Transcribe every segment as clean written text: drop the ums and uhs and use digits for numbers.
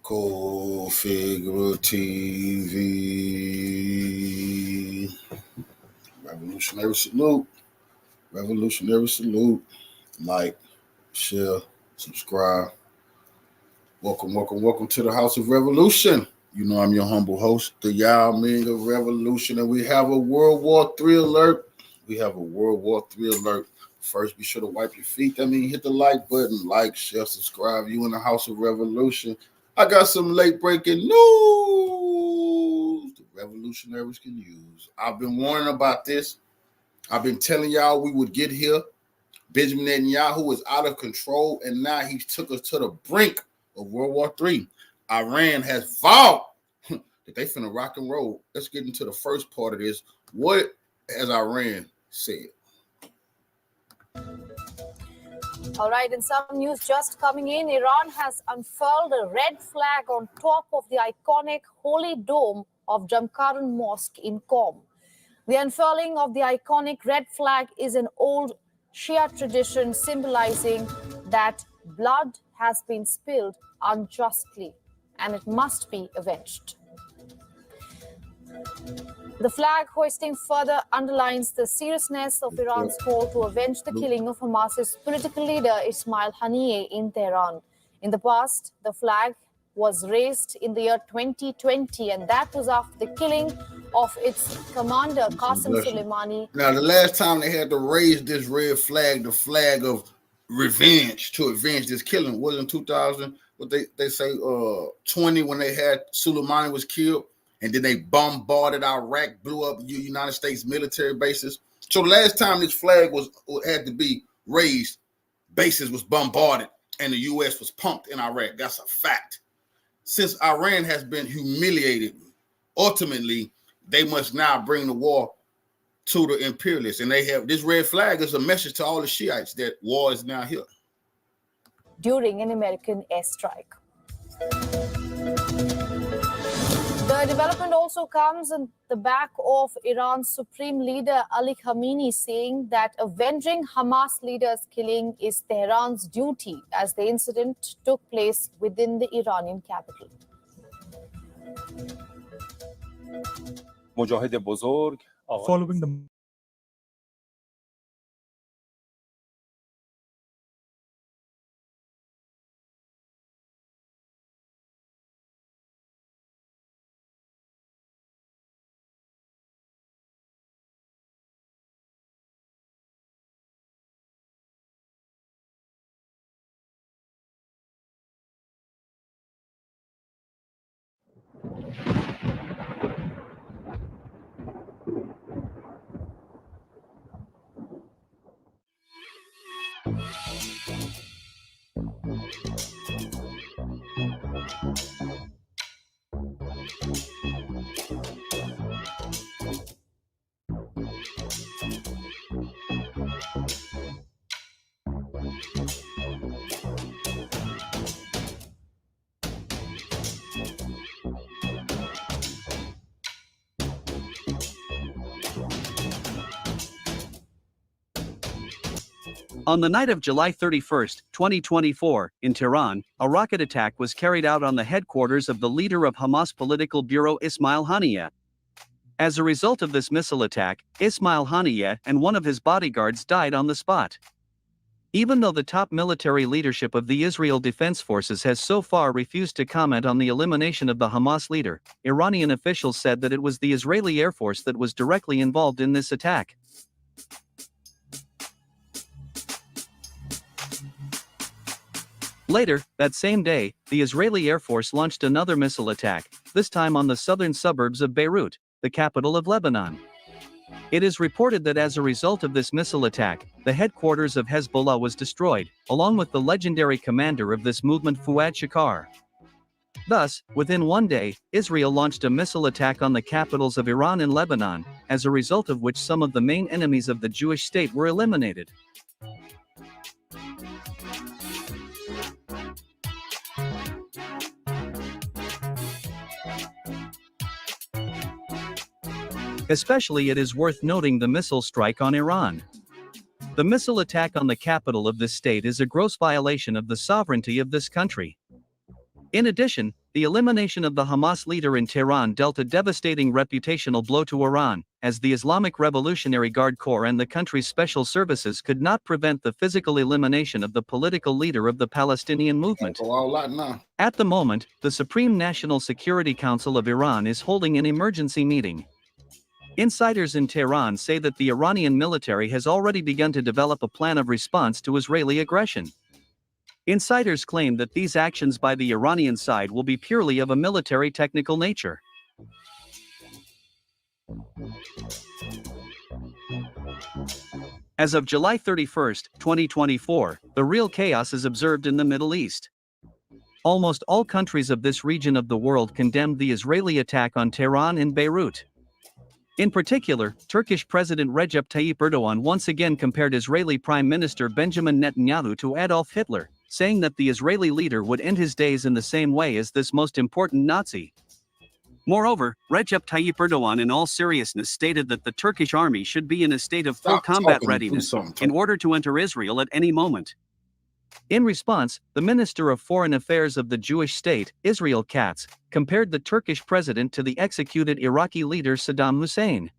Configure TV. Revolutionary salute. Revolutionary salute. Like, share, subscribe. Welcome to the House of Revolution. You know I'm your humble host, the Yao Ming of Revolution, and we have a World War III alert. First, be sure to wipe your feet. That means hit the like button, like, share, subscribe. You in the House of Revolution. I got some late breaking news the revolutionaries can use. I've been warning about this. I've been telling y'all we would get here. Benjamin Netanyahu is out of control, and now he took us to the brink of World War III. Iran has vowed that they finna rock and roll. Let's get into the first part of this. What has Iran said? All right, in some news just coming in, Iran has unfurled a red flag on top of the iconic Holy Dome of Jamkaran Mosque in Qom. The unfurling of the iconic red flag is an old Shia tradition symbolizing that blood has been spilled unjustly and it must be avenged. The flag hoisting further underlines the seriousness of Iran's call to avenge the killing of Hamas's political leader Ismail Haniyeh in Tehran. In the past, the flag was raised in the year 2020, and that was after the killing of its commander Qasem Soleimani. Now, the last time they had to raise this red flag, the flag of revenge to avenge this killing, was in 2000. What they say 20 when they had Soleimani was killed. And then they bombarded Iraq, blew up United States military bases. So the last time this flag had to be raised, bases was bombarded and the U.S. was pumped in Iraq. That's a fact. Since Iran has been humiliated, ultimately, they must now bring the war to the imperialists. And they have this red flag is a message to all the Shiites that war is now here. During an American airstrike. The development also comes in the back of Iran's supreme leader Ali Khamenei saying that avenging Hamas leader's killing is Tehran's duty as the incident took place within the Iranian capital. Following the On the night of July 31, 2024, in Tehran, a rocket attack was carried out on the headquarters of the leader of Hamas political bureau Ismail Haniyeh. As a result of this missile attack, Ismail Haniyeh and one of his bodyguards died on the spot. Even though the top military leadership of the Israel Defense Forces has so far refused to comment on the elimination of the Hamas leader, Iranian officials said that it was the Israeli Air Force that was directly involved in this attack. Later, that same day, the Israeli Air Force launched another missile attack, this time on the southern suburbs of Beirut, the capital of Lebanon. It is reported that as a result of this missile attack, the headquarters of Hezbollah was destroyed, along with the legendary commander of this movement Fuad Shakar. Thus, within one day, Israel launched a missile attack on the capitals of Iran and Lebanon, as a result of which some of the main enemies of the Jewish state were eliminated. Especially it is worth noting the missile strike on Iran. The missile attack on the capital of this state is a gross violation of the sovereignty of this country. In addition, the elimination of the Hamas leader in Tehran dealt a devastating reputational blow to Iran, as the Islamic Revolutionary Guard Corps and the country's special services could not prevent the physical elimination of the political leader of the Palestinian movement. Go all out now. At the moment, the Supreme National Security Council of Iran is holding an emergency meeting. Insiders in Tehran say that the Iranian military has already begun to develop a plan of response to Israeli aggression. Insiders claim that these actions by the Iranian side will be purely of a military technical nature. As of July 31, 2024, the real chaos is observed in the Middle East. Almost all countries of this region of the world condemned the Israeli attack on Tehran and Beirut. In particular, Turkish President Recep Tayyip Erdogan once again compared Israeli Prime Minister Benjamin Netanyahu to Adolf Hitler, saying that the Israeli leader would end his days in the same way as this most important Nazi. Moreover, Recep Tayyip Erdogan in all seriousness stated that the Turkish army should be in a state of full combat readiness in order to enter Israel at any moment. In response, the Minister of Foreign Affairs of the Jewish state, Israel Katz, compared the Turkish president to the executed Iraqi leader Saddam Hussein.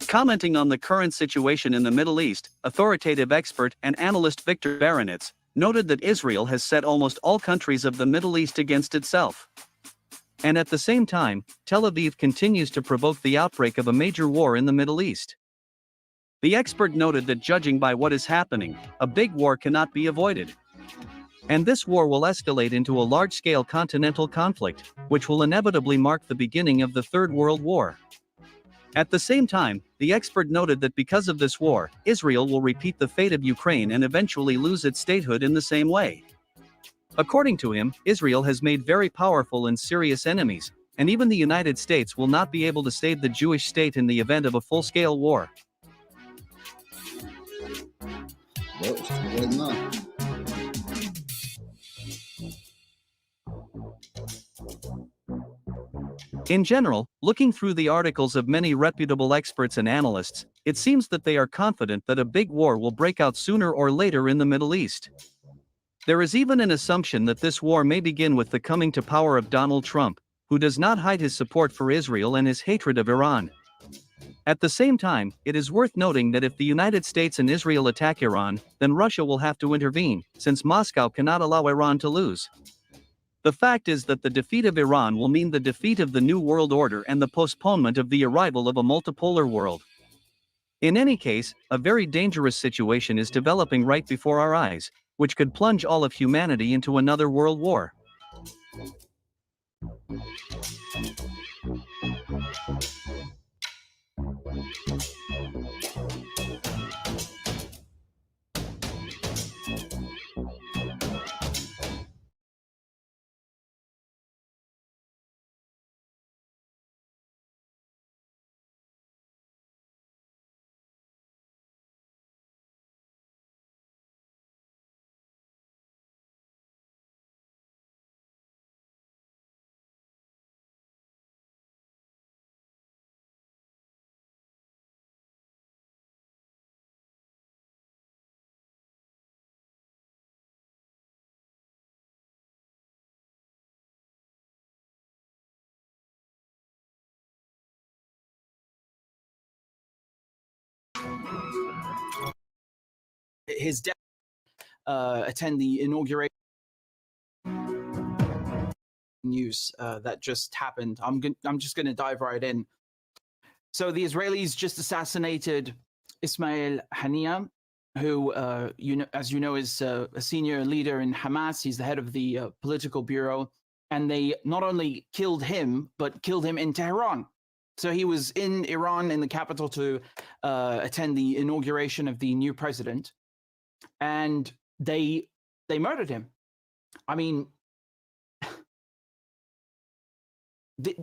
Commenting on the current situation in the Middle East, authoritative expert and analyst Victor Baranitz noted that Israel has set almost all countries of the Middle East against itself. And at the same time, Tel Aviv continues to provoke the outbreak of a major war in the Middle East. The expert noted that judging by what is happening, a big war cannot be avoided. And this war will escalate into a large-scale continental conflict, which will inevitably mark the beginning of the Third World War. At the same time, the expert noted that because of this war, Israel will repeat the fate of Ukraine and eventually lose its statehood in the same way. According to him, Israel has made very powerful and serious enemies, and even the United States will not be able to save the Jewish state in the event of a full-scale war. In general, looking through the articles of many reputable experts and analysts, it seems that they are confident that a big war will break out sooner or later in the Middle East. There is even an assumption that this war may begin with the coming to power of Donald Trump, who does not hide his support for Israel and his hatred of Iran. At the same time, it is worth noting that if the United States and Israel attack Iran, then Russia will have to intervene, since Moscow cannot allow Iran to lose. The fact is that the defeat of Iran will mean the defeat of the New World Order and the postponement of the arrival of a multipolar world. In any case, a very dangerous situation is developing right before our eyes, which could plunge all of humanity into another world war. His death, attend the inauguration news that just happened. I'm just going to dive right in. So the Israelis just assassinated Ismail Haniyeh, who, as you know, is a senior leader in Hamas. He's the head of the political bureau, and they not only killed him, but killed him in Tehran. So he was in Iran, in the capital, to attend the inauguration of the new president, and they murdered him. I mean,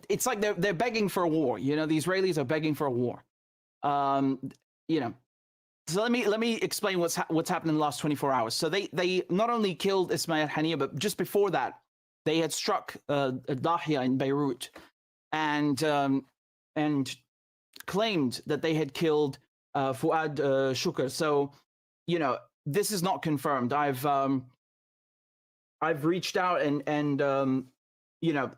it's like they're begging for a war. You know, the Israelis are begging for a war. You know, so let me explain what's happened in the last 24 hours. So they not only killed Ismail Haniyeh, but just before that, they had struck Dahia in Beirut, and claimed that they had killed Fuad Shukr. So, you know, this is not confirmed. I've reached out and you know,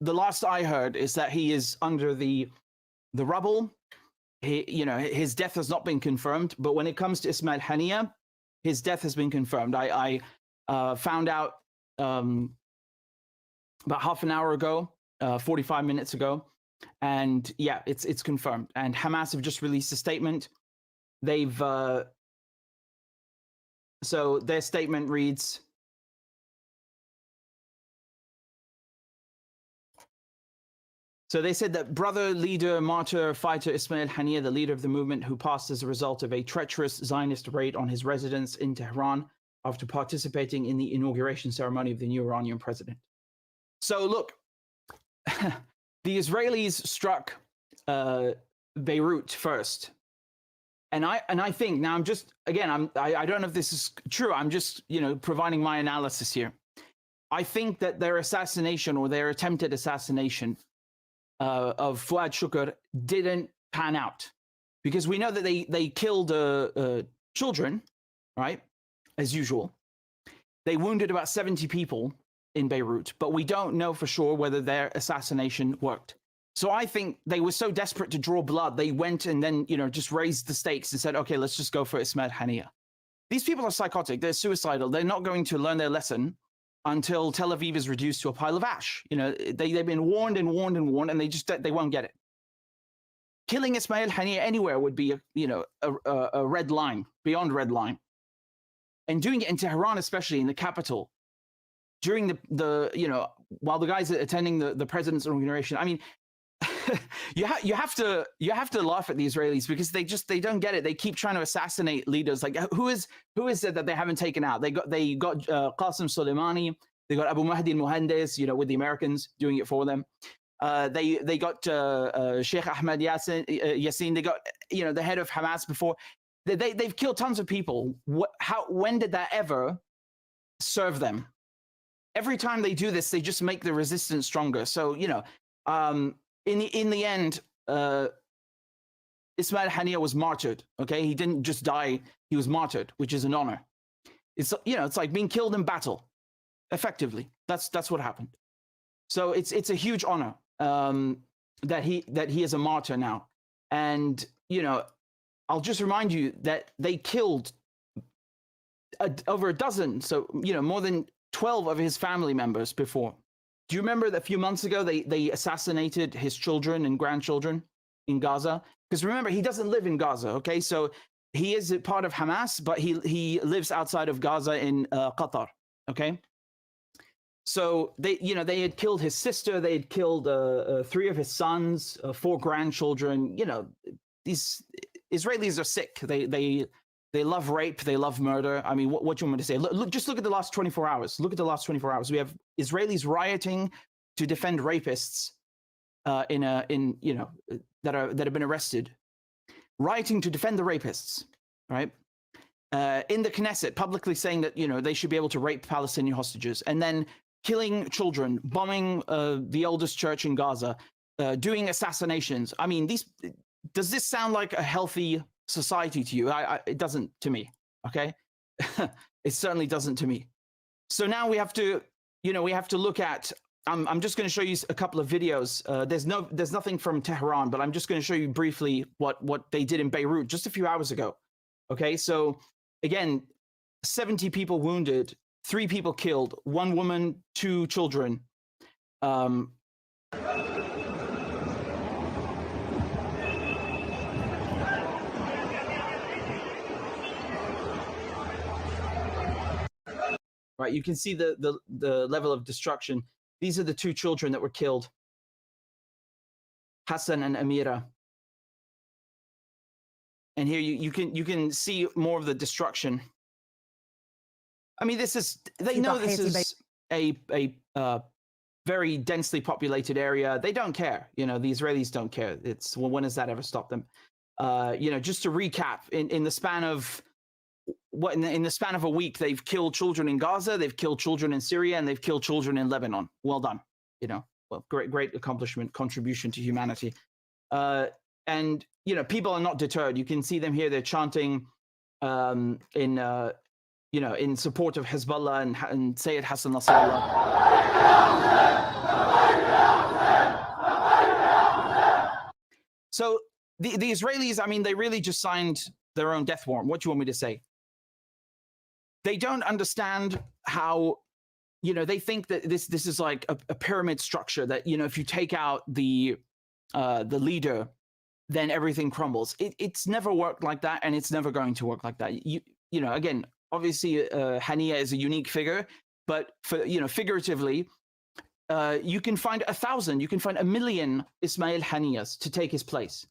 the last I heard is that he is under the rubble. You know, his death has not been confirmed, but when it comes to Ismail Haniya, his death has been confirmed. I found out about half an hour ago, 45 minutes ago, and yeah, it's confirmed. And Hamas have just released a statement. They've so their statement reads, so they said that brother, leader, martyr, fighter Ismail Haniya, the leader of the movement who passed as a result of a treacherous Zionist raid on his residence in Tehran after participating in the inauguration ceremony of the new Iranian president. So look, the Israelis struck Beirut first. And I think, now I'm just, again, I don't know if this is true. I'm just, you know, providing my analysis here. I think that their assassination or their attempted assassination of Fuad Shukr didn't pan out, because we know that they killed children, right? As usual. They wounded about 70 people in Beirut, but we don't know for sure whether their assassination worked. So I think they were so desperate to draw blood, they went and then, you know, just raised the stakes and said, okay, let's just go for Ismail Haniya. These people are psychotic. They're suicidal. They're not going to learn their lesson until Tel Aviv is reduced to a pile of ash. You know, they've been warned and warned and warned, and they won't get it. Killing Ismail Haniya anywhere would be, a red line, beyond red line. And doing it in Tehran, especially in the capital, during the while the guys are attending the president's inauguration. I mean, you have to laugh at the Israelis, because they don't get it. They keep trying to assassinate leaders. Like who is it that they haven't taken out? They got Qasem Soleimani. They got Abu Mahdi al-Muhandis, you know, with the Americans doing it for them. They got Sheikh Ahmed Yassin. They got, you know, the head of Hamas before. They've killed tons of people. When did that ever serve them? Every time they do this, they just make the resistance stronger. So, you know, in the end, Ismail Haniya was martyred. Okay, he didn't just die; he was martyred, which is an honor. It's, you know, it's like being killed in battle. Effectively, that's what happened. So it's a huge honor that he is a martyr now. And, you know, I'll just remind you that they killed over a dozen, so, you know, more than 12 of his family members before. Do you remember that a few months ago they assassinated his children and grandchildren in Gaza? Because remember, he doesn't live in Gaza, okay? So he is a part of Hamas, but he lives outside of Gaza in Qatar, okay? So they had killed his sister, they had killed 3 of his sons, 4 grandchildren. You know, these Israelis are sick. They love rape. They love murder. I mean, what do you want me to say? Just look at the last 24 hours. Look at the last 24 hours. We have Israelis rioting to defend rapists that have been arrested, rioting to defend the rapists, right? In the Knesset, publicly saying that, you know, they should be able to rape Palestinian hostages, and then killing children, bombing the oldest church in Gaza, doing assassinations. I mean, does this sound like a healthy society to you? It doesn't to me, okay? It certainly doesn't to me. So now we have to look at, I'm just going to show you a couple of videos. There's nothing from Tehran, but I'm just going to show you briefly what they did in Beirut just a few hours ago. Okay, so again, 70 people wounded, 3 people killed, 1 woman, 2 children. Right, you can see the level of destruction. These are the 2 children that were killed, Hassan and Amira. And here you can see more of the destruction. I mean, they know this is a very densely populated area. They don't care. You know, the Israelis don't care. When has that ever stopped them? You know, just to recap, in the span of a week, they've killed children in Gaza, they've killed children in Syria, and they've killed children in Lebanon. Well done. You know, well, great accomplishment, contribution to humanity. And, you know, people are not deterred. You can see them here. They're chanting in you know, in support of Hezbollah and Sayyid Hassan Nasrallah. So the Israelis, I mean, they really just signed their own death warrant. What do you want me to say? They don't understand how, you know, they think that this is like a pyramid structure that, you know, if you take out the leader, then everything crumbles. It's never worked like that, and it's never going to work like that. You know, again, obviously Haniya is a unique figure, but for, you know, figuratively, you can find 1,000, you can find 1,000,000 Ismail Haniyas to take his place,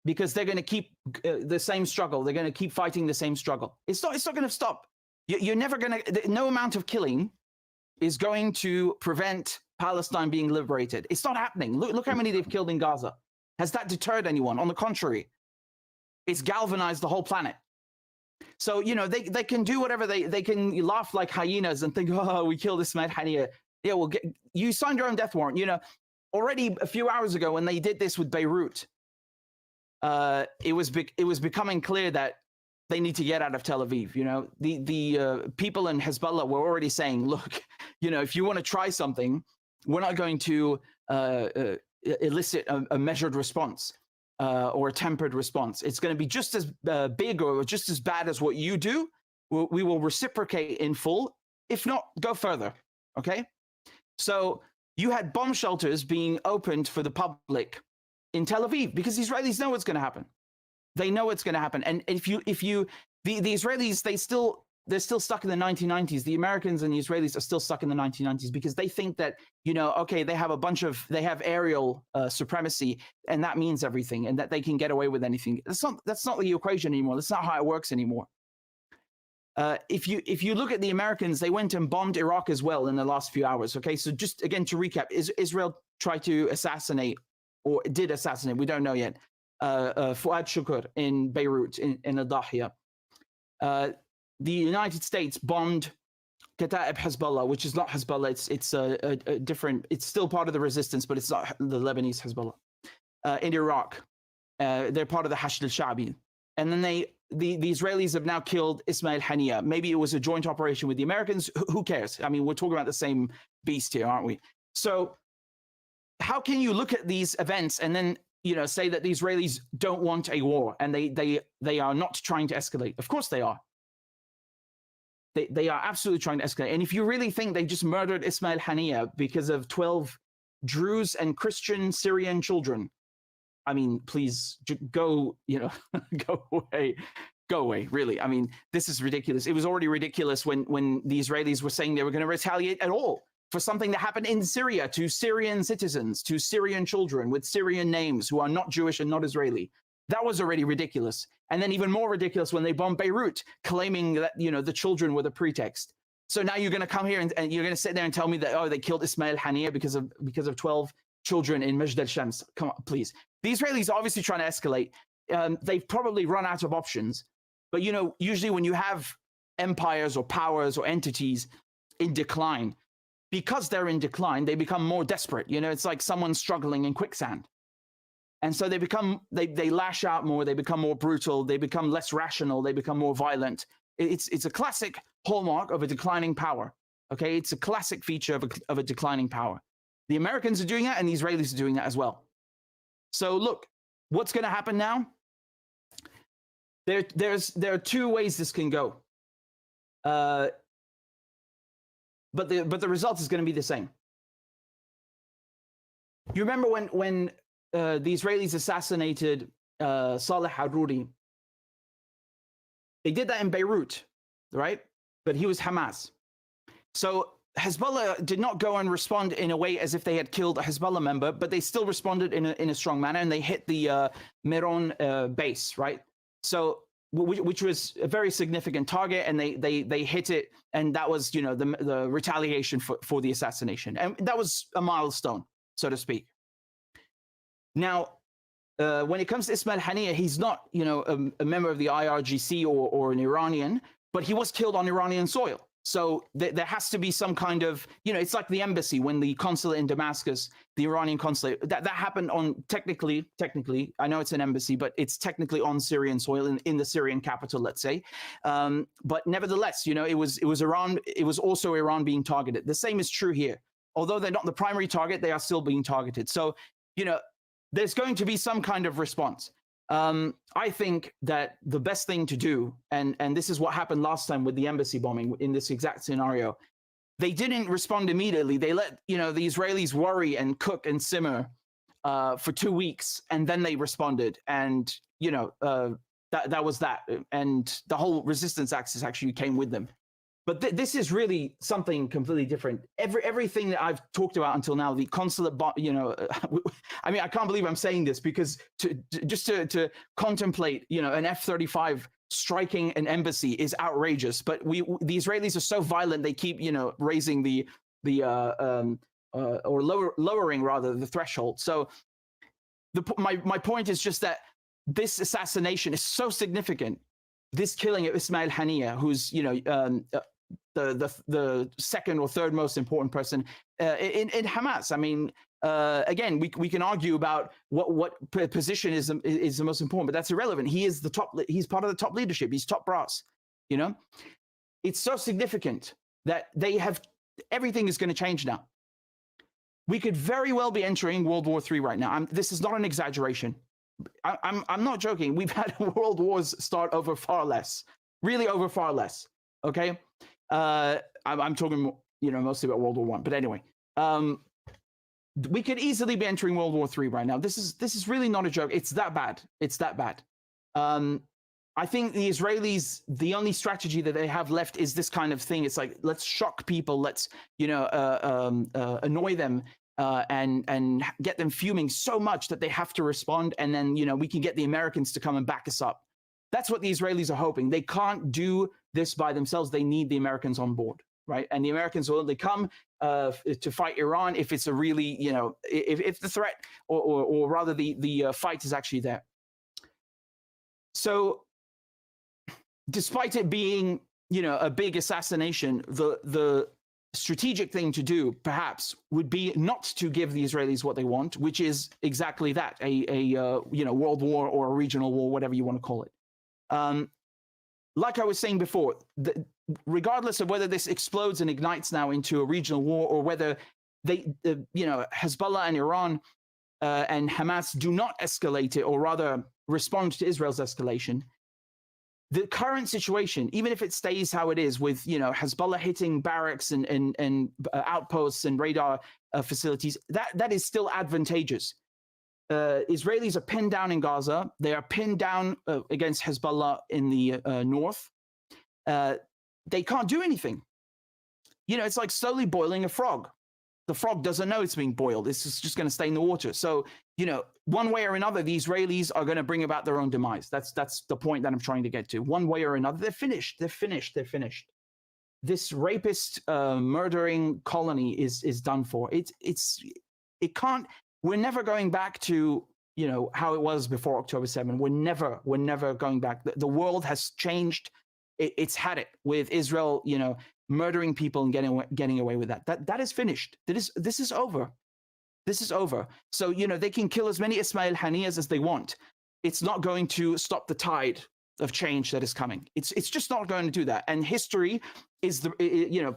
because they're going to keep the same struggle. They're going to keep fighting the same struggle. It's not going to stop. You're never going to. No amount of killing is going to prevent Palestine being liberated. It's not happening. Look how many they've killed in Gaza. Has that deterred anyone? On the contrary, it's galvanized the whole planet. So, you know, they can do whatever they can laugh like hyenas and think, oh, we killed Ismail Haniya. Yeah, well, you signed your own death warrant. You know, already a few hours ago when they did this with Beirut, it was becoming clear that they need to get out of Tel Aviv. You know, the people in Hezbollah were already saying, look, you know, if you want to try something, we're not going to elicit a measured response or a tempered response. It's going to be just as big or just as bad as what you do. We will reciprocate in full, if not go further. Okay. So you had bomb shelters being opened for the public in Tel Aviv because the Israelis know what's going to happen. They know what's going to happen. And the Israelis, they're still stuck in the 1990s. The Americans and the Israelis are still stuck in the 1990s because they think that, you know, okay, they have aerial supremacy, and that means everything, and that they can get away with anything. That's not the equation anymore. That's not how it works anymore. If you look at the Americans, they went and bombed Iraq as well in the last few hours. Okay, so just again to recap, Israel tried to assassinate, or did assassinate, we don't know yet, Fuad Shukr in Beirut, in Adahia. The United States bombed Kataib Hezbollah, which is not Hezbollah. It's a different. It's still part of the resistance, but it's not the Lebanese Hezbollah. In Iraq, they're part of the Hashd al-Sha'bi, and then the Israelis have now killed Ismail Haniya. Maybe it was a joint operation with the Americans. Who cares? I mean, we're talking about the same beast here, aren't we? So, how can you look at these events and then, you know, say that the Israelis don't want a war and they are not trying to escalate? Of course they are. They are absolutely trying to escalate. And if you really think they just murdered Ismail Haniya because of 12 Druze and Christian Syrian children, I mean, please go, you know, go away, really. I mean, this is ridiculous. It was already ridiculous when the Israelis were saying they were going to retaliate at all for something that happened in Syria to Syrian citizens, to Syrian children with Syrian names who are not Jewish and not Israeli. That was already ridiculous. And then even more ridiculous when they bombed Beirut, claiming that, you know, the children were the pretext. So now you're going to come here and you're going to sit there and tell me that, oh, they killed Ismail Haniya because of 12 children in Majd al-Shams. Come on, please. The Israelis are obviously trying to escalate. They've probably run out of options. But, you know, usually when you have empires or powers or entities in decline, because they're in decline, they become more desperate. You know, it's like someone struggling in quicksand. And so they lash out more, they become more brutal, they become less rational, they become more violent. It's a classic hallmark of a declining power. Okay, it's a classic feature of a declining power. The Americans are doing that, and the Israelis are doing that as well. So look, what's going to happen now? There are two ways this can go. But the result is going to be the same. You remember when the Israelis assassinated Saleh Haruri? They did that in Beirut, right? But he was Hamas. So Hezbollah did not go and respond in a way as if they had killed a Hezbollah member, but they still responded in a strong manner, and they hit the Meron base, right? So, which was a very significant target, and they hit it, and that was, you know, the retaliation for the assassination, and that was a milestone, so to speak. Now, when it comes to Ismail Haniya, he's not, you know, a member of the IRGC or an Iranian, but he was killed on Iranian soil. So there has to be some kind of, it's like the embassy when the consulate in Damascus, the Iranian consulate, that happened on technically, I know it's an embassy, but it's technically on Syrian soil in the Syrian capital, let's say. But nevertheless, it was Iran. It was also Iran being targeted. The same is true here. Although they're not the primary target, they are still being targeted. So, there's going to be some kind of response. I think that the best thing to do, and this is what happened last time with the embassy bombing in this exact scenario, they didn't respond immediately. They let, the Israelis worry and cook and simmer for 2 weeks, and then they responded. And, that was that. And the whole resistance axis actually came with them. But this is really something completely different. Everything that I've talked about until now, the consulate, I mean, I can't believe I'm saying this, because to contemplate, an F-35 striking an embassy is outrageous. But the Israelis are so violent; they keep, raising or lowering rather the threshold. So my point is just that this assassination is so significant. This killing of Ismail Haniyeh, who's the second or third most important person in Hamas. I mean, again, we can argue about what position is the most important, but that's irrelevant. He is the top. He's part of the top leadership. He's top brass. It's so significant that they have everything is going to change now. We could very well be entering World War III right now. This is not an exaggeration. I'm not joking. We've had world wars start over far less, really over far less. Okay, I'm talking, mostly about World War I. But anyway, we could easily be entering World War III right now. This is really not a joke. It's that bad. It's that bad. I think the Israelis, the only strategy that they have left is this kind of thing. It's like, let's shock people. Let's annoy them. And get them fuming so much that they have to respond, and then we can get the Americans to come and back us up. That's what the Israelis are hoping. They can't do this by themselves. They need the Americans on board, right? And the Americans will only come to fight Iran if it's a really, if the threat or rather the fight is actually there. So, despite it being a big assassination, the strategic thing to do, perhaps, would be not to give the Israelis what they want, which is exactly that, a world war or a regional war, whatever you want to call it. Like I was saying before, regardless of whether this explodes and ignites now into a regional war, or whether they, Hezbollah and Iran and Hamas do not escalate it, or rather respond to Israel's escalation, the current situation, even if it stays how it is, with Hezbollah hitting barracks and outposts and radar facilities, that is still advantageous. Israelis are pinned down in Gaza. They are pinned down against Hezbollah in the north. They can't do anything. It's like slowly boiling a frog. The frog doesn't know it's being boiled. It's just going to stay in the water. So, one way or another, the Israelis are going to bring about their own demise. That's the point that I'm trying to get to. One way or another, they're finished. They're finished. This rapist, murdering colony is done for. It can't. We're never going back to how it was before October 7. We're never going back. The world has changed. It's had it with Israel. Murdering people and getting away with that. That is finished. This is over. This is over. So they can kill as many Ismail Haniyehs as they want. It's not going to stop the tide of change that is coming. It's just not going to do that. And history is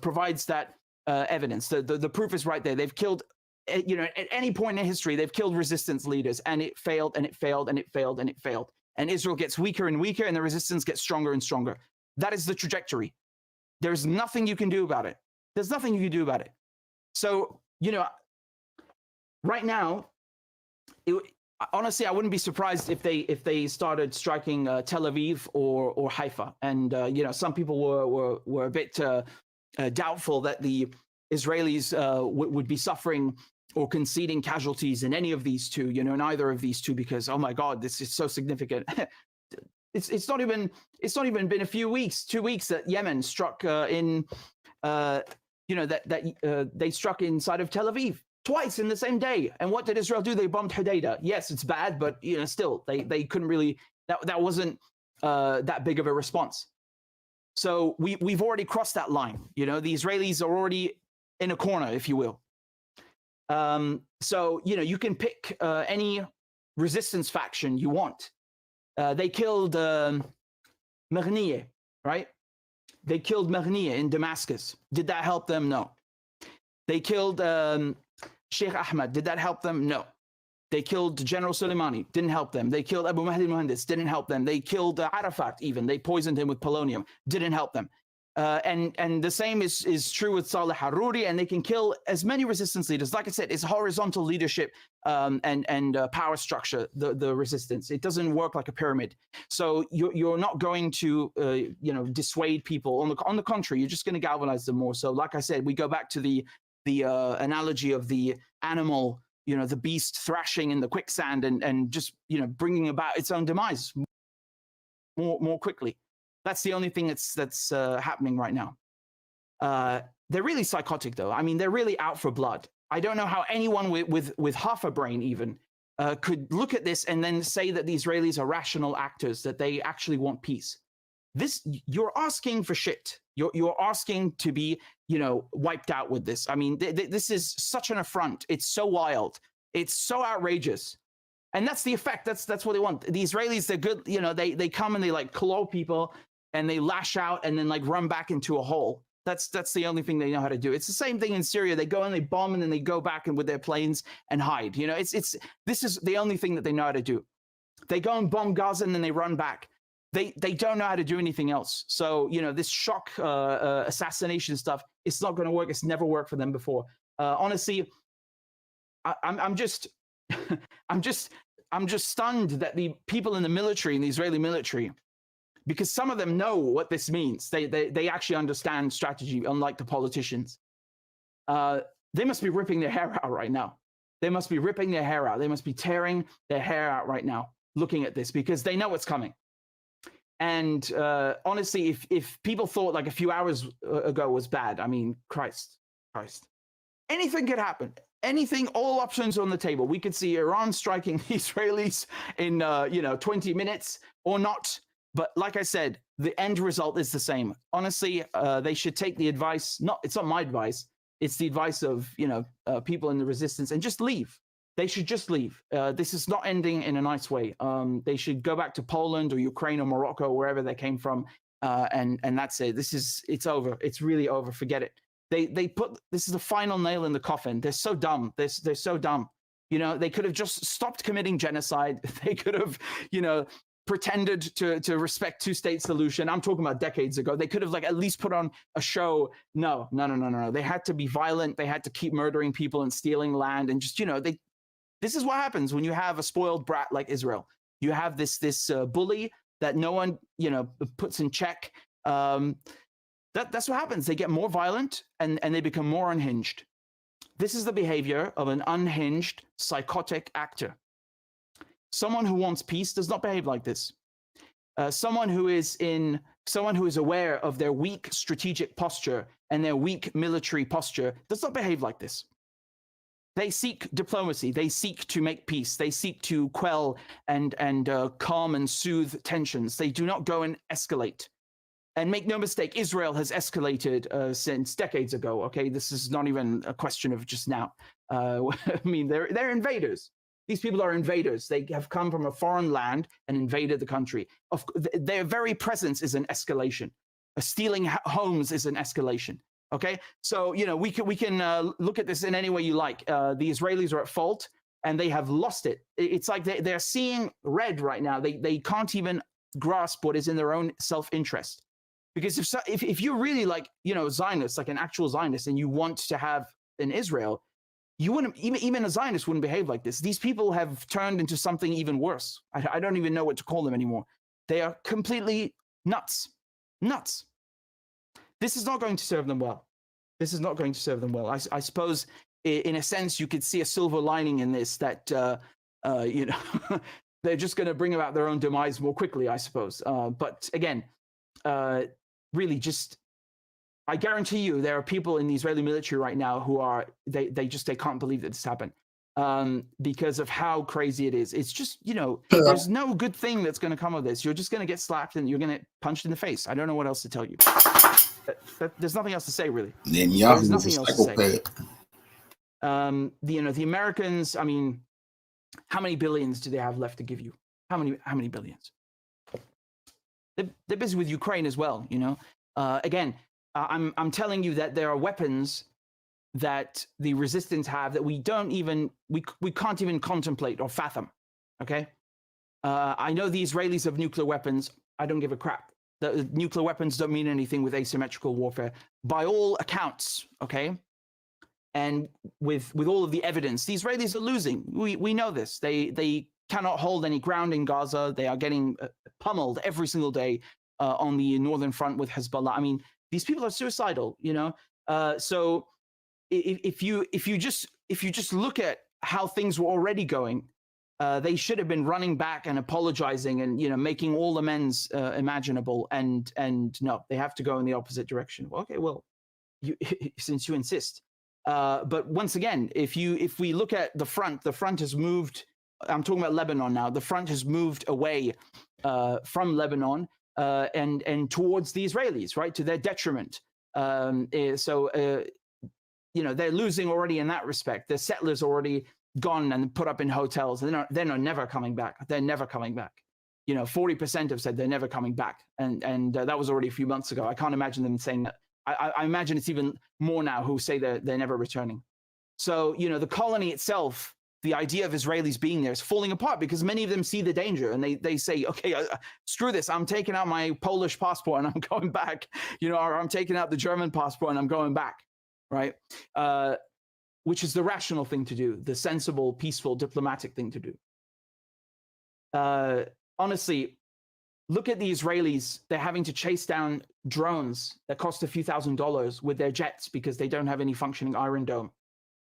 provides that evidence. The proof is right there. They've killed. At any point in history, they've killed resistance leaders, and it failed, and it failed, and it failed, and it failed. And Israel gets weaker and weaker, and the resistance gets stronger and stronger. That is the trajectory. There's nothing you can do about it. There's nothing you can do about it. So, right now, honestly, I wouldn't be surprised if they started striking Tel Aviv or Haifa. And some people were a bit doubtful that the Israelis would be suffering or conceding casualties in any of these two, in either of these two, because, oh my God, this is so significant. It's not even been a few weeks, 2 weeks, that Yemen struck they struck inside of Tel Aviv twice in the same day. And what did Israel do? They bombed Hodeidah. Yes, it's bad, but still they couldn't really, that wasn't that big of a response. So we've already crossed that line. You know, the Israelis are already in a corner, if you will. So, you know, you can pick any resistance faction you want. They killed Mernier, right? They killed Mernier in Damascus. Did that help them? No. They killed Sheikh Ahmed. Did that help them? No. They killed General Soleimani. Didn't help them. They killed Abu Mahdi al-Muhandis. Didn't help them. They killed Arafat even. They poisoned him with polonium. Didn't help them. And the same is true with Saleh Haruri, and they can kill as many resistance leaders. Like I said, it's horizontal leadership and power structure, the resistance. It doesn't work like a pyramid. So you're not going to you know, dissuade people. On the contrary, you're just going to galvanize them more. So like I said, we go back to the analogy of the animal, you know, the beast thrashing in the quicksand and just, you know, bringing about its own demise more quickly. That's the only thing that's happening right now. They're really psychotic, though. I mean, they're really out for blood. I don't know how anyone with half a brain even could look at this and then say that the Israelis are rational actors, that they actually want peace. You're asking for shit. You're asking to be, you know, wiped out with this. I mean, this is such an affront. It's so wild. It's so outrageous. And that's the effect. That's what they want. The Israelis, they're good. You know, they come and they like claw people and they lash out and then like run back into a hole. That's the only thing they know how to do. It's the same thing in Syria. They go and they bomb and then they go back and with their planes and hide. You know, this is the only thing that they know how to do. They go and bomb Gaza and then they run back. They don't know how to do anything else. So, you know, this shock assassination stuff, it's not going to work. It's never worked for them before. Honestly, I'm just I'm just stunned that the people in the military, in the Israeli military, because some of them know what this means. They actually understand strategy, unlike the politicians. They must be ripping their hair out right now. They must be ripping their hair out. They must be tearing their hair out right now, looking at this, because they know what's coming. And honestly, if people thought like a few hours ago was bad, I mean, Christ, anything could happen. Anything, all options on the table. We could see Iran striking the Israelis in 20 minutes or not. But like I said, the end result is the same. Honestly, they should take the advice. It's not my advice. It's the advice of people in the resistance, and just leave. They should just leave. This is not ending in a nice way. They should go back to Poland or Ukraine or Morocco, wherever they came from, and that's it. It's over. It's really over. Forget it. This is the final nail in the coffin. They're so dumb. They're so dumb. You know, they could have just stopped committing genocide. They could have, pretended to respect two-state solution. I'm talking about decades ago. They could have at least put on a show. No. They had to be violent. They had to keep murdering people and stealing land, and just this is what happens when you have a spoiled brat like Israel. You have this bully that no one puts in check. That's what happens. They get more violent and they become more unhinged. This is the behavior of an unhinged, psychotic actor. Someone who wants peace does not behave like this. Someone who is aware of their weak strategic posture and their weak military posture does not behave like this. They seek diplomacy. They seek to make peace. They seek to quell and calm and soothe tensions. They do not go and escalate. And make no mistake, Israel has escalated since decades ago. Okay, this is not even a question of just now. I mean, they're invaders. These people are invaders. They have come from a foreign land and invaded the country. Their very presence is an escalation. Stealing homes is an escalation. Okay, so we can look at this in any way you like. The Israelis are at fault, and they have lost it. It's like they're seeing red right now. They can't even grasp what is in their own self-interest. Because if you're really Zionist, like an actual Zionist, and you want to have an Israel, you wouldn't, even a Zionist wouldn't behave like this. These people have turned into something even worse. I don't even know what to call them anymore. They are completely nuts. This is not going to serve them well. This is not going to serve them well. I suppose, in a sense, you could see a silver lining in this, that they're just going to bring about their own demise more quickly, I suppose. But again, really, I guarantee you there are people in the Israeli military right now who they can't believe that this happened. because of how crazy it is. It's just, you know, there's no good thing that's going to come of this. You're just going to get slapped and you're going to get punched in the face. I don't know what else to tell you. There's nothing else to say, really. There's nothing else to say. The Americans, I mean, how many billions do they have left to give you? How many billions? They're busy with Ukraine as well, you know. Again, I'm telling you that there are weapons that the resistance have that we can't even contemplate or fathom. Okay, I know the Israelis have nuclear weapons. I don't give a crap. The nuclear weapons don't mean anything with asymmetrical warfare, by all accounts. Okay, and with all of the evidence, the Israelis are losing. We know this. They cannot hold any ground in Gaza. They are getting pummeled every single day on the northern front with Hezbollah. I mean, these people are suicidal. You know, so. If you just look at how things were already going, they should have been running back and apologizing and, you know, making all amends imaginable. And no, they have to go in the opposite direction. Well, okay, well, since you insist. But once again, if we look at the front has moved. I'm talking about Lebanon now. The front has moved away from Lebanon and towards the Israelis, right, to their detriment. You know, they're losing already in that respect. The settlers already gone and put up in hotels. They're never coming back. They're never coming back. You know, 40% have said they're never coming back. And that was already a few months ago. I can't imagine them saying that. I imagine it's even more now who say they're never returning. So, you know, the colony itself, the idea of Israelis being there is falling apart because many of them see the danger and they say, okay, screw this. I'm taking out my Polish passport and I'm going back, you know, or I'm taking out the German passport and I'm going back. Right, which is the rational thing to do, the sensible, peaceful, diplomatic thing to do. Honestly, look at the Israelis. They're having to chase down drones that cost a few $1,000s with their jets because they don't have any functioning Iron Dome.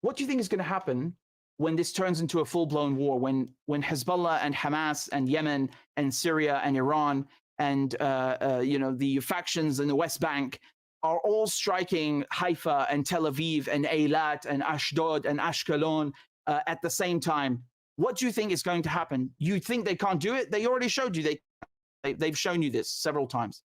What do you think is going to happen when this turns into a full-blown war, when Hezbollah and Hamas and Yemen and Syria and Iran and you know, the factions in the West Bank are all striking Haifa and Tel Aviv and Eilat and Ashdod and Ashkelon at the same time? What do you think is going to happen? You think they can't do it? They already showed you. They've shown you this several times.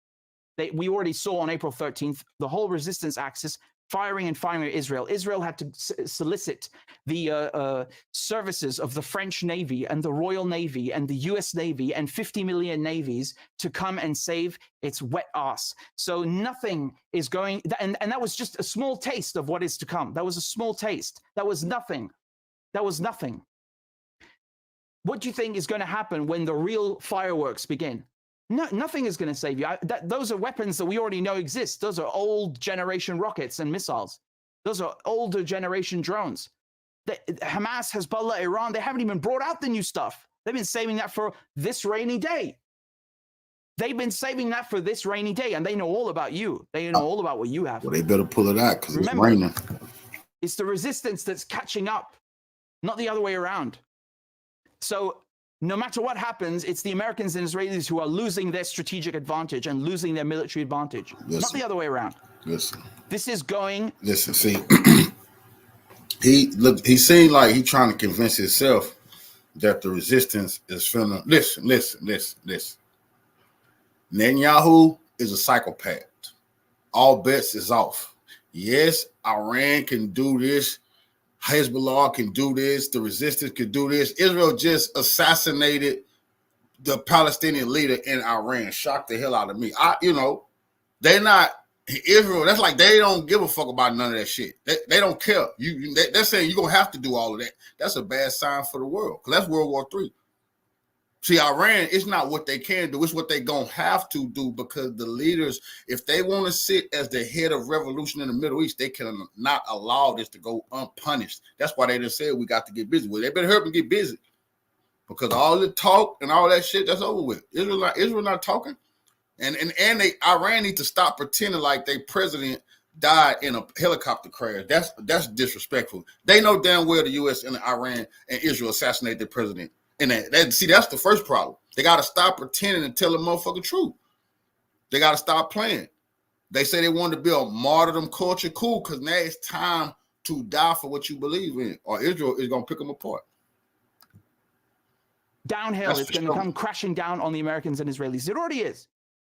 We already saw on April 13th, the whole resistance axis firing at Israel. Israel had to solicit the services of the French Navy and the Royal Navy and the US Navy and 50 million navies to come and save its wet ass. So nothing is going, and that was just a small taste of what is to come. That was a small taste. That was nothing. That was nothing. What do you think is going to happen when the real fireworks begin? No, nothing is going to save you. Those are weapons that we already know exist. Those are old generation rockets and missiles. Those are older generation drones. Hamas, Hezbollah, Iran, they haven't even brought out the new stuff. They've been saving that for this rainy day. They've been saving that for this rainy day, and they know all about you. They know all about what you have. Well, they better pull it out because it's raining. It's the resistance that's catching up, not the other way around. So no matter what happens, it's the Americans and Israelis who are losing their strategic advantage and losing their military advantage, not the other way around. Listen. This is going. Listen, see, he seemed like he's trying to convince himself that the resistance is finna. Listen. Netanyahu is a psychopath. All bets is off. Yes, Iran can do this. Hezbollah can do this. The resistance can do this. Israel just assassinated the Palestinian leader in Iran. Shocked the hell out of me. They're not Israel. That's like they don't give a fuck about none of that shit. They don't care. They're saying you're gonna have to do all of that. That's a bad sign for the world. Because that's World War III. See, Iran, it's not what they can do. It's what they're going to have to do because the leaders, if they want to sit as the head of revolution in the Middle East, they cannot allow this to go unpunished. That's why they just said we got to get busy. Well, they better help them get busy because all the talk and all that shit, that's over with. Israel not talking. And Iran need to stop pretending like their president died in a helicopter crash. That's disrespectful. They know damn well the U.S. and Iran and Israel assassinated their president. And that's the first problem. They got to stop pretending and tell the motherfucking truth. They got to stop playing. They say they wanted to build martyrdom culture. Cool, because now it's time to die for what you believe in, or Israel is going to pick them apart. Downhill. It's going to come crashing down on the Americans and Israelis. It already is.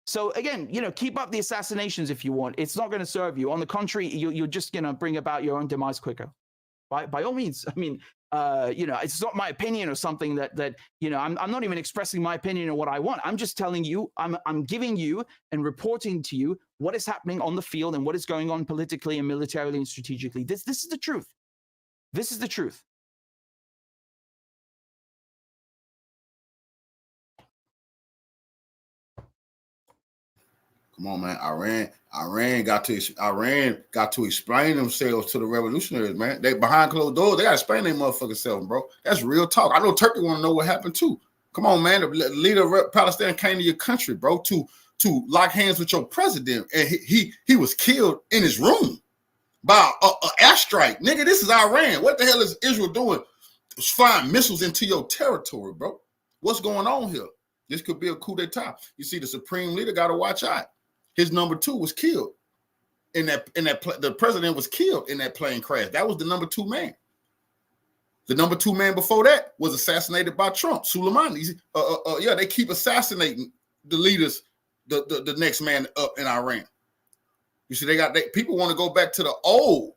So again, keep up the assassinations if you want. It's not going to serve you. On the contrary, you're just going to bring about your own demise quicker. By all means. I mean, it's not my opinion or something that I'm not even expressing my opinion or what I want. I'm just telling you, I'm giving you and reporting to you what is happening on the field and what is going on politically and militarily and strategically. This is the truth. This is the truth. Come on, man. Iran got to explain themselves to the revolutionaries, man. They behind closed doors. They got to explain their motherfucking self, bro. That's real talk. I know Turkey want to know what happened too. Come on, man. The leader of Palestine came to your country, bro, to lock hands with your president, and he was killed in his room by an airstrike. Nigga, this is Iran. What the hell is Israel doing? Flying missiles into your territory, bro. What's going on here? This could be a coup d'etat. You see, the supreme leader got to watch out. His number 2 was killed the president was killed in that plane crash. That was the number 2 man. The number 2 man before that was assassinated by Trump, Soleimani. They keep assassinating the leaders, the next man up in Iran. You see, people want to go back to the old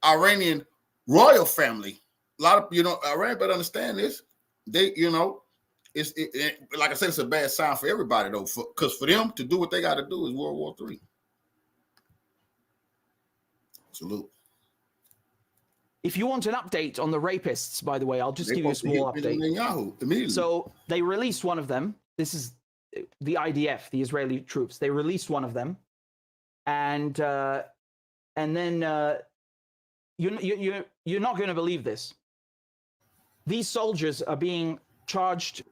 Iranian royal family. A lot of Iran better understand this. They, like I said, it's a bad sign for everybody though, because for them to do what they got to do is World War III. Salute. If you want an update on the rapists, by the way, I'll just give you a small update. So they released one of them. This is the IDF, the Israeli troops. They released one of them, and then you're not going to believe this. These soldiers are being charged.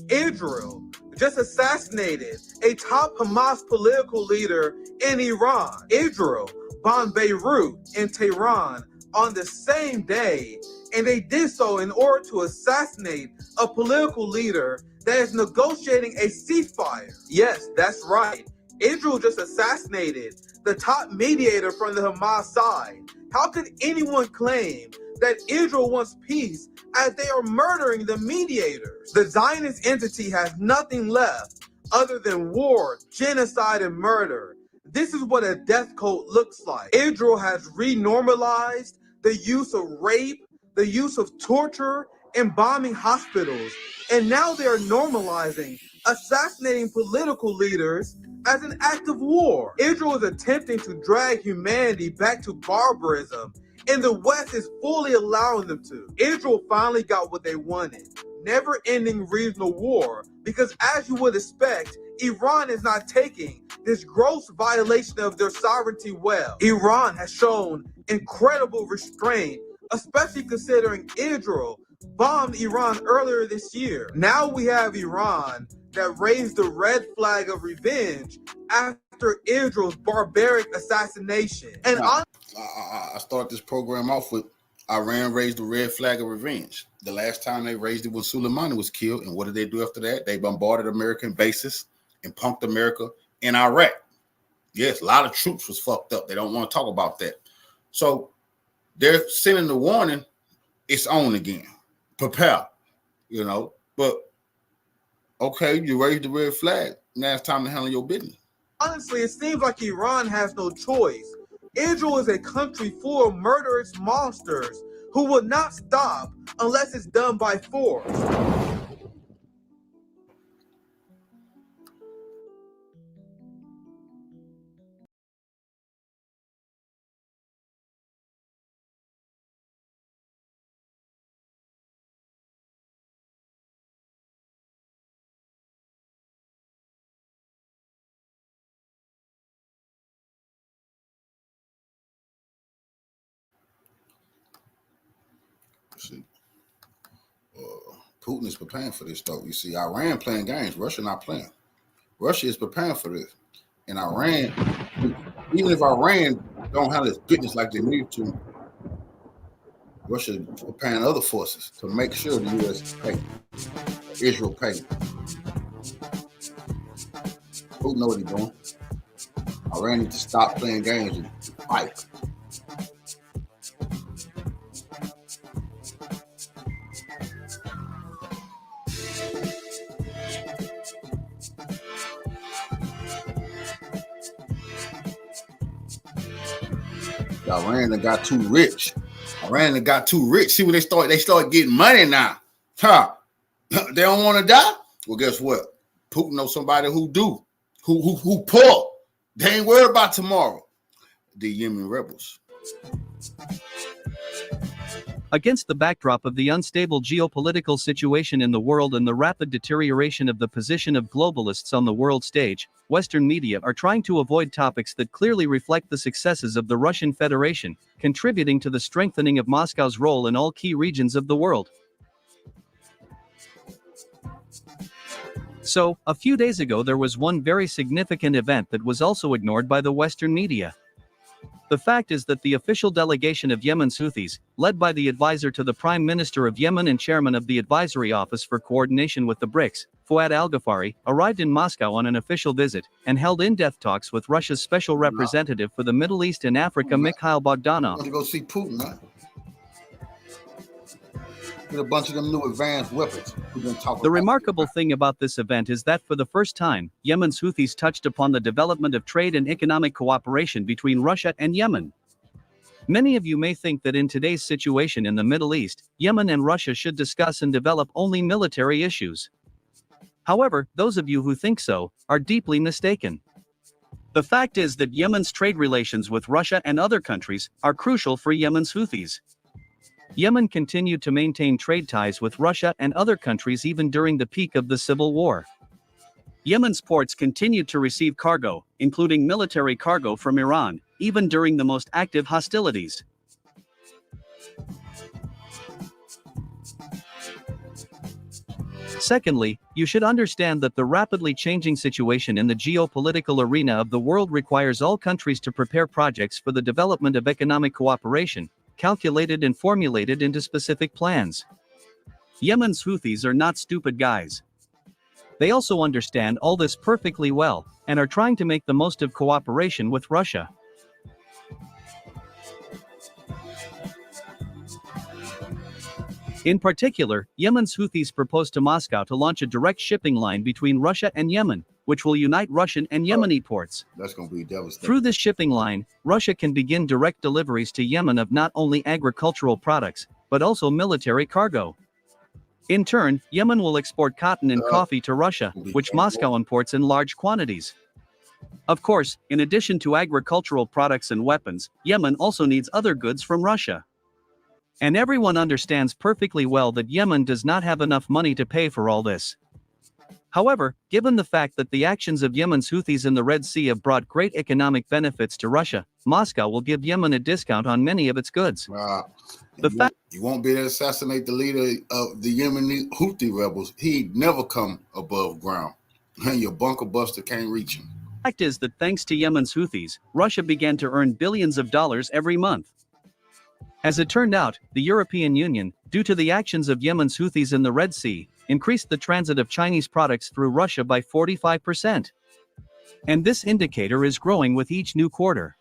Israel just assassinated a top Hamas political leader in Iran. Israel bombed Beirut and Tehran on the same day, and they did so in order to assassinate a political leader that is negotiating a ceasefire. Yes, that's right. Israel just assassinated the top mediator from the Hamas side. How could anyone claim that Israel wants peace as they are murdering the mediators? The Zionist entity has nothing left other than war, genocide, and murder. This is what a death cult looks like. Israel has renormalized the use of rape, the use of torture, and bombing hospitals. And now they are normalizing assassinating political leaders as an act of war. Israel is attempting to drag humanity back to barbarism, and the West is fully allowing them to. Israel finally got what they wanted. Never-ending regional war, because as you would expect, Iran is not taking this gross violation of their sovereignty well. Iran has shown incredible restraint, especially considering Israel bombed Iran earlier this year. Now we have Iran that raised the red flag of revenge after Israel's barbaric assassination. And I start this program off with Iran raised the red flag of revenge. The last time they raised it when Soleimani was killed. And what did they do after that? They bombarded American bases and punked America in Iraq. Yes, a lot of troops was fucked up. They don't want to talk about that. So they're sending the warning, it's on again. Prepare, But, okay, you raised the red flag. Now it's time to handle your business. Honestly, it seems like Iran has no choice. Israel is a country full of murderous monsters who will not stop unless it's done by force. Putin is preparing for this, though. You see, Iran playing games. Russia not playing. Russia is preparing for this. And Iran, even if Iran don't have this business like they need to, Russia is preparing other forces to make sure the U.S. pay, Israel pay. Putin know what he's doing. Iran needs to stop playing games and fight. Iran that got too rich. Iran that got too rich. See when they start getting money now. Huh? They don't want to die. Well, guess what? Putin knows somebody who do. Who poor. They ain't worried about tomorrow. The Yemen rebels. Against the backdrop of the unstable geopolitical situation in the world and the rapid deterioration of the position of globalists on the world stage, Western media are trying to avoid topics that clearly reflect the successes of the Russian Federation, contributing to the strengthening of Moscow's role in all key regions of the world. So, a few days ago there was one very significant event that was also ignored by the Western media. The fact is that the official delegation of Yemen's Houthis, led by the advisor to the Prime Minister of Yemen and chairman of the Advisory Office for Coordination with the BRICS, Fouad al-Ghafari, arrived in Moscow on an official visit and held in-depth talks with Russia's special representative for the Middle East and Africa, Mikhail Bogdanov. I want to go see Putin, man. Get a bunch of them new advanced weapons. The remarkable thing about this event is that for the first time, Yemen's Houthis touched upon the development of trade and economic cooperation between Russia and Yemen. Many of you may think that in today's situation in the Middle East, Yemen and Russia should discuss and develop only military issues. However, those of you who think so are deeply mistaken. The fact is that Yemen's trade relations with Russia and other countries are crucial for Yemen's Houthis. Yemen continued to maintain trade ties with Russia and other countries even during the peak of the civil war. Yemen's ports continued to receive cargo, including military cargo from Iran, even during the most active hostilities. Secondly, you should understand that the rapidly changing situation in the geopolitical arena of the world requires all countries to prepare projects for the development of economic cooperation, calculated and formulated into specific plans. Yemen's Houthis are not stupid guys. They also understand all this perfectly well, and are trying to make the most of cooperation with Russia. In particular, Yemen's Houthis proposed to Moscow to launch a direct shipping line between Russia and Yemen, which will unite Russian and Yemeni ports. That's going to be devastating. Through this shipping line, Russia can begin direct deliveries to Yemen of not only agricultural products, but also military cargo. In turn, Yemen will export cotton and coffee to Russia, which Moscow imports in large quantities. Of course, in addition to agricultural products and weapons, Yemen also needs other goods from Russia. And everyone understands perfectly well that Yemen does not have enough money to pay for all this. However, given the fact that the actions of Yemen's Houthis in the Red Sea have brought great economic benefits to Russia, Moscow will give Yemen a discount on many of its goods. You won't be able to assassinate the leader of the Yemeni Houthi rebels. He'd never come above ground. And your bunker buster can't reach him. The fact is that thanks to Yemen's Houthis, Russia began to earn billions of dollars every month. As it turned out, the European Union, due to the actions of Yemen's Houthis in the Red Sea, increased the transit of Chinese products through Russia by 45%. And this indicator is growing with each new quarter.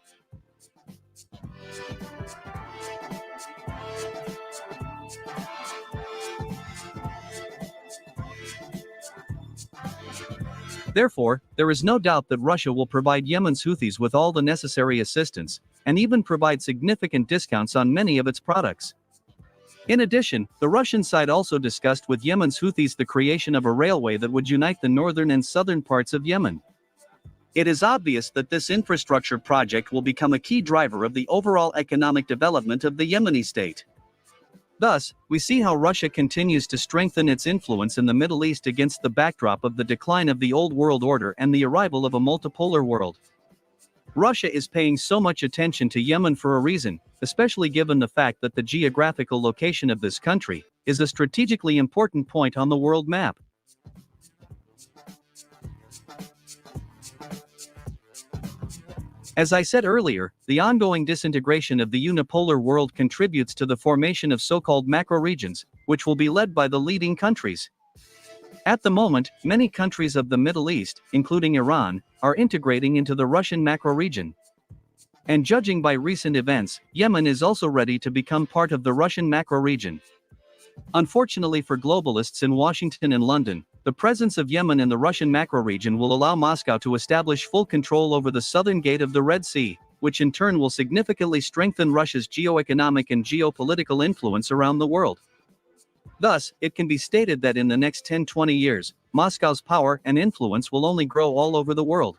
Therefore, there is no doubt that Russia will provide Yemen's Houthis with all the necessary assistance, and even provide significant discounts on many of its products. In addition, the Russian side also discussed with Yemen's Houthis the creation of a railway that would unite the northern and southern parts of Yemen. It is obvious that this infrastructure project will become a key driver of the overall economic development of the Yemeni state. Thus, we see how Russia continues to strengthen its influence in the Middle East against the backdrop of the decline of the old world order and the arrival of a multipolar world. Russia is paying so much attention to Yemen for a reason, especially given the fact that the geographical location of this country, is a strategically important point on the world map. As I said earlier, the ongoing disintegration of the unipolar world contributes to the formation of so-called macro-regions, which will be led by the leading countries. At the moment, many countries of the Middle East, including Iran, are integrating into the Russian macro-region. And judging by recent events, Yemen is also ready to become part of the Russian macro-region. Unfortunately for globalists in Washington and London, the presence of Yemen in the Russian macro-region will allow Moscow to establish full control over the southern gate of the Red Sea, which in turn will significantly strengthen Russia's geoeconomic and geopolitical influence around the world. Thus, it can be stated that in the next 10-20 years, Moscow's power and influence will only grow all over the world.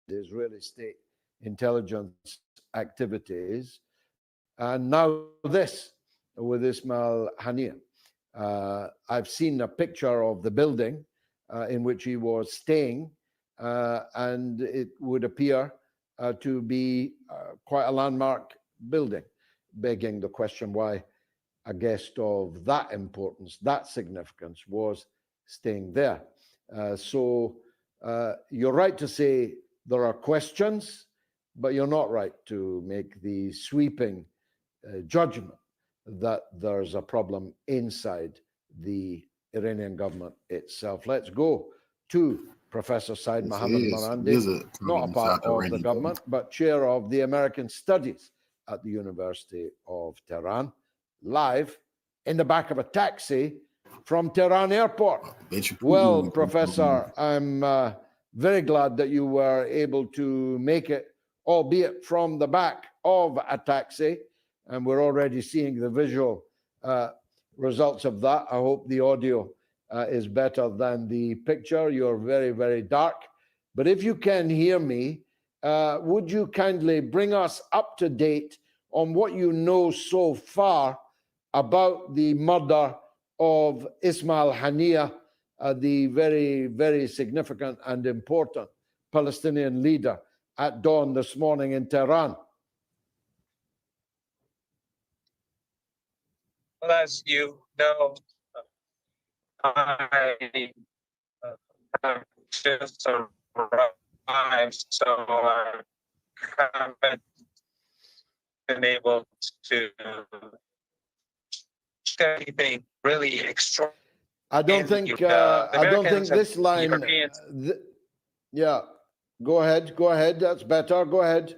The Israeli state intelligence activities, and now this with Ismail Haniyeh. I've seen a picture of the building in which he was staying, and it would appear to be quite a landmark building, begging the question why a guest of that importance, that significance, was staying there. So you're right to say there are questions, but you're not right to make the sweeping judgment that there's a problem inside the Iranian government itself. Let's go to Professor Said Mohammed Marandi, not a part of the government, but chair of the American Studies at the University of Tehran, live in the back of a taxi from Tehran airport. Well, Professor, I'm very glad that you were able to make it, albeit from the back of a taxi, and we're already seeing the visual results of that. I hope the audio is better than the picture. You're very, very dark. But if you can hear me, would you kindly bring us up to date on what you know so far about the murder of Ismail Haniyeh, the very, very significant and important Palestinian leader, at dawn this morning in Tehran? Well, as you know, I have just arrived, so I haven't been able to do anything really extraordinary. I don't think this line. Yeah, go ahead. That's better. Go ahead.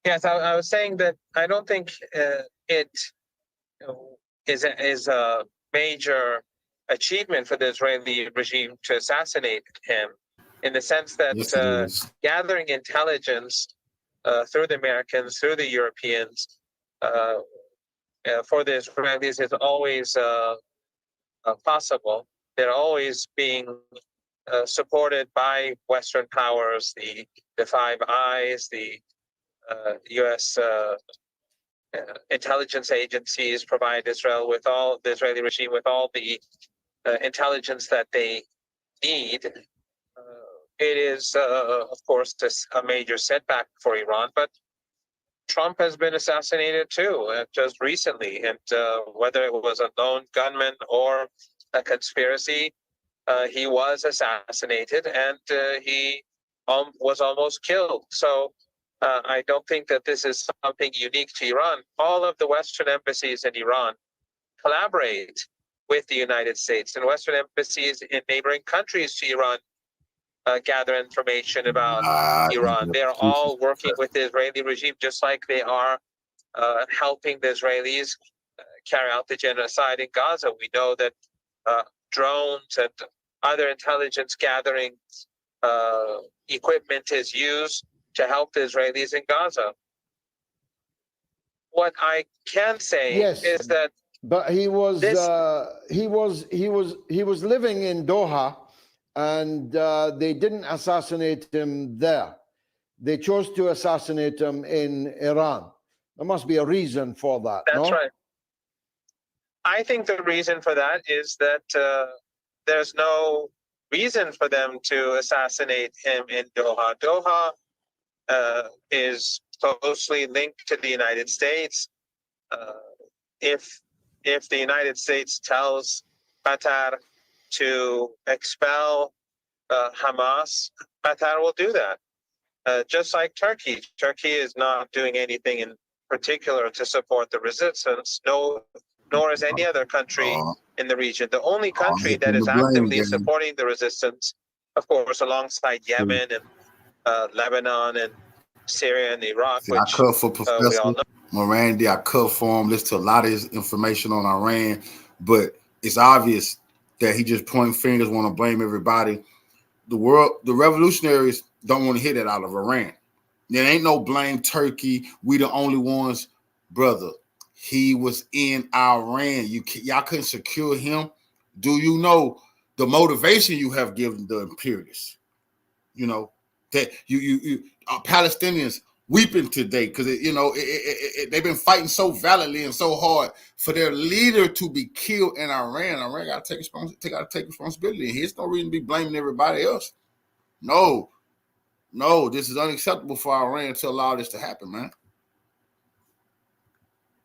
Yes, I was saying that I don't think it is a major achievement for the Israeli regime to assassinate him, in the sense that gathering intelligence through the Americans, through the Europeans, for the Israelis is always possible. They're always being supported by Western powers, the Five Eyes, the U.S. Intelligence agencies provide Israel with the Israeli regime with all the intelligence that they need. It is, of course, a major setback for Iran, but Trump has been assassinated too, just recently. And whether it was a lone gunman or a conspiracy, he was assassinated, and he was almost killed. So I don't think that this is something unique to Iran. All of the Western embassies in Iran collaborate with the United States, and Western embassies in neighboring countries to Iran gather information about Iran. They're all working with the Israeli regime, just like they are helping the Israelis carry out the genocide in Gaza. We know that drones and other intelligence gathering equipment is used to help the Israelis in Gaza. What I can say is that, but he was living in Doha, and they didn't assassinate him there. They chose to assassinate him in Iran. There must be a reason for that. That's right. I think the reason for that is that there's no reason for them to assassinate him in Doha. Doha is closely linked to the United States. If the United States tells Qatar to expel Hamas, Qatar will do that. Just like Turkey. Turkey is not doing anything in particular to support the resistance, nor is any other country in the region. The only country that is actively supporting the resistance, of course, alongside Yemen and Lebanon and Syria and Iraq, which I cut for Professor Morandi. I cut for him. Listen to a lot of his information on Iran, but it's obvious that he just pointing fingers, want to blame everybody. The revolutionaries don't want to hear that out of Iran. There ain't no blame Turkey. We the only ones, brother. He was in Iran. Y'all couldn't secure him. Do you know the motivation you have given the imperialists? You know that you Palestinians weeping today because they've been fighting so valiantly and so hard for their leader to be killed in Iran. Iran got to take responsibility. And here's no reason to be blaming everybody else. No, this is unacceptable for Iran to allow this to happen, man.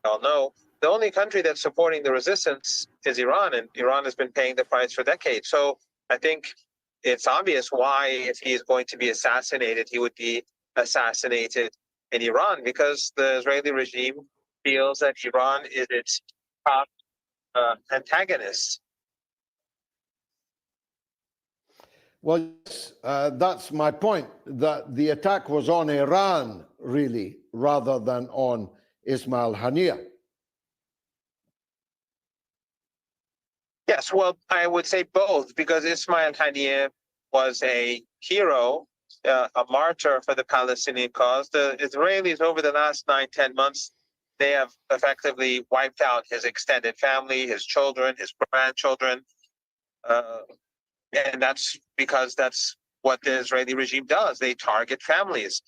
Y'all know the only country that's supporting the resistance is Iran, and Iran has been paying the price for decades. So I think it's obvious why, if he is going to be assassinated, he would be assassinated in Iran, because the Israeli regime feels that Iran is its top antagonist. Well, that's my point, that the attack was on Iran, really, rather than on Ismail Haniyeh. Yes, well, I would say both, because Ismail Haniyeh was a hero, a martyr for the Palestinian cause. The Israelis, over the last 9-10 months, they have effectively wiped out his extended family, his children, his grandchildren. And that's because that's what the Israeli regime does. They target families,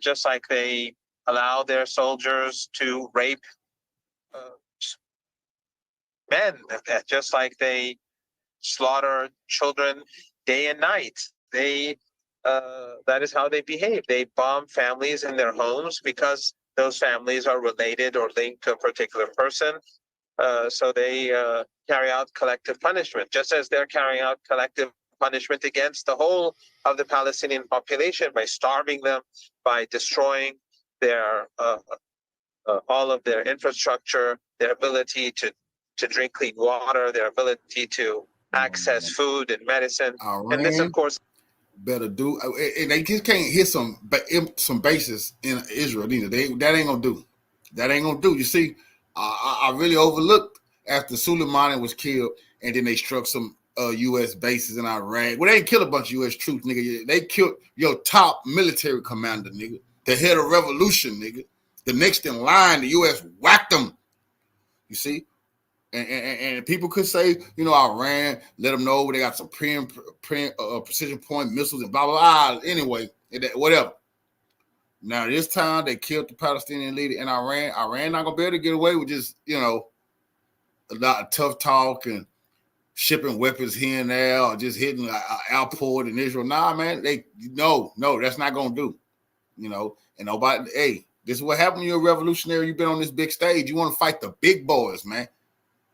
just like they allow their soldiers to rape men, just like they slaughter children day and night. That is how they behave. They bomb families in their homes because those families are related or linked to a particular person. So they carry out collective punishment, just as they're carrying out collective punishment against the whole of the Palestinian population by starving them, by destroying their all of their infrastructure, their ability to drink clean water, their ability to access food and medicine. Iran and this, of course, better do. And they just can't hit some bases in Israel either. That ain't gonna do. That ain't gonna do. You see, I really overlooked after Soleimani was killed, and then they struck some U.S. bases in Iraq. Well, they didn't kill a bunch of U.S. troops, nigga. They killed your top military commander, nigga. The head of revolution, nigga. The next in line, the U.S. whacked them. You see? And people could say, Iran, let them know they got some precision point missiles and blah, blah, blah. Anyway, whatever. Now, this time, they killed the Palestinian leader in Iran. Iran not going to be able to get away with just, a lot of tough talk and shipping weapons here and there or just hitting an airport in Israel. Nah, man, no, that's not going to do. And nobody, This is what happened when you're a revolutionary. You've been on this big stage. You want to fight the big boys, man.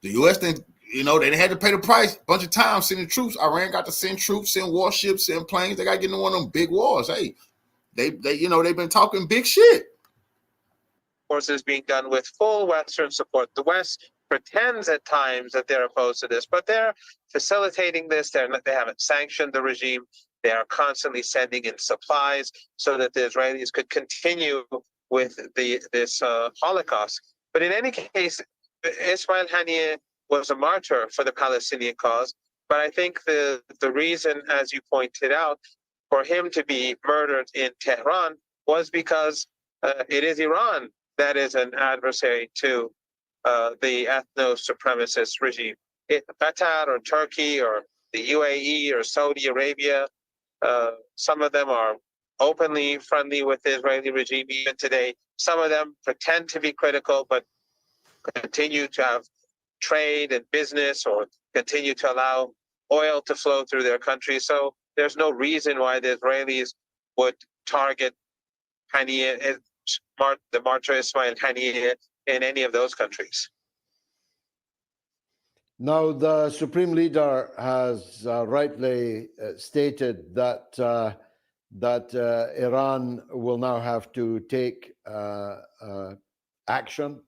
The U.S. didn't, they had to pay the price a bunch of times sending troops. Iran got to send troops, send warships, send planes. They got to get into one of them big wars. Hey, they've been talking big shit. Forces being done with full Western support. The West pretends at times that they're opposed to this, but they're facilitating this. They haven't sanctioned the regime. They are constantly sending in supplies so that the Israelis could continue with this Holocaust. But in any case, Ismail Haniyeh was a martyr for the Palestinian cause. But I think the reason, as you pointed out, for him to be murdered in Tehran was because it is Iran that is an adversary to the ethno-supremacist regime. Qatar or Turkey or the UAE or Saudi Arabia, some of them are openly friendly with the Israeli regime even today. Some of them pretend to be critical, but continue to have trade and business or continue to allow oil to flow through their country. So there's no reason why the Israelis would target Haniyeh, the martyr Ismail Haniyeh, in any of those countries. Now, the Supreme Leader has rightly stated that Iran will now have to take action.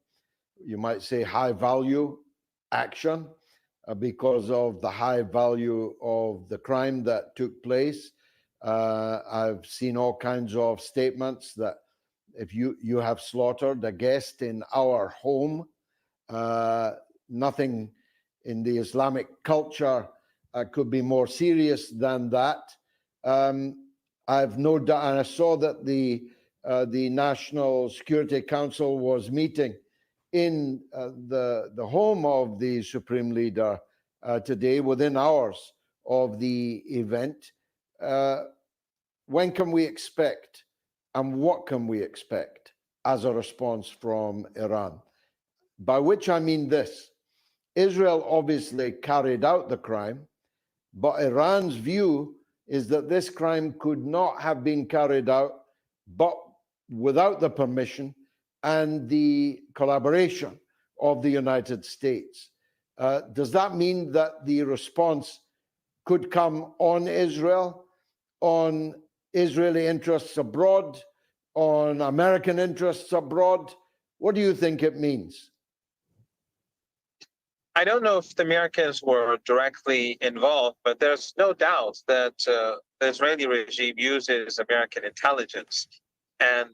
You might say high-value action because of the high value of the crime that took place. I've seen all kinds of statements that if you have slaughtered a guest in our home, nothing in the Islamic culture could be more serious than that. I've no doubt, and I saw that the National Security Council was meeting in the home of the Supreme Leader today, within hours of the event. When can we expect, and what can we expect as a response from Iran? By which I mean this: Israel obviously carried out the crime, but Iran's view is that this crime could not have been carried out but without the permission and the collaboration of the United States. Does that mean that the response could come on Israel, on Israeli interests abroad, on American interests abroad? What do you think it means? I don't know if the Americans were directly involved, but there's no doubt that the Israeli regime uses American intelligence and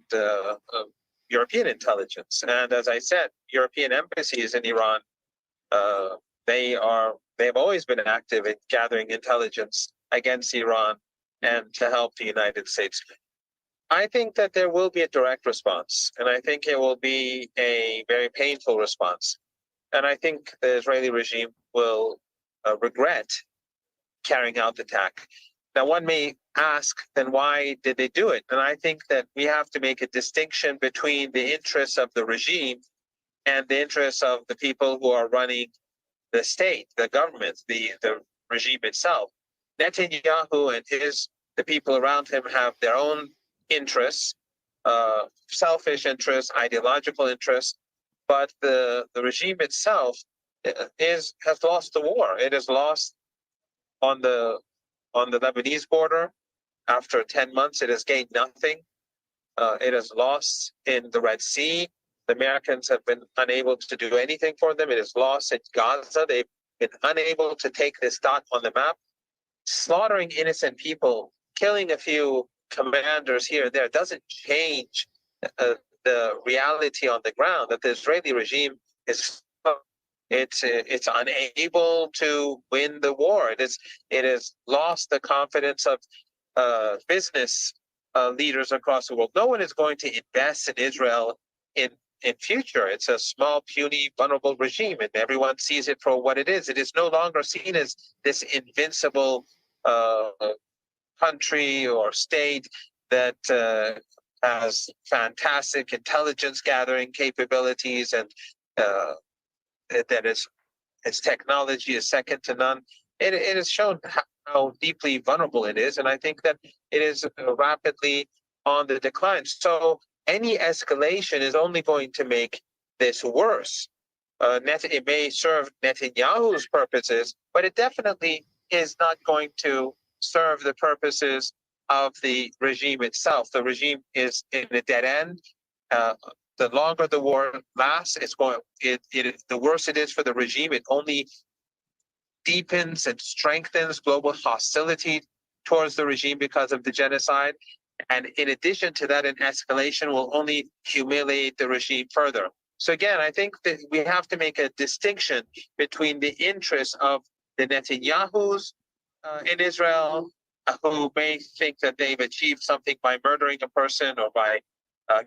European intelligence. And as I said, European embassies in Iran, they have always been active in gathering intelligence against Iran and to help the United States. I think that there will be a direct response, and I think it will be a very painful response. And I think the Israeli regime will regret carrying out the attack. Now, one may ask, then why did they do it? And I think that we have to make a distinction between the interests of the regime and the interests of the people who are running the state, the government, the regime itself. Netanyahu and the people around him have their own interests, selfish interests, ideological interests. But the regime itself has lost the war. It is lost on the Lebanese border. After 10 months, it has gained nothing. It has lost in the Red Sea. The Americans have been unable to do anything for them. It is lost in Gaza. They've been unable to take this dot on the map. Slaughtering innocent people, killing a few commanders here and there doesn't change the reality on the ground, that the Israeli regime is it's unable to win the war. It has lost the confidence of business leaders across the world. No one is going to invest in Israel in future. It's a small, puny, vulnerable regime, and everyone sees it for what it is. It is no longer seen as this invincible country or state that has fantastic intelligence gathering capabilities and that its technology is second to none. It has shown how deeply vulnerable it is, and I think that it is rapidly on the decline. So any escalation is only going to make this worse. It may serve Netanyahu's purposes, but it definitely is not going to serve the purposes of the regime itself. The regime is in a dead end. The longer the war lasts, the worse it is for the regime. It only deepens and strengthens global hostility towards the regime because of the genocide. And in addition to that, an escalation will only humiliate the regime further. So again, I think that we have to make a distinction between the interests of the Netanyahus in Israel, who may think that they've achieved something by murdering a person or by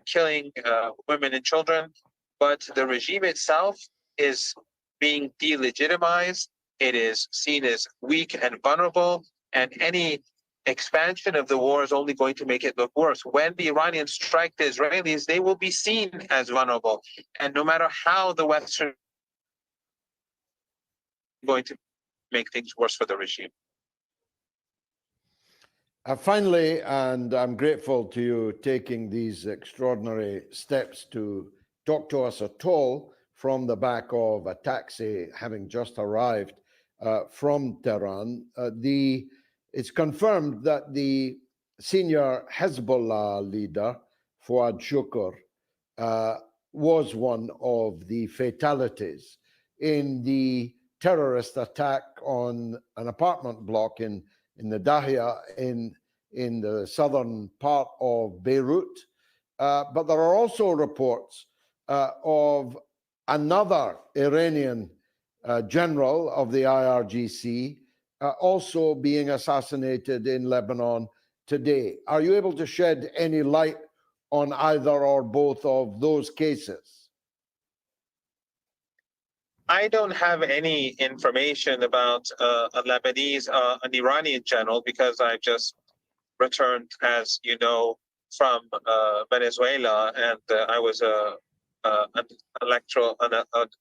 killing women and children, but the regime itself is being delegitimized. It is seen as weak and vulnerable, and any expansion of the war is only going to make it look worse. When the Iranians strike the Israelis, they will be seen as vulnerable. And no matter how the Western going to make things worse for the regime. Finally, and I'm grateful to you taking these extraordinary steps to talk to us at all from the back of a taxi having just arrived from Tehran. It's confirmed that the senior Hezbollah leader, Fuad Shukr, was one of the fatalities in the terrorist attack on an apartment block in the Dahia in the southern part of Beirut. But there are also reports of another Iranian general of the IRGC also being assassinated in Lebanon today. Are you able to shed any light on either or both of those cases? I don't have any information about a Lebanese, an Iranian general, because I just returned, as you know, from Venezuela, and I was an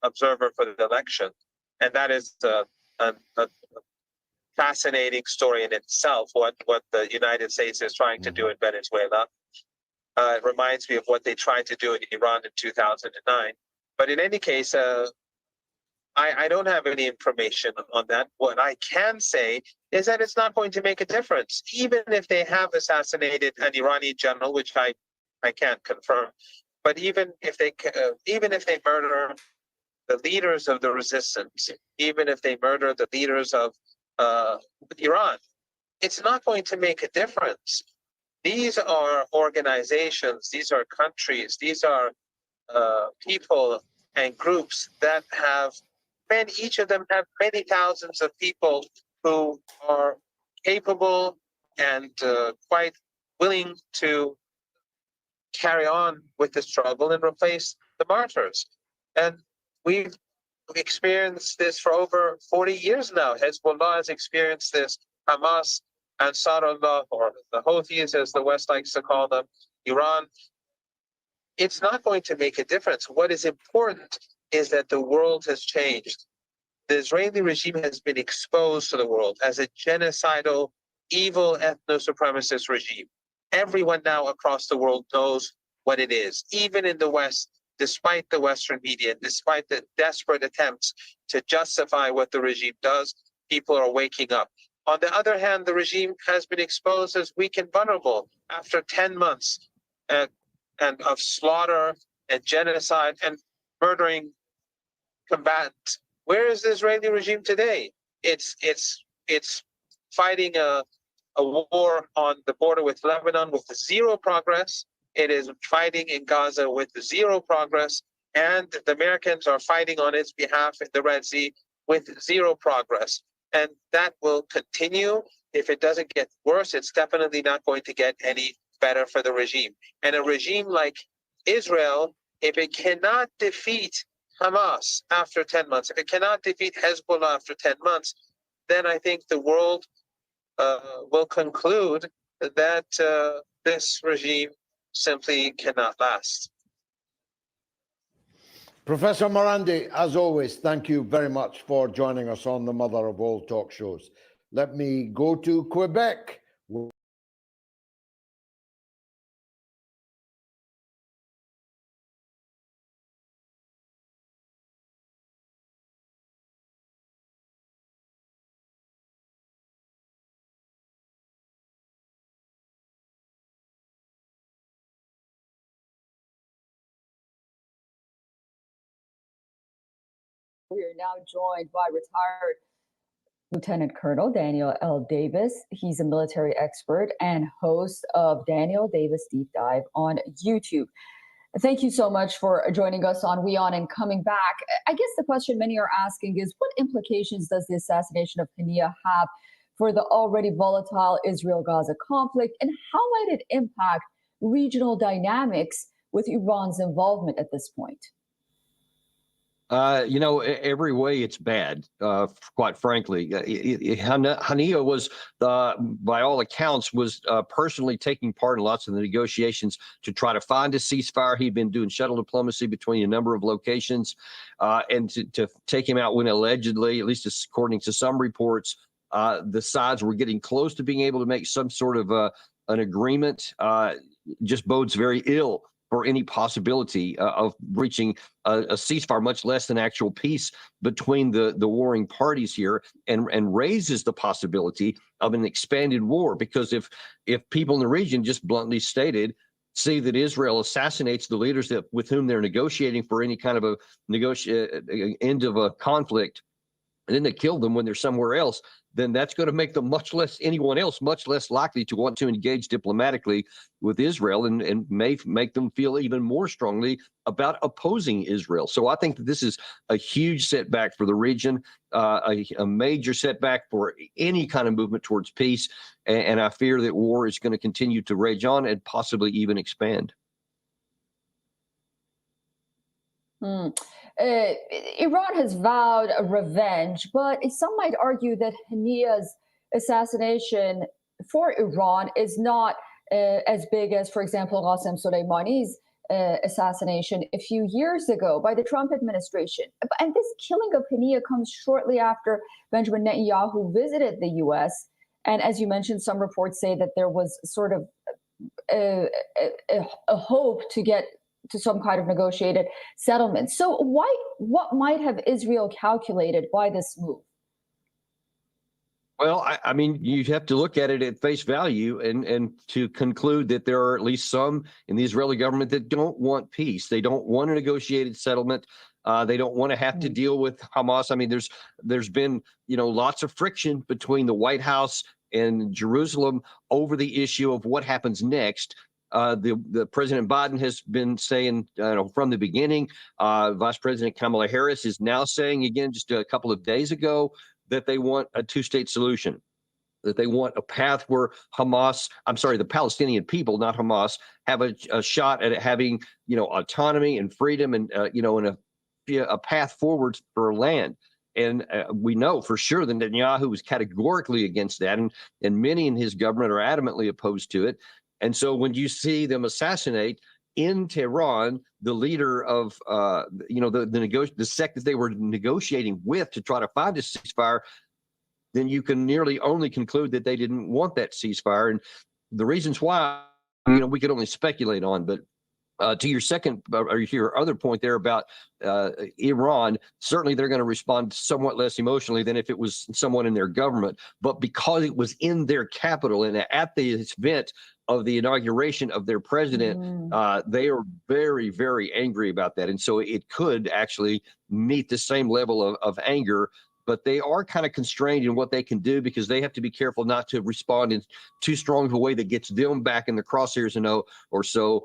observer for the election, and that is a fascinating story in itself. What the United States is trying to do in Venezuela. It reminds me of what they tried to do in Iran in 2009. But in any case, I don't have any information on that. What I can say is that it's not going to make a difference, even if they have assassinated an Iranian general, which I can't confirm. But even if they murder the leaders of the resistance, even if they murder the leaders of Iran, it's not going to make a difference. These are organizations, these are countries, these are people and groups that have each of them have many thousands of people who are capable and quite willing to carry on with the struggle and replace the martyrs. And we've experienced this for over 40 years now. Hezbollah has experienced this. Hamas, Ansarullah, or the Houthis, as the West likes to call them, Iran. It's not going to make a difference. What is important is that the world has changed. The Israeli regime has been exposed to the world as a genocidal, evil ethno-supremacist regime. Everyone now across the world knows what it is. Even in the West, despite the Western media, despite the desperate attempts to justify what the regime does, people are waking up. On the other hand, the regime has been exposed as weak and vulnerable after 10 months and of slaughter and genocide and murdering combatants. Where is the Israeli regime today? It's fighting a war on the border with Lebanon with zero progress. It is fighting in Gaza with zero progress, and the Americans are fighting on its behalf in the Red Sea with zero progress. And that will continue. If it doesn't get worse, it's definitely not going to get any better for the regime. And a regime like Israel, if it cannot defeat Hamas after 10 months, if it cannot defeat Hezbollah after 10 months, then I think the world will conclude that this regime simply cannot last. Professor Morandi, as always, thank you very much for joining us on the Mother of All Talk Shows. Let me go to Quebec. We are now joined by retired Lieutenant Colonel Daniel L. Davis. He's a military expert and host of Daniel Davis Deep Dive on YouTube. Thank you so much for joining us on WION and coming back. I guess the question many are asking is, what implications does the assassination of Hania have for the already volatile Israel-Gaza conflict, and how might it impact regional dynamics with Iran's involvement at this point? Every way it's bad, quite frankly. Hania was, by all accounts, was personally taking part in lots of the negotiations to try to find a ceasefire. He'd been doing shuttle diplomacy between a number of locations, and to take him out when allegedly, at least according to some reports, the sides were getting close to being able to make some sort of an agreement. Just bodes very ill for any possibility of reaching a ceasefire, much less an actual peace between the warring parties here, and raises the possibility of an expanded war. Because if people in the region, just bluntly stated, see that Israel assassinates the leaders with whom they're negotiating for any kind of a end of a conflict, and then they kill them when they're somewhere else, then that's going to make them much less likely to want to engage diplomatically with Israel, and may make them feel even more strongly about opposing Israel. So I think that this is a huge setback for the region, a major setback for any kind of movement towards peace. And I fear that war is going to continue to rage on and possibly even expand. Iran has vowed a revenge, but some might argue that Hania's assassination for Iran is not as big as, for example, Qasem Soleimani's assassination a few years ago by the Trump administration. And this killing of Hania comes shortly after Benjamin Netanyahu visited the U.S. And as you mentioned, some reports say that there was sort of a hope to get to some kind of negotiated settlement. So what might have Israel calculated by this move? Well, I mean, you have to look at it at face value and to conclude that there are at least some in the Israeli government that don't want peace. They don't want a negotiated settlement. They don't want to have to deal with Hamas. I mean, there's been, lots of friction between the White House and Jerusalem over the issue of what happens next. The President Biden has been saying from the beginning. Vice President Kamala Harris is now saying again, just a couple of days ago, that they want a two-state solution, that they want a path where the Palestinian people, not Hamas, have a shot at having, autonomy and freedom and, and a path forward for land. And we know for sure that Netanyahu was categorically against that, and many in his government are adamantly opposed to it. And so when you see them assassinate in Tehran the leader of the sect that they were negotiating with to try to find a ceasefire, then you can nearly only conclude that they didn't want that ceasefire. And the reasons why, we could only speculate on. But to your second or your other point there about Iran, certainly they're going to respond somewhat less emotionally than if it was someone in their government. But because it was in their capital and at the event of the inauguration of their president, they are very, very angry about that. And so it could actually meet the same level of anger, but they are kind of constrained in what they can do because they have to be careful not to respond in too strong of a way that gets them back in the crosshairs or so.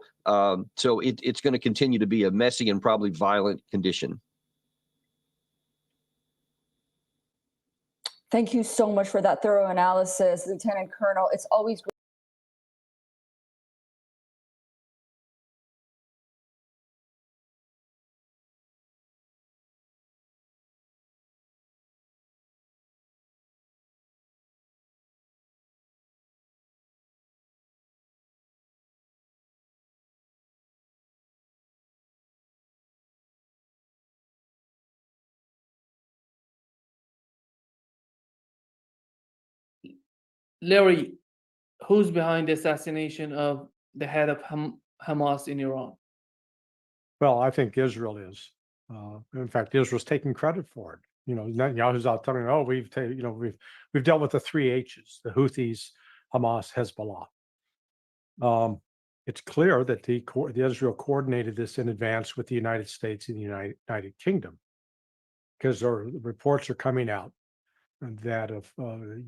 So it's going to continue to be a messy and probably violent condition. Thank you so much for that thorough analysis, Lieutenant Colonel. It's always great. Larry, who's behind the assassination of the head of Hamas in Iran? Well, I think Israel is. In fact, Israel's taking credit for it. Netanyahu's out telling, we've dealt with the three H's: the Houthis, Hamas, Hezbollah. It's clear that the Israel coordinated this in advance with the United States and the United Kingdom. because reports are coming out that of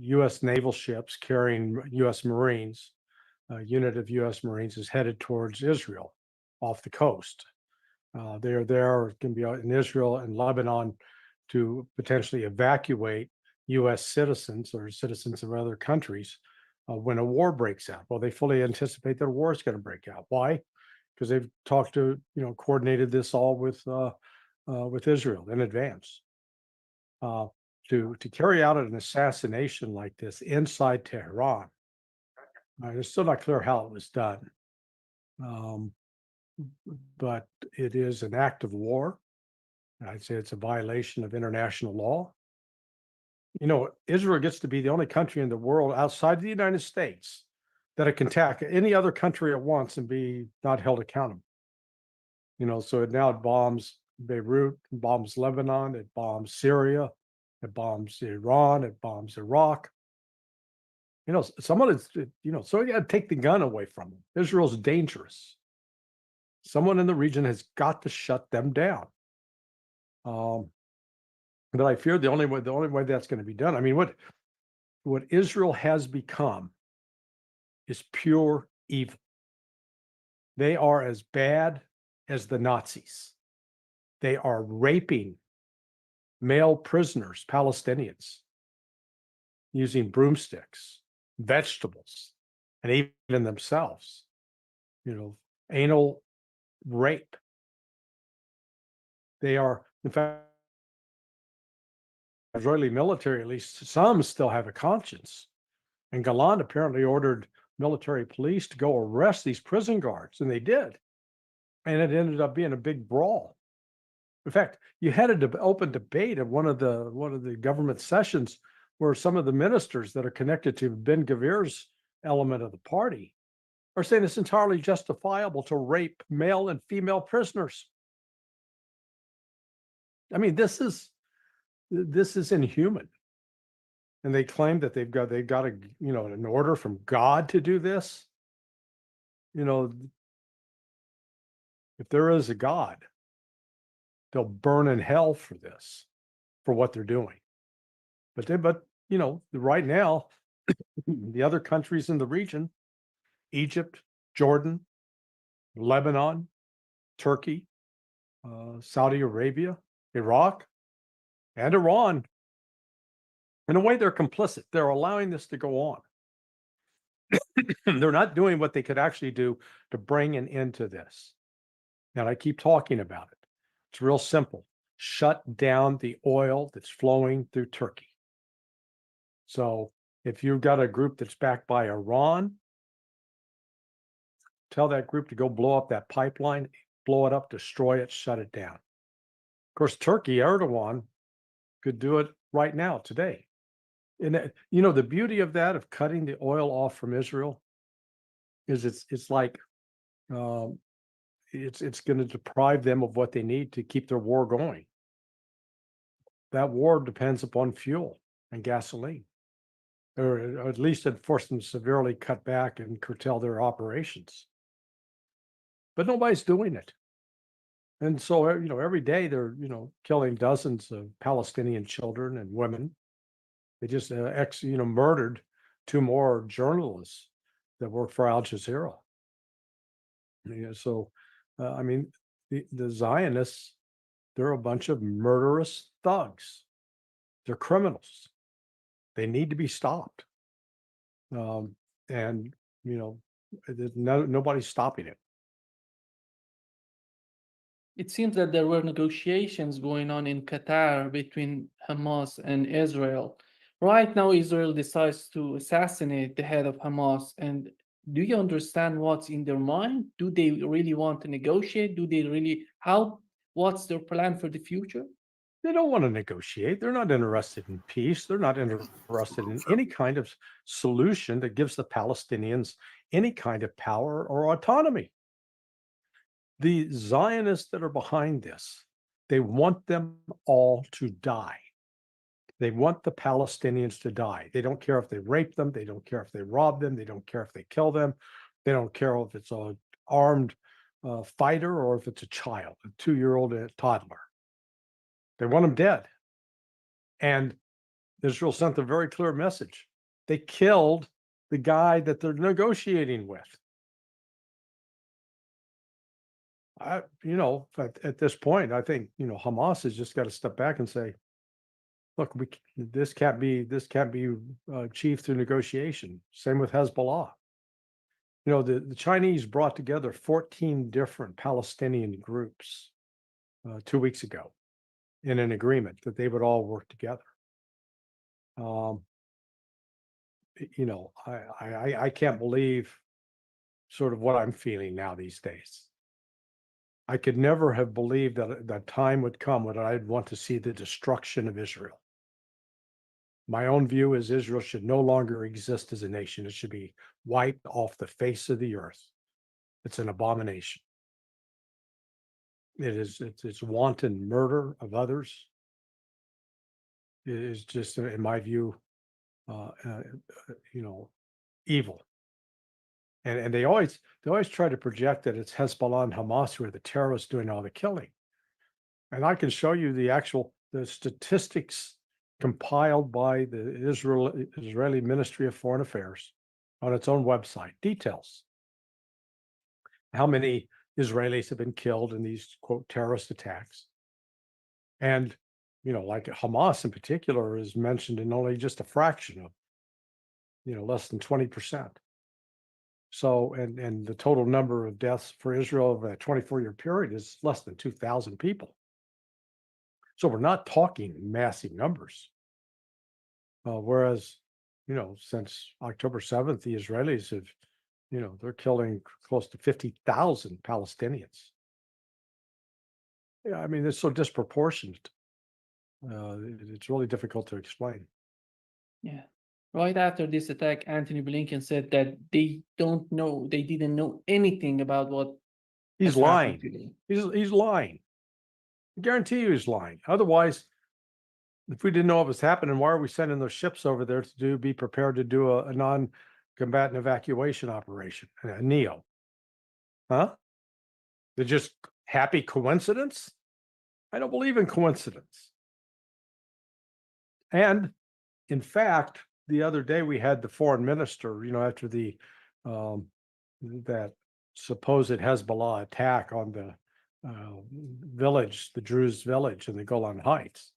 U.S. naval ships carrying U.S. Marines, a unit of U.S. Marines is headed towards Israel off the coast. They're there, can be in Israel and Lebanon to potentially evacuate U.S. citizens or citizens of other countries when a war breaks out. Well, they fully anticipate that a war is going to break out. Why? Because they've talked to, coordinated this all with Israel in advance. To carry out an assassination like this inside Tehran, it's still not clear how it was done. But it is an act of war. I'd say it's a violation of international law. Israel gets to be the only country in the world outside the United States that it can attack any other country at once and be not held accountable. So it bombs Beirut, it bombs Lebanon, it bombs Syria, it bombs Iran, it bombs Iraq. Someone is, so you got to take the gun away from them. Israel's dangerous. Someone in the region has got to shut them down. But I fear the only way that's going to be done. I mean, what Israel has become is pure evil. They are as bad as the Nazis. They are raping male prisoners, Palestinians, using broomsticks, vegetables, and even themselves. Anal rape. They are, in fact, Israeli military, at least some, still have a conscience. And Gallant apparently ordered military police to go arrest these prison guards, and they did. And it ended up being a big brawl. In fact, you had an open debate at one of the government sessions where some of the ministers that are connected to Ben Gvir's element of the party are saying it's entirely justifiable to rape male and female prisoners. I mean, this is inhuman. And they claim that they've got an order from God to do this. If there is a God, they'll burn in hell for this, for what they're doing. But right now, the other countries in the region, Egypt, Jordan, Lebanon, Turkey, Saudi Arabia, Iraq, and Iran, in a way, they're complicit. They're allowing this to go on. They're not doing what they could actually do to bring an end to this. And I keep talking about it. It's real simple. Shut down the oil that's flowing through Turkey. So if you've got a group that's backed by Iran, tell that group to go blow up that pipeline, blow it up, destroy it, shut it down. Of course, Turkey, Erdogan, could do it right now, today. And the beauty of that, of cutting the oil off from Israel, is it's like it's going to deprive them of what they need to keep their war going. That war depends upon fuel and gasoline, or at least it forced them to severely cut back and curtail their operations. But nobody's doing it. And so, every day they're, killing dozens of Palestinian children and women. They just murdered 2 more journalists that work for Al Jazeera. So, the Zionists, they're a bunch of murderous thugs. They're criminals. They need to be stopped. And nobody's stopping it. It seems that there were negotiations going on in Qatar between Hamas and Israel. Right now, Israel decides to assassinate the head of Hamas. And do you understand what's in their mind? Do they really want to negotiate? What's their plan for the future? They don't want to negotiate. They're not interested in peace. They're not interested in any kind of solution that gives the Palestinians any kind of power or autonomy. The Zionists that are behind this, they want them all to die. They want the Palestinians to die. They don't care if they rape them. They don't care if they rob them. They don't care if they kill them. They don't care if it's an armed fighter or if it's a child, a 2-year-old toddler. They want them dead. And Israel sent a very clear message. They killed the guy that they're negotiating with. At this point, I think, Hamas has just got to step back and say, look, this can't be achieved through negotiation. Same with Hezbollah. The Chinese brought together 14 different Palestinian groups 2 weeks ago in an agreement that they would all work together. I can't believe sort of what I'm feeling now these days. I could never have believed that time would come when I'd want to see the destruction of Israel. My own view is Israel should no longer exist as a nation. It should be wiped off the face of the earth. It's an abomination. It's wanton murder of others. It is just, in my view, evil. And they always try to project that it's Hezbollah and Hamas who are the terrorists doing all the killing. And I can show you the statistics compiled by the Israeli Ministry of Foreign Affairs on its own website, details how many Israelis have been killed in these, quote, terrorist attacks. And, like Hamas in particular is mentioned in only just a fraction of, less than 20%. So, and the total number of deaths for Israel over that 24-year period is less than 2,000 people. So we're not talking massive numbers. Whereas, since October 7th, the Israelis have, they're killing close to 50,000 Palestinians. Yeah, I mean, it's so disproportionate. It's really difficult to explain. Yeah. Right after this attack, Anthony Blinken said that they didn't know anything about what He's has happened lying. today. He's lying. I guarantee you he's lying. Otherwise, if we didn't know what was happening, why are we sending those ships over there to be prepared to do a non-combatant evacuation operation, a NEO? Huh? They're just happy coincidence? I don't believe in coincidence. And in fact, the other day we had the foreign minister, after that supposed Hezbollah attack on the village, the Druze village in the Golan Heights.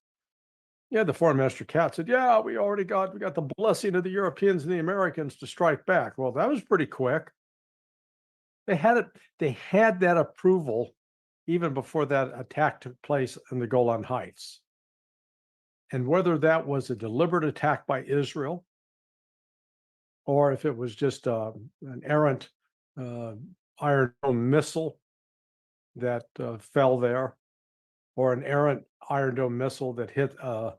Yeah, the foreign minister Katz said, yeah, we got the blessing of the Europeans and the Americans to strike back. Well, that was pretty quick. They had that approval even before that attack took place in the Golan Heights. And whether that was a deliberate attack by Israel, or if it was just an errant Iron Dome missile that fell there, or an errant Iron Dome missile that hit a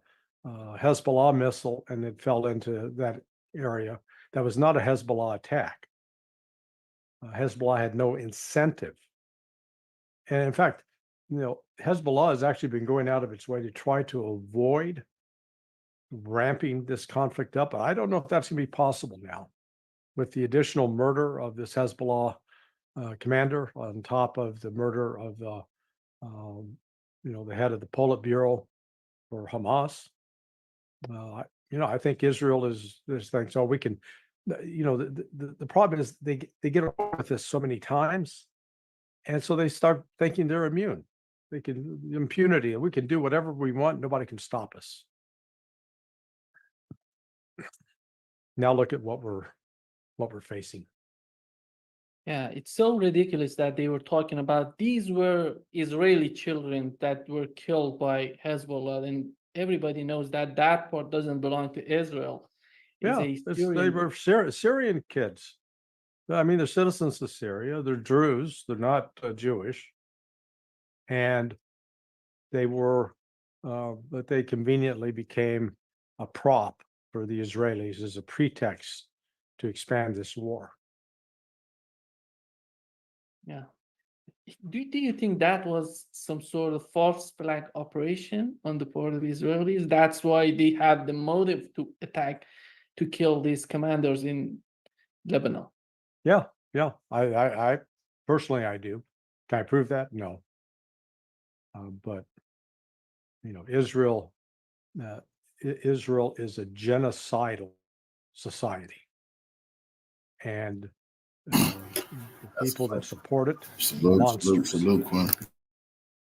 Hezbollah missile and it fell into that area, that was not a Hezbollah attack. Hezbollah had no incentive. And in fact, Hezbollah has actually been going out of its way to try to avoid ramping this conflict up. I don't know if that's going to be possible now with the additional murder of this Hezbollah commander on top of the murder of the head of the Politburo for Hamas. I think Israel is this thing. So we can, the problem is they get away with this so many times. And so they start thinking they're immune. They can impunity, and we can do whatever we want. Nobody can stop us. Now look at what we're facing. Yeah, it's so ridiculous that they were talking about these were Israeli children that were killed by Hezbollah, and everybody knows that that part doesn't belong to Israel. They were Syrian kids. I mean, they're citizens of Syria. They're Druze. They're not Jewish. And they were, but they conveniently became a prop for the Israelis as a pretext to expand this war. Yeah. Do you think that was some sort of false flag operation on the part of Israelis? That's why they had the motive to attack, to kill these commanders in Lebanon. Yeah. I personally, I do. Can I prove that? No. But Israel Israel is a genocidal society, and the people that support it, monsters, Quinn.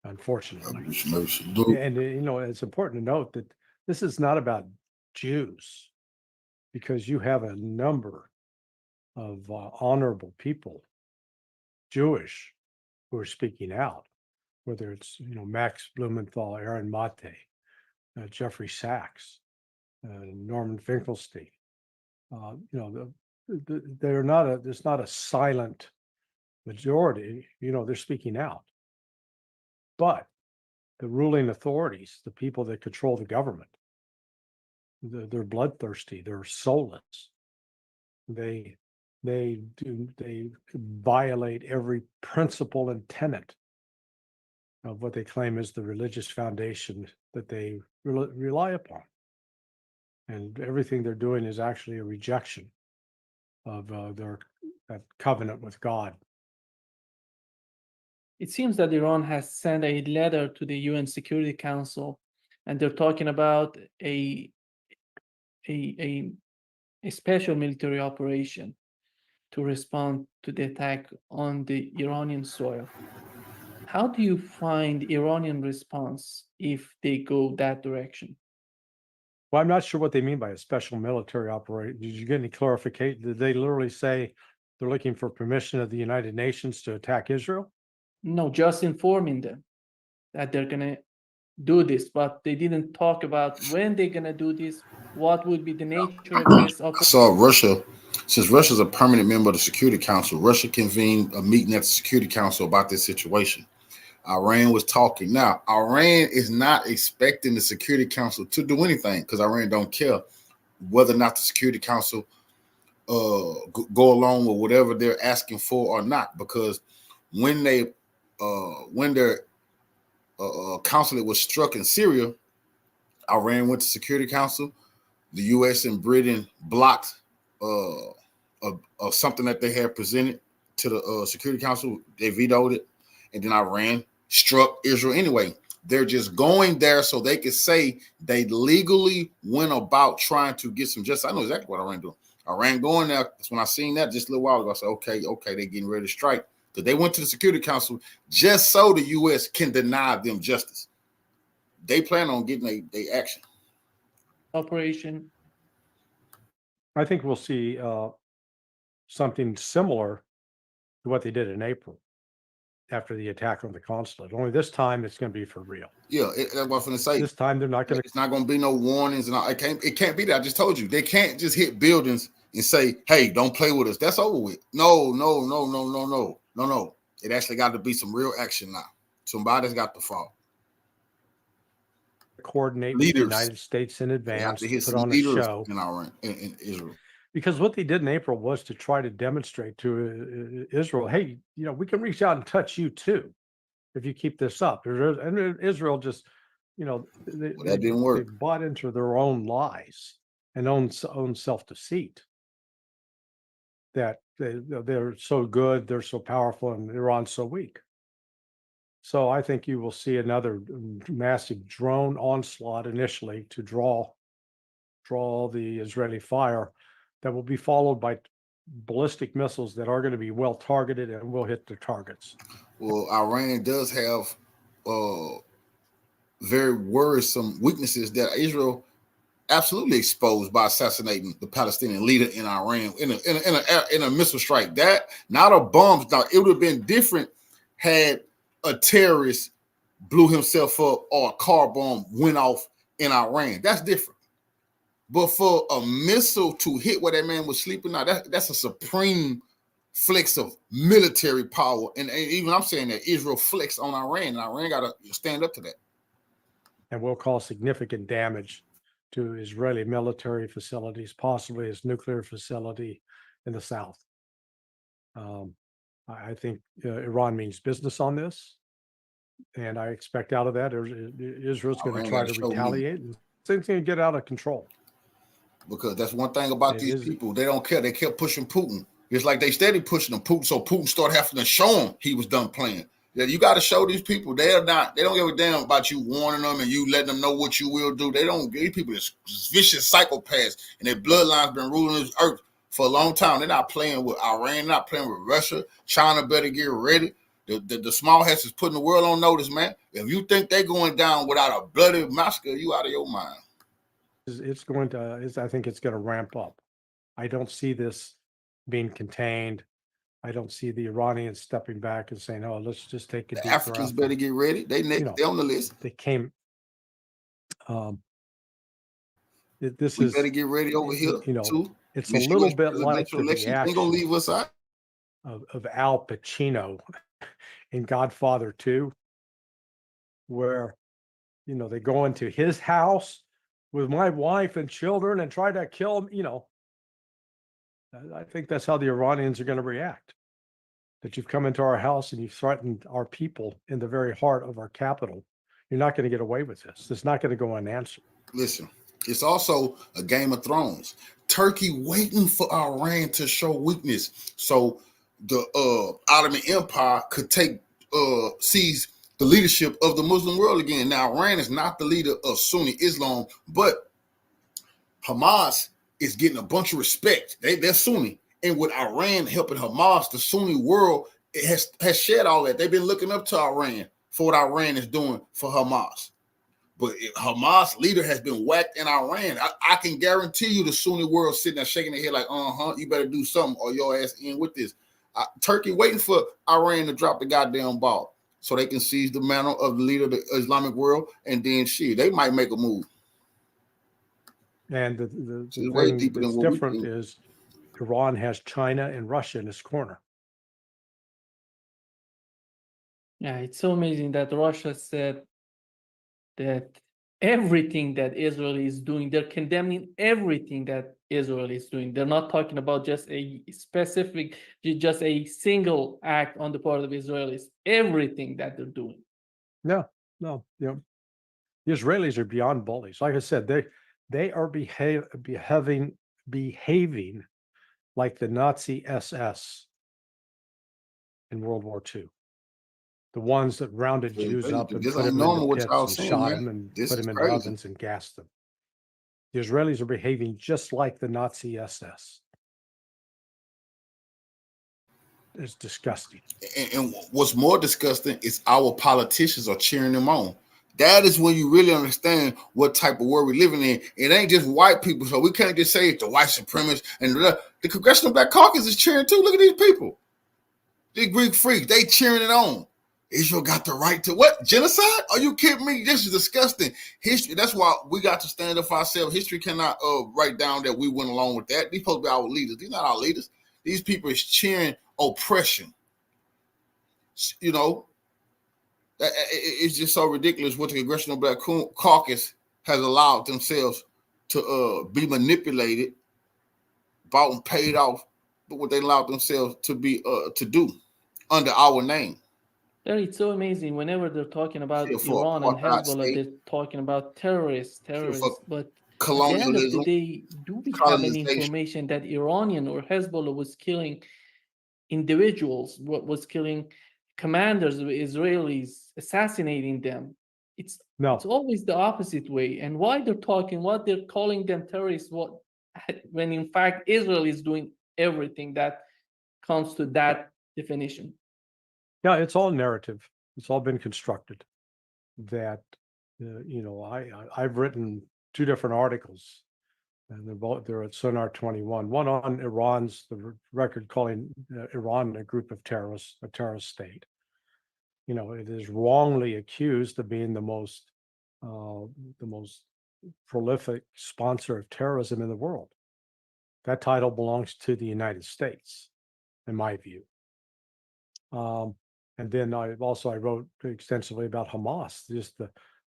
unfortunately. Salute. And it's important to note that this is not about Jews, because you have a number of honorable people, Jewish, who are speaking out, whether it's Max Blumenthal, Aaron Mate, Jeffrey Sachs, Norman Finkelstein. They're not there's not a silent majority. They're speaking out, but the ruling authorities, the people that control the government, they're bloodthirsty. They're soulless. They violate every principle and tenet of what they claim is the religious foundation that they rely upon. And everything they're doing is actually a rejection of that covenant with God. It seems that Iran has sent a letter to the UN Security Council, and they're talking about a special military operation to respond to the attack on the Iranian soil. How do you find Iranian response if they go that direction? Well, I'm not sure what they mean by a special military operation. Did you get any clarification? Did they literally say they're looking for permission of the United Nations to attack Israel? No, just informing them that they're going to do this, but they didn't talk about when they're going to do this, what would be the nature of this operation. I saw Russia, since Russia is a permanent member of the Security Council, Russia convened a meeting at the Security Council about this situation. Iran was talking. Now, Iran is not expecting the Security Council to do anything because Iran don't care whether or not the Security Council go along with whatever they're asking for or not. Because when their consulate was struck in Syria, Iran went to Security Council. The U.S. and Britain blocked something that they had presented to the Security Council. They vetoed it, and then Iran struck Israel anyway. They're just going there so they could say they legally went about trying to get some justice. I know exactly what Iran doing. Iran going there. That's when I seen that just a little while ago. I said, okay, they're getting ready to strike. Because they went to the Security Council just so the U.S. can deny them justice. They plan on getting a action. Operation. I think we'll see something similar to what they did in April after the attack on the consulate. Only this time it's going to be for real. Yeah, that's what I was going to say. This time they're not going to. It's not going to be no warnings and all. It can't be that. I just told you they can't just hit buildings and say, "Hey, don't play with us." That's over with. No. It actually got to be some real action now. Somebody's got to fall. Coordinate with the United States in advance to put on a show in Israel. Because what they did in April was to try to demonstrate to Israel, hey, we can reach out and touch you too if you keep this up. And Israel just, that didn't work. They bought into their own lies and own self-deceit that they're so good, they're so powerful, and Iran's so weak. So I think you will see another massive drone onslaught initially to draw the Israeli fire that will be followed by ballistic missiles that are going to be well targeted and will hit their targets. Well, Iran does have very worrisome weaknesses that Israel absolutely exposed by assassinating the Palestinian leader in Iran in a missile strike. That not a bomb. Now, it would have been different had a terrorist blew himself up or a car bomb went off in Iran. That's different. But for a missile to hit where that man was sleeping, now that's a supreme flex of military power. And even I'm saying that Israel flexed on Iran, and Iran got to stand up to that. And will cause significant damage to Israeli military facilities, possibly its nuclear facility in the south. I think Iran means business on this, and I expect out of that Israel's going to try to retaliate, and things going to get out of control. Because that's one thing about these people. They don't care. They kept pushing Putin. It's like they steady pushing him, Putin, so Putin started having to show him he was done playing. Yeah, you got to show these people they don't give a damn about you warning them and you letting them know what you will do. They don't. These people is vicious psychopaths, and their bloodline's been ruling this earth for a long time. They're not playing with Iran, they're not playing with Russia. China better get ready. The small hats is putting the world on notice, man. If you think they're going down without a bloody massacre, you out of your mind. It's going to. I think it's going to ramp up. I don't see this being contained. I don't see the Iranians stepping back and saying, "Oh, let's just take a The deep Africans breath." better get ready. They on the list. They came. This We is better get ready over here too. It's a little bit like the election ain't gonna reaction leave us out. of Al Pacino in Godfather 2, where they go into his house with my wife and children and try to kill him. I think that's how the Iranians are going to react. That you've come into our house and you've threatened our people in the very heart of our capital. You're not going to get away with this. It's not going to go unanswered. Listen, it's also a Game of Thrones. Turkey waiting for Iran to show weakness, so the Ottoman Empire could seize the leadership of the Muslim world again. Now, Iran is not the leader of Sunni Islam, but Hamas is getting a bunch of respect. They're Sunni, and with Iran helping Hamas, the Sunni world has shed all that. They've been looking up to Iran for what Iran is doing for Hamas. But Hamas leader has been whacked in Iran. I can guarantee you the Sunni world sitting there shaking their head like, you better do something or your ass in with this. Turkey waiting for Iran to drop the goddamn ball so they can seize the mantle of the leader of the Islamic world, and then they might make a move. And the thing that's different is Iran has China and Russia in its corner. Yeah, it's so amazing that Russia said that everything that Israel is doing, they're condemning everything that Israel is doing. They're not talking about just a specific, just a single act on the part of Israelis. Everything that they're doing. No. The Israelis are beyond bullies. Like I said, they are behaving like the Nazi SS in World War II. The ones that rounded Jews up and put them into pits and shot them and put them in ovens and gassed them. The Israelis are behaving just like the Nazi SS. It's disgusting. And what's more disgusting is our politicians are cheering them on. That is when you really understand what type of world we're living in. It ain't just white people, so we can't just say it's the white supremacists. And the Congressional Black Caucus is cheering too. Look at these people. These Greek freaks, they cheering it on. Israel got the right to what? Genocide? Are you kidding me? This is disgusting. History. That's why we got to stand up for ourselves. History cannot write down that we went along with that. These supposed to be our leaders. These not our leaders. These people is cheering oppression. It's just so ridiculous what the Congressional Black Caucus has allowed themselves to be manipulated, bought and paid off, but what they allowed themselves to be to do under our name. It's so amazing. Whenever they're talking about Iran and Hezbollah, they're talking about terrorists. But at the end of the day, do we have any information that Iranian or Hezbollah was killing individuals, was killing commanders of Israelis, assassinating them? It's always the opposite way. And why they're calling them terrorists, when in fact Israel is doing everything that comes to that definition. Yeah, it's all narrative. It's all been constructed. That I've written 2 different articles, and they're at Sonar 21. One on the record calling Iran a group of terrorists, a terrorist state. It is wrongly accused of being the most prolific sponsor of terrorism in the world. That title belongs to the United States, in my view. And then I wrote extensively about Hamas, just the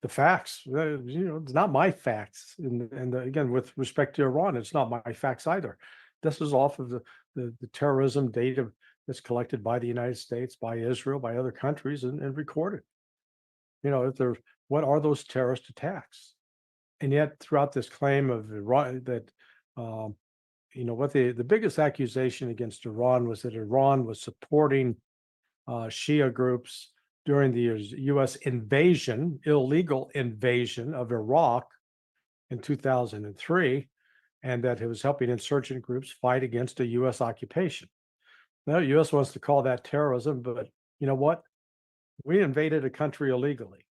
facts. It's not my facts, and again, with respect to Iran, it's not my facts either. This is off of the terrorism data that's collected by the United States, by Israel, by other countries, and recorded. What are those terrorist attacks? And yet, throughout this claim of Iran, that what the biggest accusation against Iran was that Iran was supporting Shia groups during the U.S. invasion, illegal invasion of Iraq in 2003, and that it was helping insurgent groups fight against a U.S. occupation. Now, the U.S. wants to call that terrorism, but you know what? We invaded a country illegally.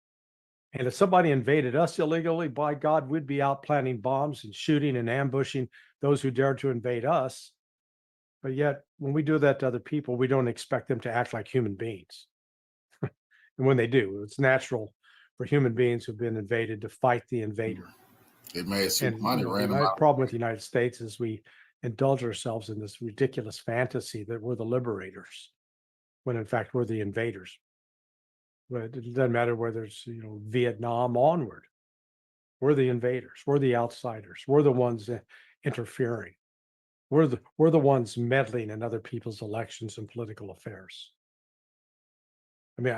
And if somebody invaded us illegally, by God, we'd be out planting bombs and shooting and ambushing those who dared to invade us. But yet, when we do that to other people, we don't expect them to act like human beings. And when they do, it's natural for human beings who've been invaded to fight the invader. They made some And money, ran them out. the problem with the United States is we indulge ourselves in this ridiculous fantasy that we're the liberators, when in fact we're the invaders. But it doesn't matter whether it's Vietnam onward. We're the invaders. We're the outsiders. We're the ones interfering. We're the ones meddling in other people's elections and political affairs. I mean,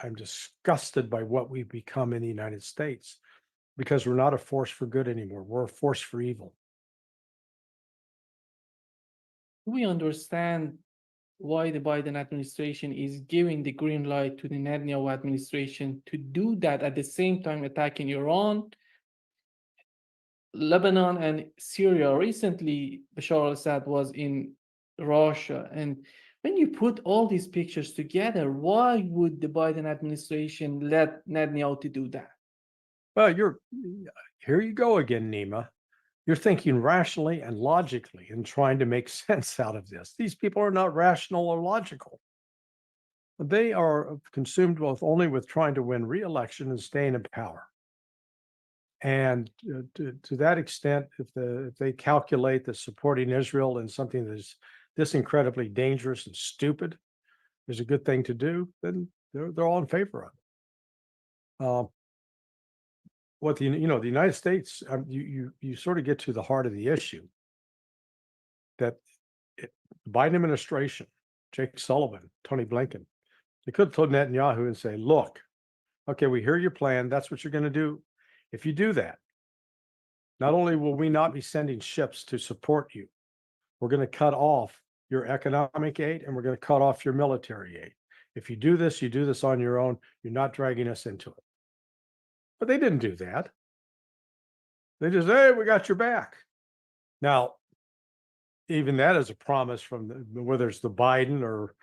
I'm disgusted by what we've become in the United States, because we're not a force for good anymore. We're a force for evil. We understand why the Biden administration is giving the green light to the Netanyahu administration to do that at the same time attacking Iran, Lebanon, and Syria. Recently, Bashar al-Assad was in Russia. And when you put all these pictures together, why would the Biden administration let Netanyahu to do that? Well, here you go again, Nima. You're thinking rationally and logically and trying to make sense out of this. These people are not rational or logical. They are consumed only with trying to win re-election and staying in power. And to that extent, if they calculate that supporting Israel in something that is this incredibly dangerous and stupid is a good thing to do, then they're all in favor of it. What the United States, you sort of get to the heart of the issue, that the Biden administration, Jake Sullivan, Tony Blinken, they could have told Netanyahu and say, look, okay, we hear your plan. That's what you're going to do. If you do that, not only will we not be sending ships to support you, we're going to cut off your economic aid and we're going to cut off your military aid. If you do this on your own. You're not dragging us into it. But they didn't do that. They just, hey, we got your back. Now, even that is a promise from whether it's the Biden or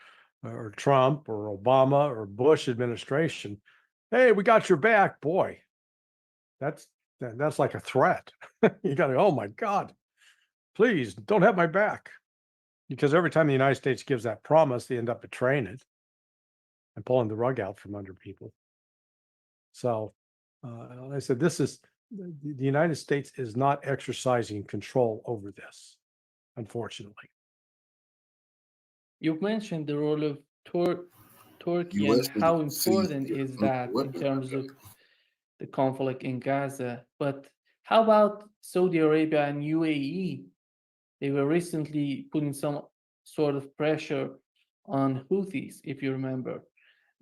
Trump or Obama or Bush administration. Hey, we got your back, boy. That's like a threat. You got to, oh my God, please don't have my back. Because every time the United States gives that promise, they end up betraying it and pulling the rug out from under people. So I said, the United States is not exercising control over this, unfortunately. You've mentioned the role of Turkey and how important is that in terms of the conflict in Gaza. But how about Saudi Arabia and UAE? They were recently putting some sort of pressure on Houthis, if you remember,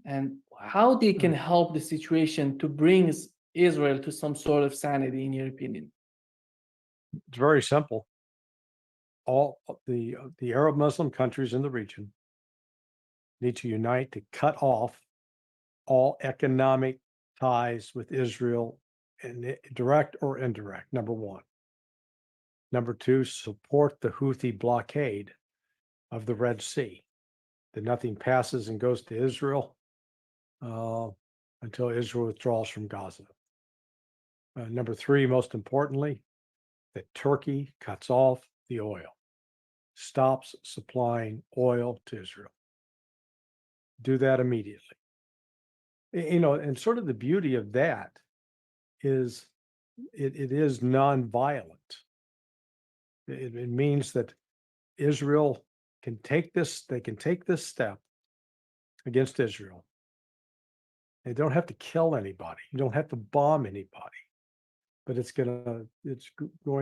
and how they can help the situation to bring Israel to some sort of sanity, in your opinion? It's very simple. All the Arab Muslim countries in the region need to unite to cut off all economic ties with Israel, and direct or indirect, number one. Number two, support the Houthi blockade of the Red Sea, that nothing passes and goes to Israel until Israel withdraws from Gaza. Number three, most importantly, that Turkey cuts off the oil, stops supplying oil to Israel. Do that immediately. And sort of the beauty of that is it is nonviolent. It means that Israel can take this, they can take this step against Israel. They don't have to kill anybody. You don't have to bomb anybody, but it's going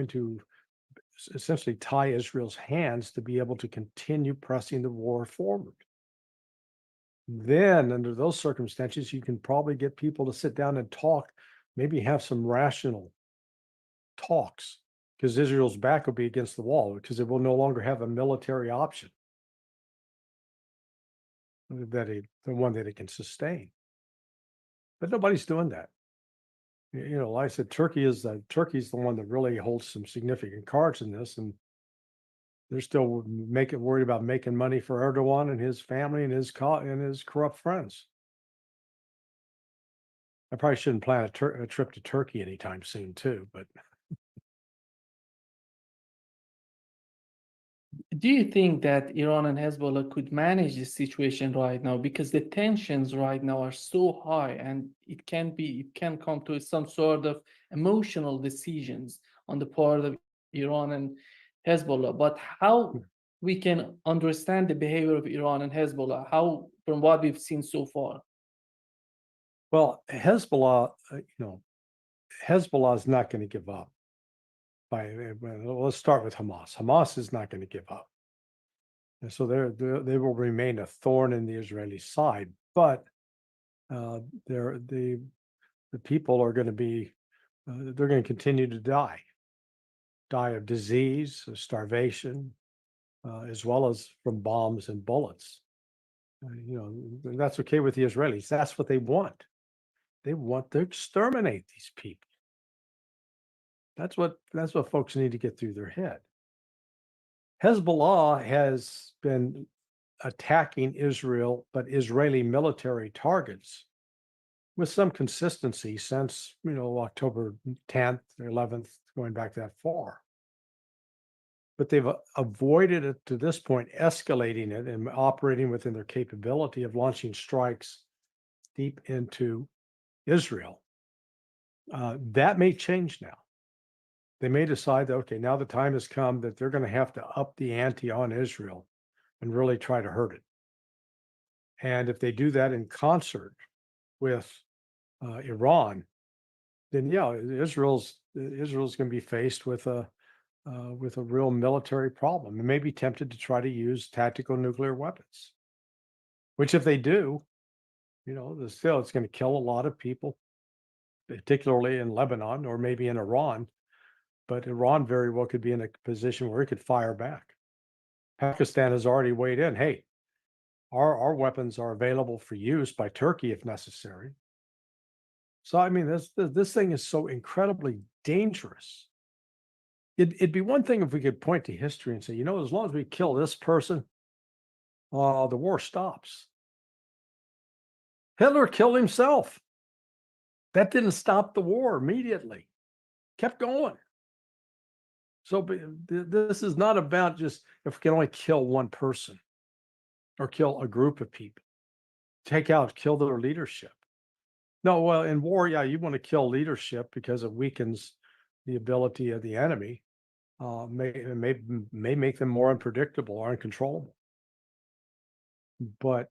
to essentially tie Israel's hands to be able to continue pressing the war forward. Then, under those circumstances, you can probably get people to sit down and talk, maybe have some rational talks, because Israel's back will be against the wall because it will no longer have a military option. the one that it can sustain. But nobody's doing that. Like I said, Turkey's the one that really holds some significant cards in this, and they're still worried about making money for Erdogan and his family and his corrupt friends. I probably shouldn't plan a trip to Turkey anytime soon, too. But do you think that Iran and Hezbollah could manage this situation right now? Because the tensions right now are so high, and it can come to some sort of emotional decisions on the part of Iran and Hezbollah. But how we can understand the behavior of Iran and Hezbollah? How, from what we've seen so far? Well, Hezbollah, Hezbollah is not going to give up. Let's start with Hamas. Hamas is not going to give up, and so they will remain a thorn in the Israeli side. But the people are going to be they're going to continue to die of disease, of starvation, as well as from bombs and bullets. That's okay with the Israelis. That's what they want. They want to exterminate these people. That's what folks need to get through their head. Hezbollah has been attacking Israel, but Israeli military targets with some consistency since, October 10th, 11th, going back that far. But they've avoided it to this point, escalating it and operating within their capability of launching strikes deep into Israel. That may change now. They may decide that, okay, now the time has come that they're going to have to up the ante on Israel and really try to hurt it. And if they do that in concert with Iran, then Israel's going to be faced with a real military problem and may be tempted to try to use tactical nuclear weapons. Which, if they do, it's going to kill a lot of people, particularly in Lebanon or maybe in Iran. But Iran very well could be in a position where it could fire back. Pakistan has already weighed in. Hey, our weapons are available for use by Turkey if necessary. So, I mean, this thing is so incredibly dangerous. It'd be one thing if we could point to history and say, as long as we kill this person, the war stops. Hitler killed himself. That didn't stop the war immediately. Kept going. So this is not about just if we can only kill one person or kill a group of people, kill their leadership. No, well, in war, you want to kill leadership because it weakens the ability of the enemy, may make them more unpredictable or uncontrollable. But,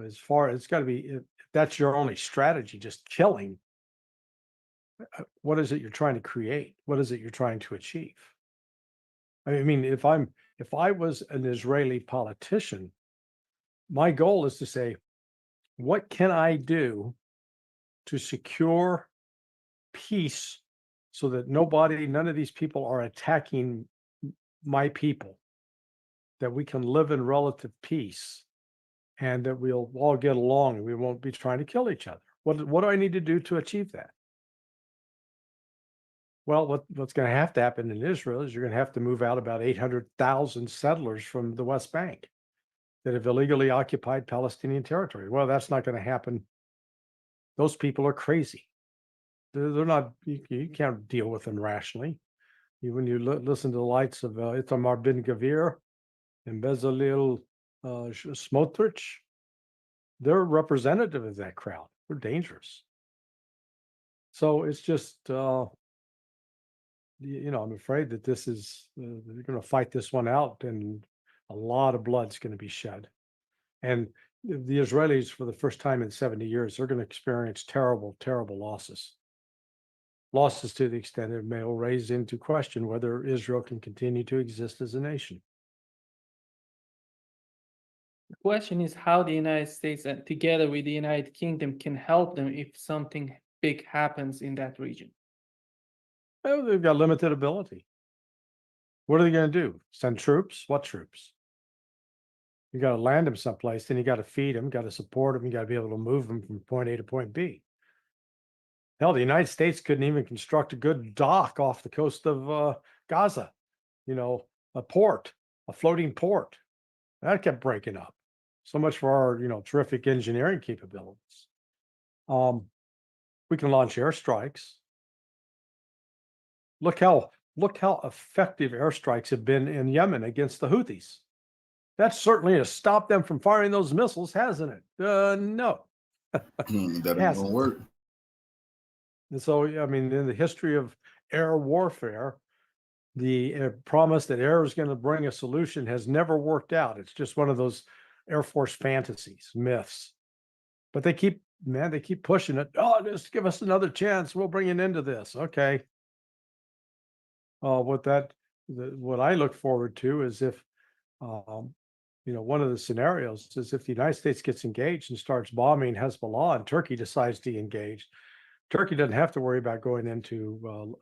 as far as it's got to be, if that's your only strategy, just killing, what is it you're trying to create? What is it you're trying to achieve? I mean, if I was an Israeli politician, my goal is to say, what can I do to secure peace so that none of these people are attacking my people, that we can live in relative peace and that we'll all get along and we won't be trying to kill each other. What do I need to do to achieve that? Well, what's going to happen in Israel is you're going to have to move out about 800,000 settlers from the West Bank that have illegally occupied Palestinian territory. Well, that's not going to happen. Those people are crazy. They're not. You can't deal with them rationally. When you listen to the likes of Itamar Ben Gvir and Bezalel Smotrich, they're representative of that crowd. They're dangerous. So it's just. I'm afraid that this is, they're going to fight this one out and a lot of blood's going to be shed. And the Israelis, for the first time in 70 years, they're going to experience terrible, terrible losses. Losses to the extent it may raise into question whether Israel can continue to exist as a nation. The question is how the United States, together with the United Kingdom, can help them if something big happens in that region. Well, they've got limited ability. What are they going to do? Send troops? What troops? You got to land them someplace, then you got to feed them, got to support them, you got to be able to move them from point A to point B. Hell, the United States couldn't even construct a good dock off the coast of Gaza, a port, a floating port. That kept breaking up. So much for our, terrific engineering capabilities. We can launch airstrikes. Look how effective airstrikes have been in Yemen against the Houthis. That certainly has stopped them from firing those missiles, hasn't it? No. That ain't gonna Hasn't. work. And so, I mean, in the history of air warfare, the promise that air is going to bring a solution has never worked out. It's just one of those Air Force fantasies, myths. But they keep pushing it. Oh, just give us another chance. We'll bring an end to this. Okay. What I look forward to is if, one of the scenarios is if the United States gets engaged and starts bombing Hezbollah and Turkey decides to engage, Turkey doesn't have to worry about going into,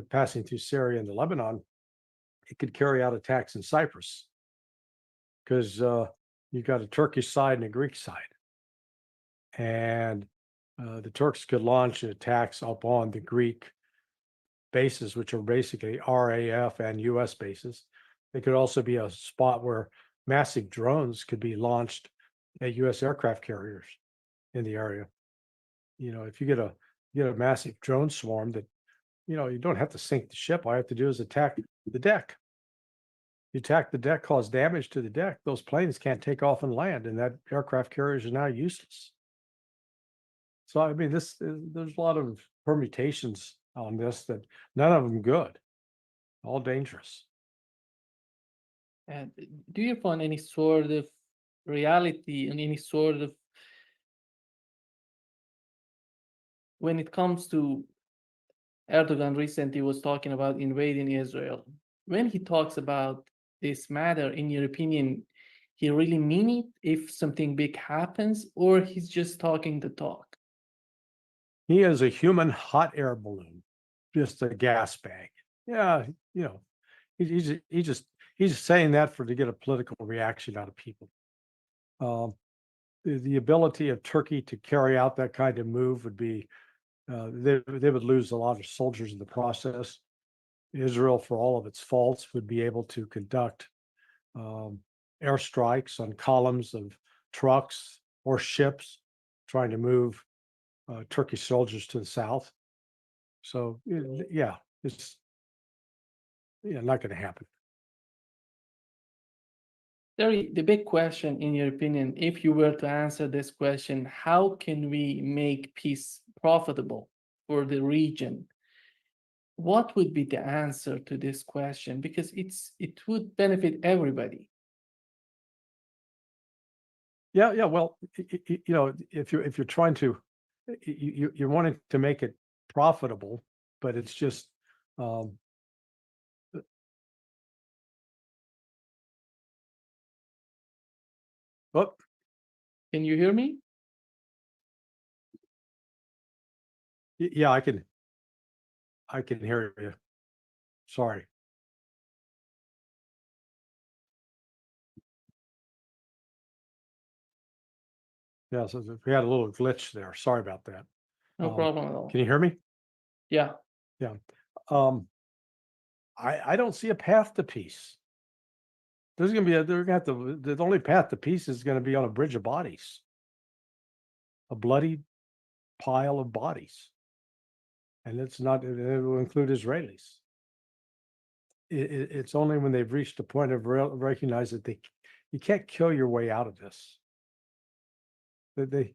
passing through Syria and Lebanon. It could carry out attacks in Cyprus because you've got a Turkish side and a Greek side. And the Turks could launch attacks upon the Greek bases, which are basically RAF and US bases. It could also be a spot where massive drones could be launched at US aircraft carriers in the area. If you get a massive drone swarm that, you don't have to sink the ship. All you have to do is attack the deck. You attack the deck, cause damage to the deck. Those planes can't take off and land, and that aircraft carriers are now useless. So, I mean, there's a lot of permutations on this that none of them good, all dangerous. And do you find any sort of reality and any sort of, when it comes to Erdogan recently was talking about invading Israel, when he talks about this matter, in your opinion, he really mean it if something big happens, or he's just talking the talk? He is a human hot air balloon, just a gas bag. Yeah, he's just saying that to get a political reaction out of people. The ability of Turkey to carry out that kind of move would be, they would lose a lot of soldiers in the process. Israel, for all of its faults, would be able to conduct airstrikes on columns of trucks or ships trying to move Turkish soldiers to the south. So, it's not going to happen. Terry, the big question, in your opinion, if you were to answer this question, how can we make peace profitable for the region? What would be the answer to this question? Because it would benefit everybody. Yeah. Well, if you're trying to, you're wanting to make it profitable, but it's just, Can you hear me? Yeah, I can hear you. Sorry. Yeah, so we had a little glitch there. Sorry about that. No problem at all. Can you hear me? Yeah. Yeah. I don't see a path to peace. There's going to be the only path to peace is going to be on a bridge of bodies, a bloody pile of bodies, and it will include Israelis. It's only when they've reached a point of recognize that you can't kill your way out of this. The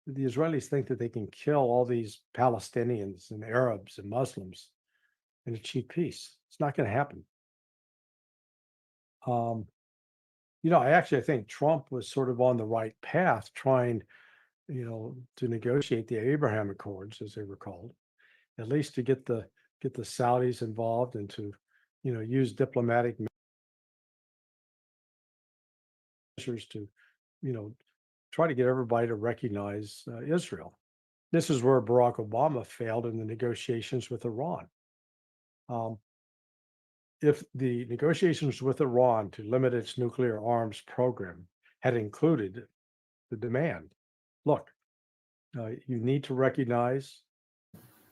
Israelis think that they can kill all these Palestinians and Arabs and Muslims and achieve peace. It's not going to happen. I think Trump was sort of on the right path, trying, to negotiate the Abraham Accords, as they were called, at least to get the Saudis involved and to, use diplomatic measures to, try to get everybody to recognize Israel. This is where Barack Obama failed in the negotiations with Iran. If the negotiations with Iran to limit its nuclear arms program had included the demand. Look, you need to recognize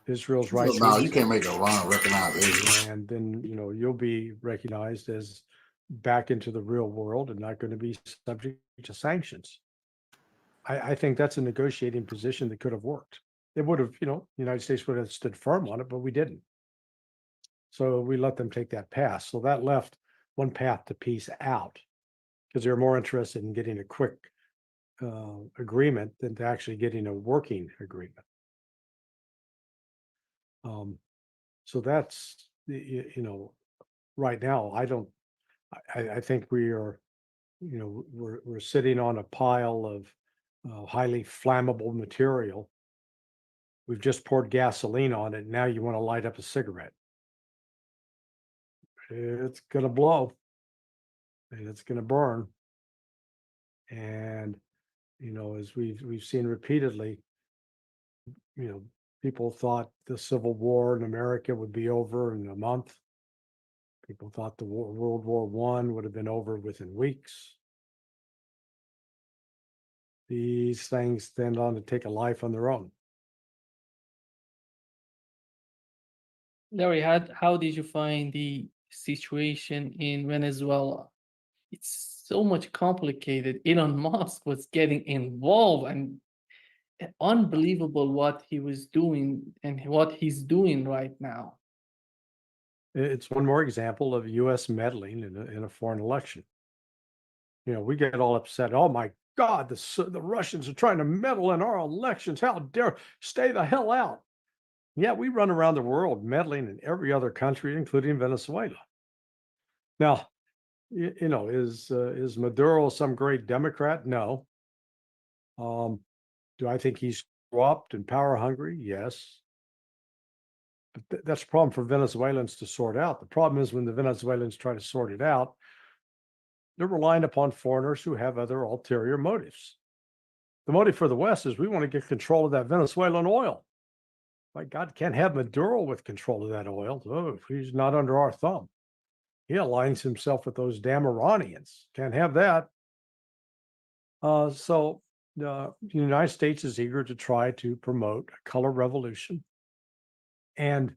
Israel's rights. No, you can't make Iran recognize Israel. And then, you'll be recognized as back into the real world and not going to be subject to sanctions. I think that's a negotiating position that could have worked. It would have, the United States would have stood firm on it, but we didn't. So we let them take that path. So that left one path to peace out, because they're more interested in getting a quick agreement than to actually getting a working agreement. So that's, right now, I think we are, we're sitting on a pile of highly flammable material. We've just poured gasoline on it. Now you want to light up a cigarette. It's going to blow and it's going to burn. And, as we've seen repeatedly, people thought the Civil War in America would be over in a month. People thought the World War I would have been over within weeks. These things tend on to take a life on their own. Larry, how did you find the situation in Venezuela? It's so much complicated. Elon Musk was getting involved, and unbelievable what he was doing and what he's doing right now. It's one more example of U.S. meddling in a foreign election. We get all upset. Oh my God, the Russians are trying to meddle in our elections. How dare, stay the hell out. Yeah, we run around the world meddling in every other country, including Venezuela. Now, is Maduro some great Democrat? No. Do I think he's corrupt and power hungry? Yes. But that's a problem for Venezuelans to sort out. The problem is when the Venezuelans try to sort it out, they're relying upon foreigners who have other ulterior motives. The motive for the West is we want to get control of that Venezuelan oil. My God, can't have Maduro with control of that oil. Oh, he's not under our thumb. He aligns himself with those damn Iranians. Can't have that. So the United States is eager to try to promote a color revolution. And,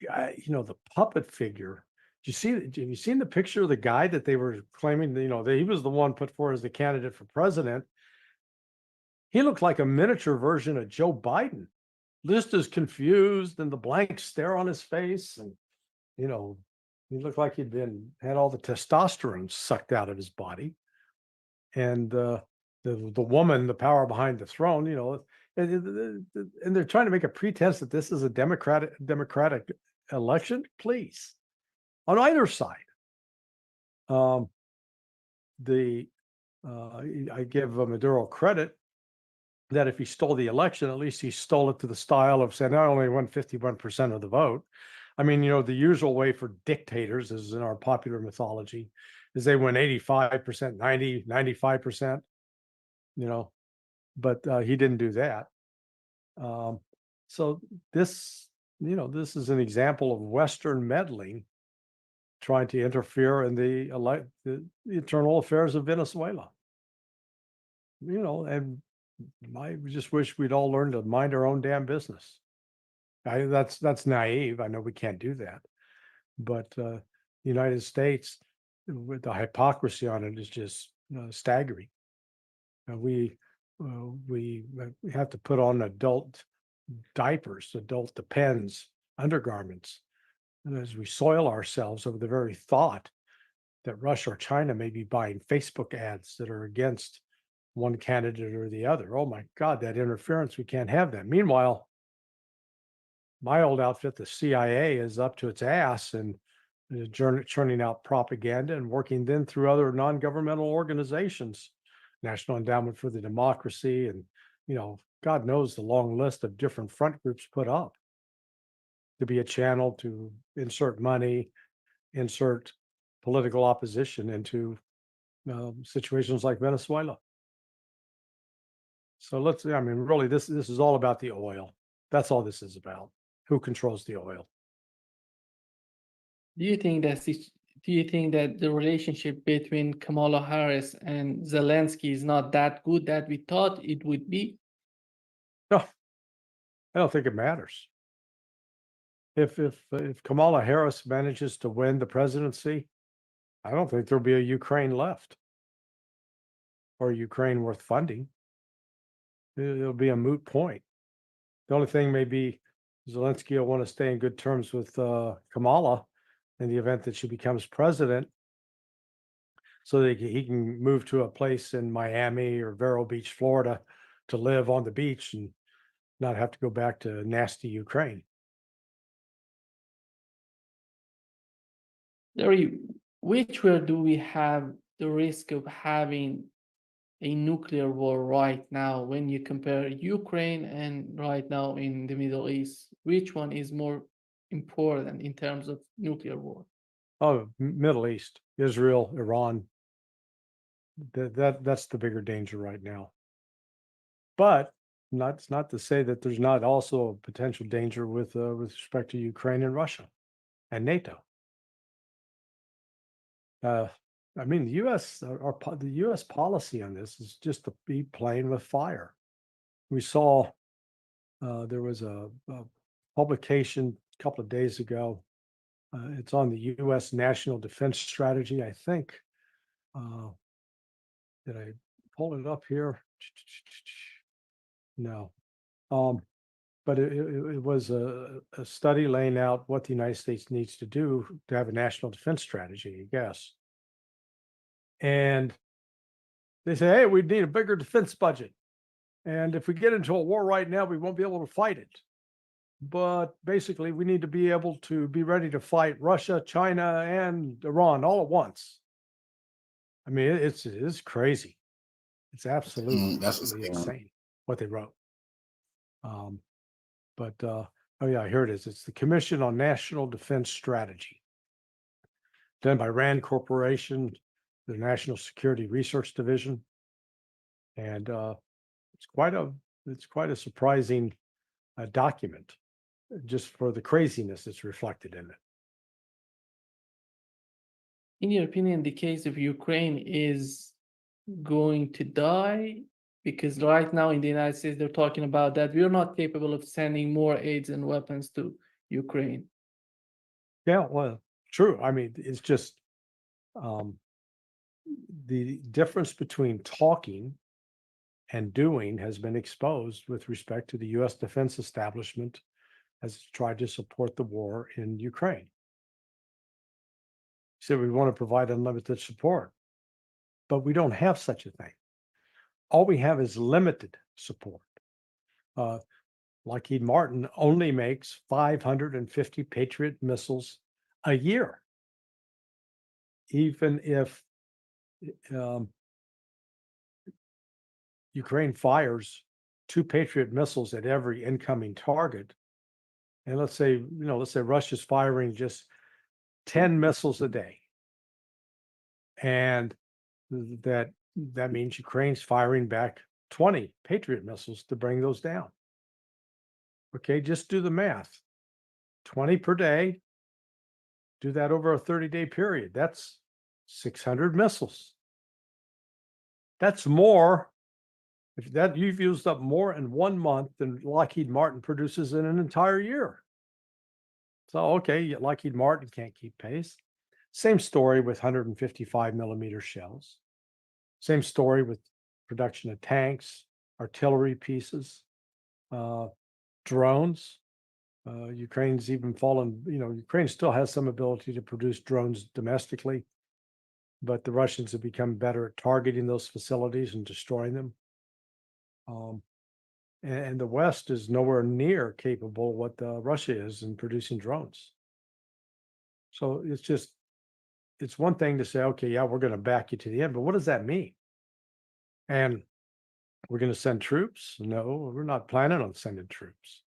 the puppet figure, have you seen the picture of the guy that they were claiming, that he was the one put forward as the candidate for president? He looked like a miniature version of Joe Biden, just as confused and the blank stare on his face. And, he looked like he'd had all the testosterone sucked out of his body. And the woman, the power behind the throne, and they're trying to make a pretense that this is a democratic election. Please, on either side. I give Maduro credit that if he stole the election, at least he stole it to the style of saying, I only won 51% of the vote. I mean, the usual way for dictators, as in our popular mythology, is they win 85%, 90, 95%, but he didn't do that. So this is an example of Western meddling, trying to interfere in the internal affairs of Venezuela. And I just wish we'd all learn to mind our own damn business. That's naive. I know we can't do that, but the United States, with the hypocrisy on it, is just staggering. We have to put on adult diapers, adult depends, undergarments, as we soil ourselves over the very thought that Russia or China may be buying Facebook ads that are against one candidate or the other. Oh my God, that interference, we can't have that. Meanwhile, my old outfit, the CIA, is up to its ass and churning out propaganda and working then through other non-governmental organizations, National Endowment for the Democracy, and God knows the long list of different front groups put up to be a channel to insert money, insert political opposition into situations like Venezuela. So really, this is all about the oil. That's all this is about. Who controls the oil? Do you think that do you think that the relationship between Kamala Harris and Zelensky is not that good that we thought it would be? No, I don't think it matters. If Kamala Harris manages to win the presidency, I don't think there'll be a Ukraine left or Ukraine worth funding. It'll be a moot point. The only thing may be Zelensky will want to stay in good terms with Kamala in the event that she becomes president, so that he can move to a place in Miami or Vero Beach, Florida, to live on the beach and not have to go back to nasty Ukraine. Larry, which way do we have the risk of having a nuclear war right now when you compare Ukraine and right now in the Middle East? Which one is more important in terms of nuclear war? Oh, Middle East, Israel, Iran. That's the bigger danger right now. But it's not to say that there's not also a potential danger with respect to Ukraine and Russia and NATO. I mean, the U.S. policy on this is just to be playing with fire. We saw there was a publication a couple of days ago. It's on the U.S. National Defense Strategy, I think. Did I pull it up here? No. But it was a study laying out what the United States needs to do to have a national defense strategy, I guess. And they say, hey, we need a bigger defense budget. And if we get into a war right now, we won't be able to fight it. But basically, we need to be able to be ready to fight Russia, China, and Iran all at once. I mean, it's crazy. It's absolutely insane what they wrote. Oh yeah, here it is. It's the Commission on National Defense Strategy, done by RAND Corporation, the National Security Research Division, and it's quite a surprising document, just for the craziness that's reflected in it. In your opinion, the case of Ukraine is going to die? Because right now in the United States, they're talking about that we're not capable of sending more aids and weapons to Ukraine. Yeah, well, true. I mean, it's just the difference between talking and doing has been exposed with respect to the U.S. defense establishment as it's tried to support the war in Ukraine. So we want to provide unlimited support, but we don't have such a thing. All we have is limited support. Lockheed Martin only makes 550 Patriot missiles a year. Even if Ukraine fires 2 Patriot missiles at every incoming target, and let's say Russia's firing just 10 missiles a day, and that means Ukraine's firing back 20 Patriot missiles to bring those down. Okay, just do the math. 20 per day. Do that over a 30-day period. That's 600 missiles. That's more. If that you've used up more in 1 month than Lockheed Martin produces in an entire year. So, okay, Lockheed Martin can't keep pace. Same story with 155 millimeter shells. Same story with production of tanks, artillery pieces, drones. Ukraine's even fallen, Ukraine still has some ability to produce drones domestically, but the Russians have become better at targeting those facilities and destroying them. And the West is nowhere near capable of what Russia is in producing drones. So it's one thing to say, okay, yeah, we're going to back you to the end, but what does that mean? And we're going to send troops? No, we're not planning on sending troops.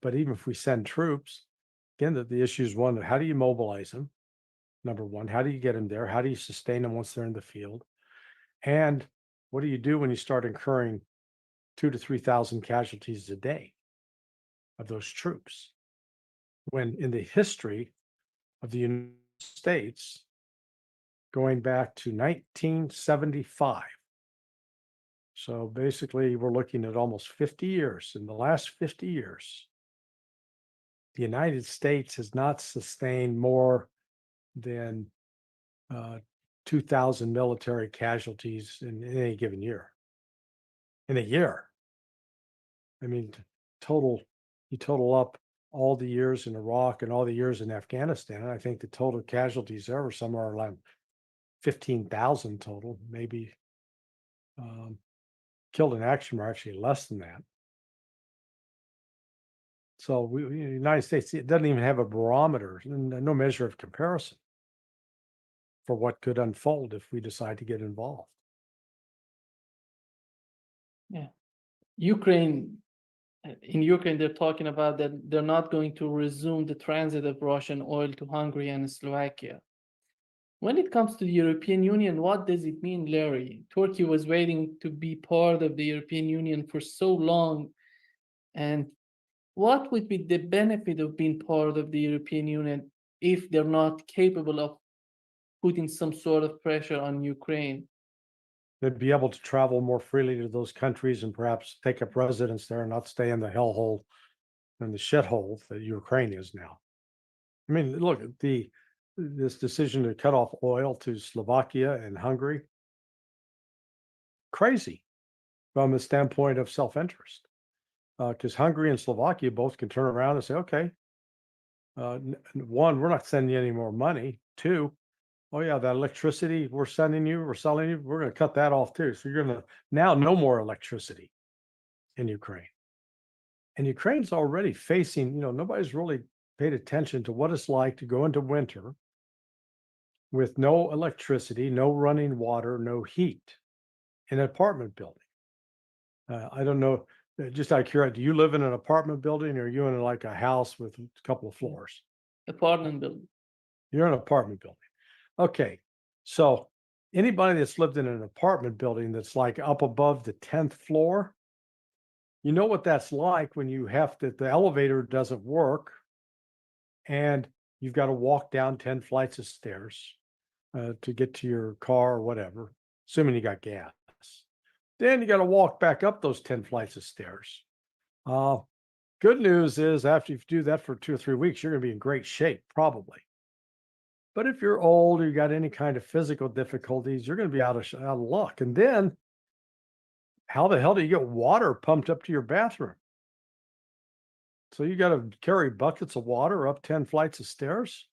But even if we send troops, again, the issue is one, how do you mobilize them? Number one, how do you get them there? How do you sustain them once they're in the field? And what do you do when you start incurring 2,000 to 3,000 casualties a day of those troops? When in the history of the United States going back to 1975. So basically, we're looking at almost 50 years. In the last 50 years, the United States has not sustained more than 2,000 military casualties in any given year. In a year. I mean, you total up all the years in Iraq and all the years in Afghanistan. I think the total casualties there were somewhere around 15,000 total, maybe. Killed in action were actually less than that. So the United States, it doesn't even have a barometer, no measure of comparison for what could unfold if we decide to get involved. Yeah. Ukraine, in Ukraine, they're talking about that they're not going to resume the transit of Russian oil to Hungary and Slovakia. When it comes to the European Union, what does it mean, Larry? Turkey was waiting to be part of the European Union for so long. And what would be the benefit of being part of the European Union if they're not capable of putting some sort of pressure on Ukraine? They'd be able to travel more freely to those countries and perhaps take up residence there and not stay in the hellhole and the shithole that Ukraine is now. I mean, look, this decision to cut off oil to Slovakia and Hungary, crazy from the standpoint of self-interest. Because Hungary and Slovakia both can turn around and say, okay, one, we're not sending you any more money. Two, oh yeah, that electricity we're selling you, we're going to cut that off too. So you're going to now no more electricity in Ukraine. And Ukraine's already facing, nobody's really paid attention to what it's like to go into winter with no electricity, no running water, no heat in an apartment building. I don't know, just out of curiosity, do you live in an apartment building or are you in like a house with a couple of floors? Apartment building. You're in an apartment building. Okay, so anybody that's lived in an apartment building that's like up above the 10th floor, you know what that's like when you have to, the elevator doesn't work and you've got to walk down 10 flights of stairs to get to your car or whatever, assuming you got gas. Then you got to walk back up those 10 flights of stairs. Good news is after you do that for 2 or 3 weeks, you're going to be in great shape, probably. But if you're old or you got any kind of physical difficulties, you're going to be out of luck. And then how the hell do you get water pumped up to your bathroom? So you got to carry buckets of water up 10 flights of stairs.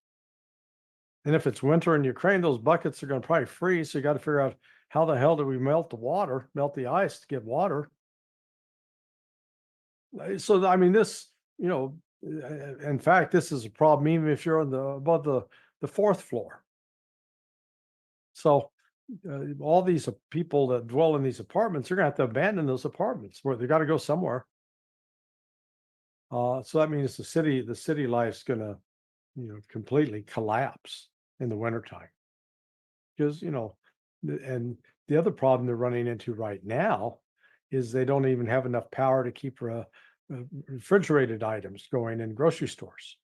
And if it's winter in Ukraine, those buckets are going to probably freeze. So you got to figure out how the hell do we melt the ice to get water? So, I mean, this, in fact, this is a problem even if you're above the 4th floor. So all these people that dwell in these apartments are going to have to abandon those apartments where they got to go somewhere. So that means the city life's going to, completely collapse in the wintertime. Because, and the other problem they're running into right now is they don't even have enough power to keep refrigerated items going in grocery stores.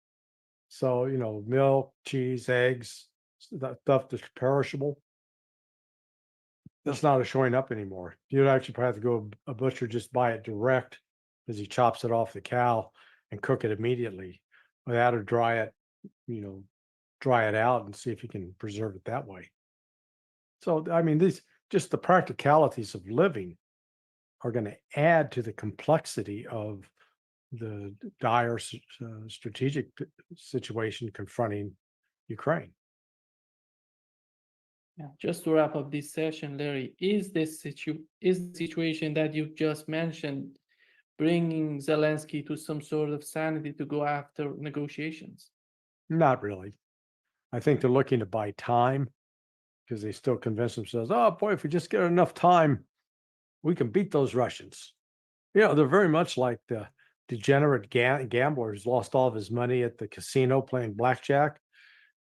So, milk, cheese, eggs, that stuff that's perishable, that's not showing up anymore. You'd actually probably have to go a butcher, just buy it direct as he chops it off the cow and cook it immediately without to dry it, dry it out and see if you can preserve it that way. So, I mean, just the practicalities of living are going to add to the complexity of the dire strategic situation confronting Ukraine. Yeah, just to wrap up this session, Larry, is the situation that you just mentioned bringing Zelensky to some sort of sanity to go after negotiations? Not really. I think they're looking to buy time because they still convince themselves, oh boy, if we just get enough time, we can beat those Russians. They're very much like the degenerate gambler who's lost all of his money at the casino playing blackjack,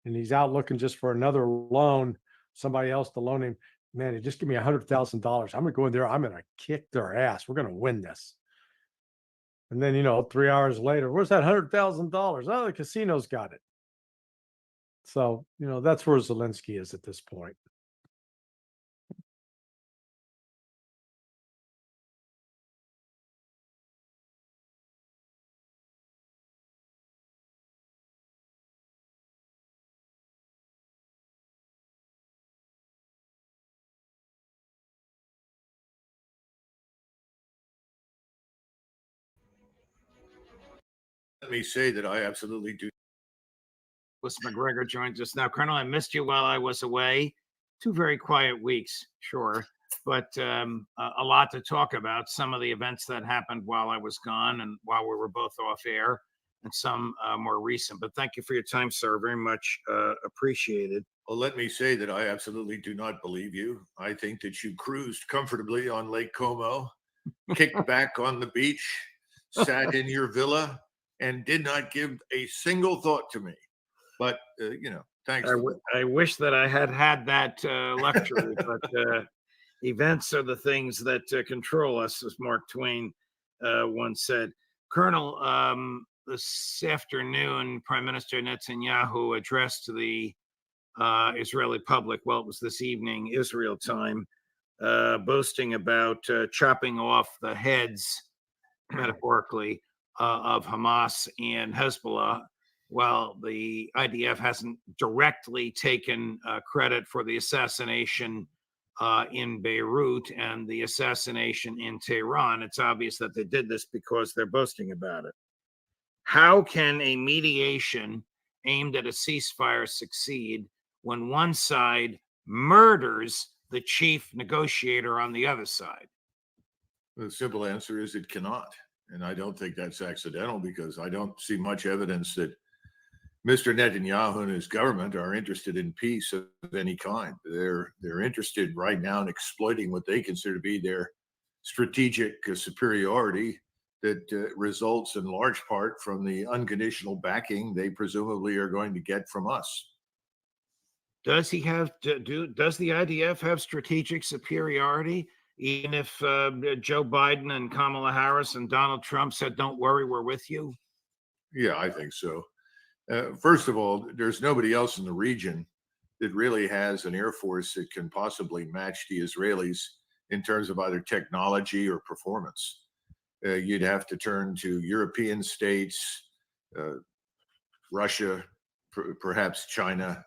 and he's out looking just for another loan, somebody else to loan him. Man, just give me $100,000. I'm gonna go in there. I'm gonna kick their ass. We're gonna win this. And then 3 hours later, where's that $100,000? Oh, the casino's got it. So, that's where Zelensky is at this point. Let me say that I absolutely do. Louis McGregor joins us now. Colonel, I missed you while I was away. 2 very quiet weeks, sure, but a lot to talk about. Some of the events that happened while I was gone and while we were both off air, and some more recent. But thank you for your time, sir. Very much appreciated. Well, let me say that I absolutely do not believe you. I think that you cruised comfortably on Lake Como, kicked back on the beach, sat in your villa, and did not give a single thought to me. But, thanks. I wish that I had that luxury, but events are the things that control us, as Mark Twain once said. Colonel, this afternoon, Prime Minister Netanyahu addressed the Israeli public. Well, it was this evening, Israel time, boasting about chopping off the heads, metaphorically, of Hamas and Hezbollah. Well, the IDF hasn't directly taken credit for the assassination in Beirut and the assassination in Tehran. It's obvious that they did this because they're boasting about it. How can a mediation aimed at a ceasefire succeed when one side murders the chief negotiator on the other side? The simple answer is it cannot. And I don't think that's accidental, because I don't see much evidence that Mr. Netanyahu and his government are interested in peace of any kind. They're interested right now in exploiting what they consider to be their strategic superiority that results in large part from the unconditional backing they presumably are going to get from us. Does the IDF have strategic superiority, even if Joe Biden and Kamala Harris and Donald Trump said, "Don't worry, we're with you"? Yeah, I think so. First of all, there's nobody else in the region that really has an air force that can possibly match the Israelis in terms of either technology or performance. You'd have to turn to European states, Russia, perhaps China.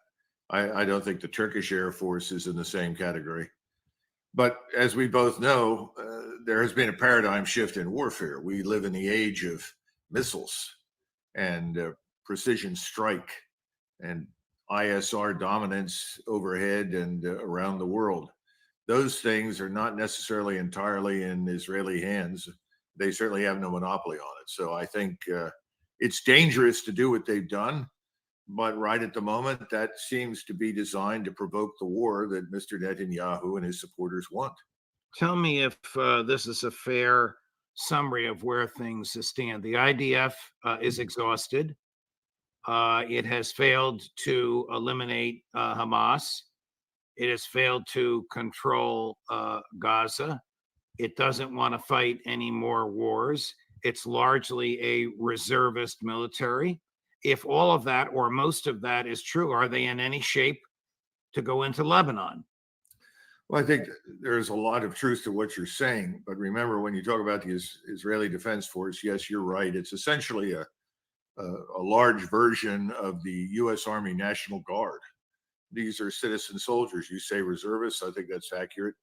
I don't think the Turkish Air Force is in the same category. But as we both know, there has been a paradigm shift in warfare. We live in the age of missiles and precision strike and ISR dominance overhead and around the world. Those things are not necessarily entirely in Israeli hands. They certainly have no monopoly on it. So I think it's dangerous to do what they've done. But right at the moment, that seems to be designed to provoke the war that Mr. Netanyahu and his supporters want. Tell me if this is a fair summary of where things stand. The IDF is exhausted. It has failed to eliminate Hamas. It has failed to control Gaza. It doesn't want to fight any more wars. It's largely a reservist military. If all of that or most of that is true, are they in any shape to go into Lebanon? Well, I think there's a lot of truth to what you're saying. But remember, when you talk about the Israeli Defense Force, yes, you're right. It's essentially a large version of the U.S. Army National Guard. These are citizen soldiers. You say reservists. I think that's accurate.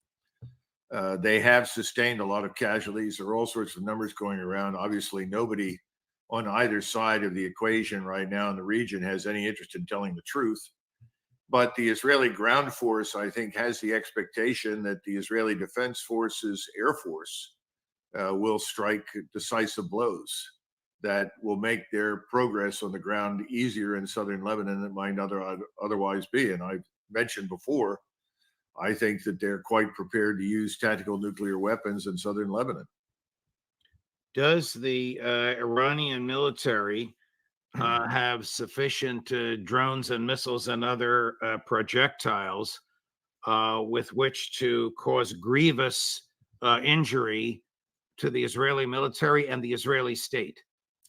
They have sustained a lot of casualties. There are all sorts of numbers going around. Obviously, nobody on either side of the equation right now in the region has any interest in telling the truth. But the Israeli ground force, I think, has the expectation that the Israeli Defense Force's Air Force will strike decisive blows that will make their progress on the ground easier in southern Lebanon than it might otherwise be. And I've mentioned before, I think that they're quite prepared to use tactical nuclear weapons in southern Lebanon. Does the Iranian military have sufficient drones and missiles and other projectiles with which to cause grievous injury to the Israeli military and the Israeli state?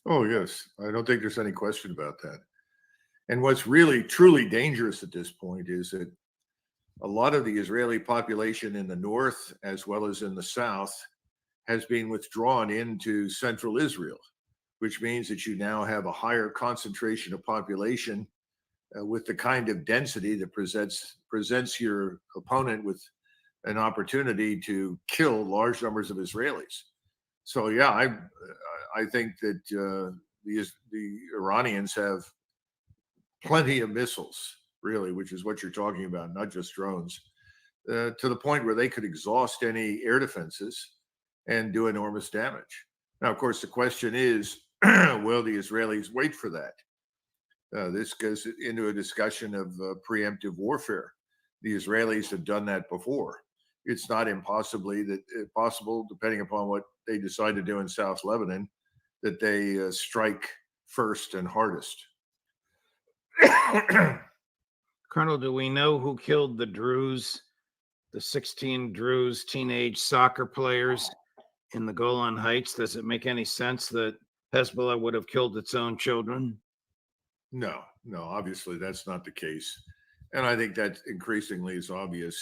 Oh, yes. I don't think there's any question about that. And what's really truly dangerous at this point is that a lot of the Israeli population in the north, as well as in the south, has been withdrawn into central Israel, which means that you now have a higher concentration of population with the kind of density that presents your opponent with an opportunity to kill large numbers of Israelis. So yeah, I think that the Iranians have plenty of missiles, really, which is what you're talking about, not just drones, to the point where they could exhaust any air defenses and do enormous damage. Now, of course, the question is, will the Israelis wait for that? This goes into a discussion of preemptive warfare. The Israelis have done that before. It's not possible, depending upon what they decide to do in South Lebanon, that they strike first and hardest. Colonel, do we know who killed the Druze, the 16 Druze teenage soccer players in the Golan Heights? Does it make any sense that Hezbollah would have killed its own children? No, obviously that's not the case. And I think that increasingly is obvious.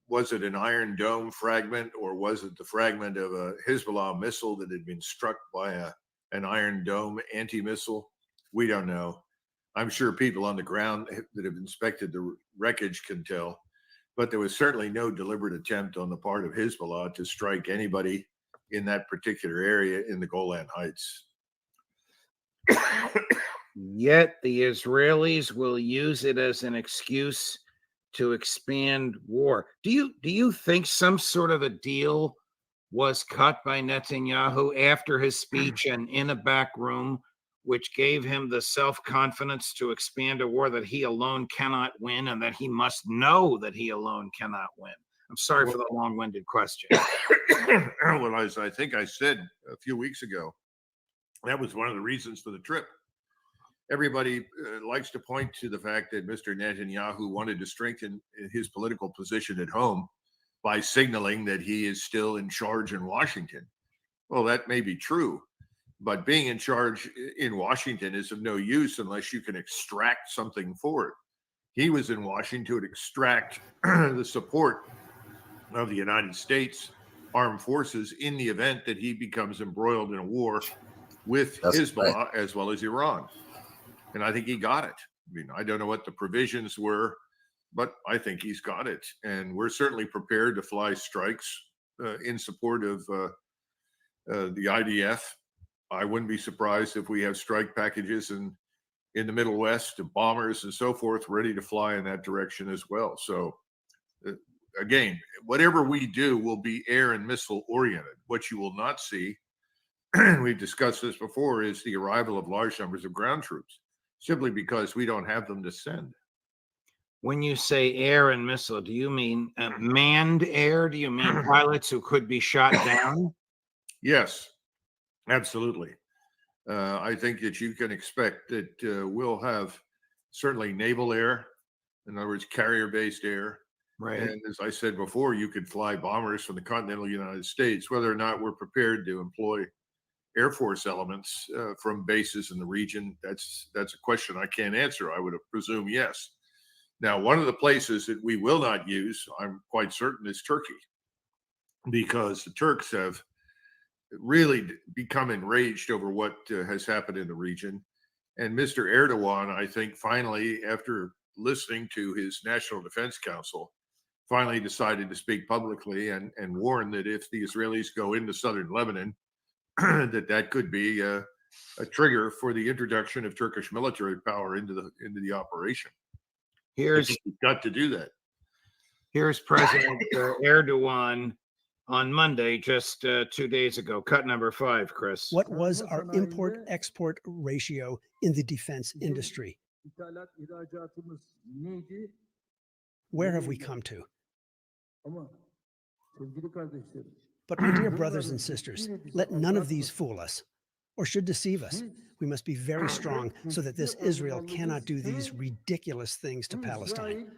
Was it an Iron Dome fragment, or was it the fragment of a Hezbollah missile that had been struck by an Iron Dome anti-missile? We don't know. I'm sure people on the ground that have inspected the wreckage can tell, but there was certainly no deliberate attempt on the part of Hezbollah to strike anybody in that particular area in the Golan Heights. Yet the Israelis will use it as an excuse to expand war. Do you think some sort of a deal was cut by Netanyahu after his speech and in a back room, which gave him the self-confidence to expand a war that he alone cannot win, and that he must know that he alone cannot win? I'm sorry for the long-winded question. Well, as I think I said a few weeks ago, that was one of the reasons for the trip. Everybody likes to point to the fact that Mr. Netanyahu wanted to strengthen his political position at home by signaling that he is still in charge in Washington. Well, that may be true, but being in charge in Washington is of no use unless you can extract something for it. He was in Washington to extract the support of the United States armed forces in the event that he becomes embroiled in a war with Hezbollah as well as Iran. And I think he got it. I mean, I don't know what the provisions were, but I think he's got it. And we're certainly prepared to fly strikes in support of the IDF. I wouldn't be surprised if we have strike packages in the Middle West, bombers and so forth, ready to fly in that direction as well. So again, whatever we do will be air and missile oriented. What you will not see, and we've discussed this before, is the arrival of large numbers of ground troops, simply because we don't have them to send. When you say air and missile, do you mean manned air? Do you mean pilots who could be shot down? Yes, absolutely. I think that you can expect that we'll have certainly naval air, in other words, carrier-based air. Right. And as I said before, you could fly bombers from the continental United States. Whether or not we're prepared to employ Air Force elements from bases in the region, that's a question I can't answer. I would presume yes. Now, one of the places that we will not use, I'm quite certain, is Turkey, because the Turks have really become enraged over what has happened in the region. And Mr. Erdogan, I think, finally, after listening to his National Defense Council, finally decided to speak publicly and warn that if the Israelis go into southern Lebanon, that could be a trigger for the introduction of Turkish military power into the operation. Here's got to do that. Here's President Erdogan on Monday, just 2 days ago. Cut number 5, Chris. What was our import-export ratio in the defense industry? Where have we come to? But my dear brothers and sisters, let none of these fool us or should deceive us. We must be very strong so that this Israel cannot do these ridiculous things to Palestine.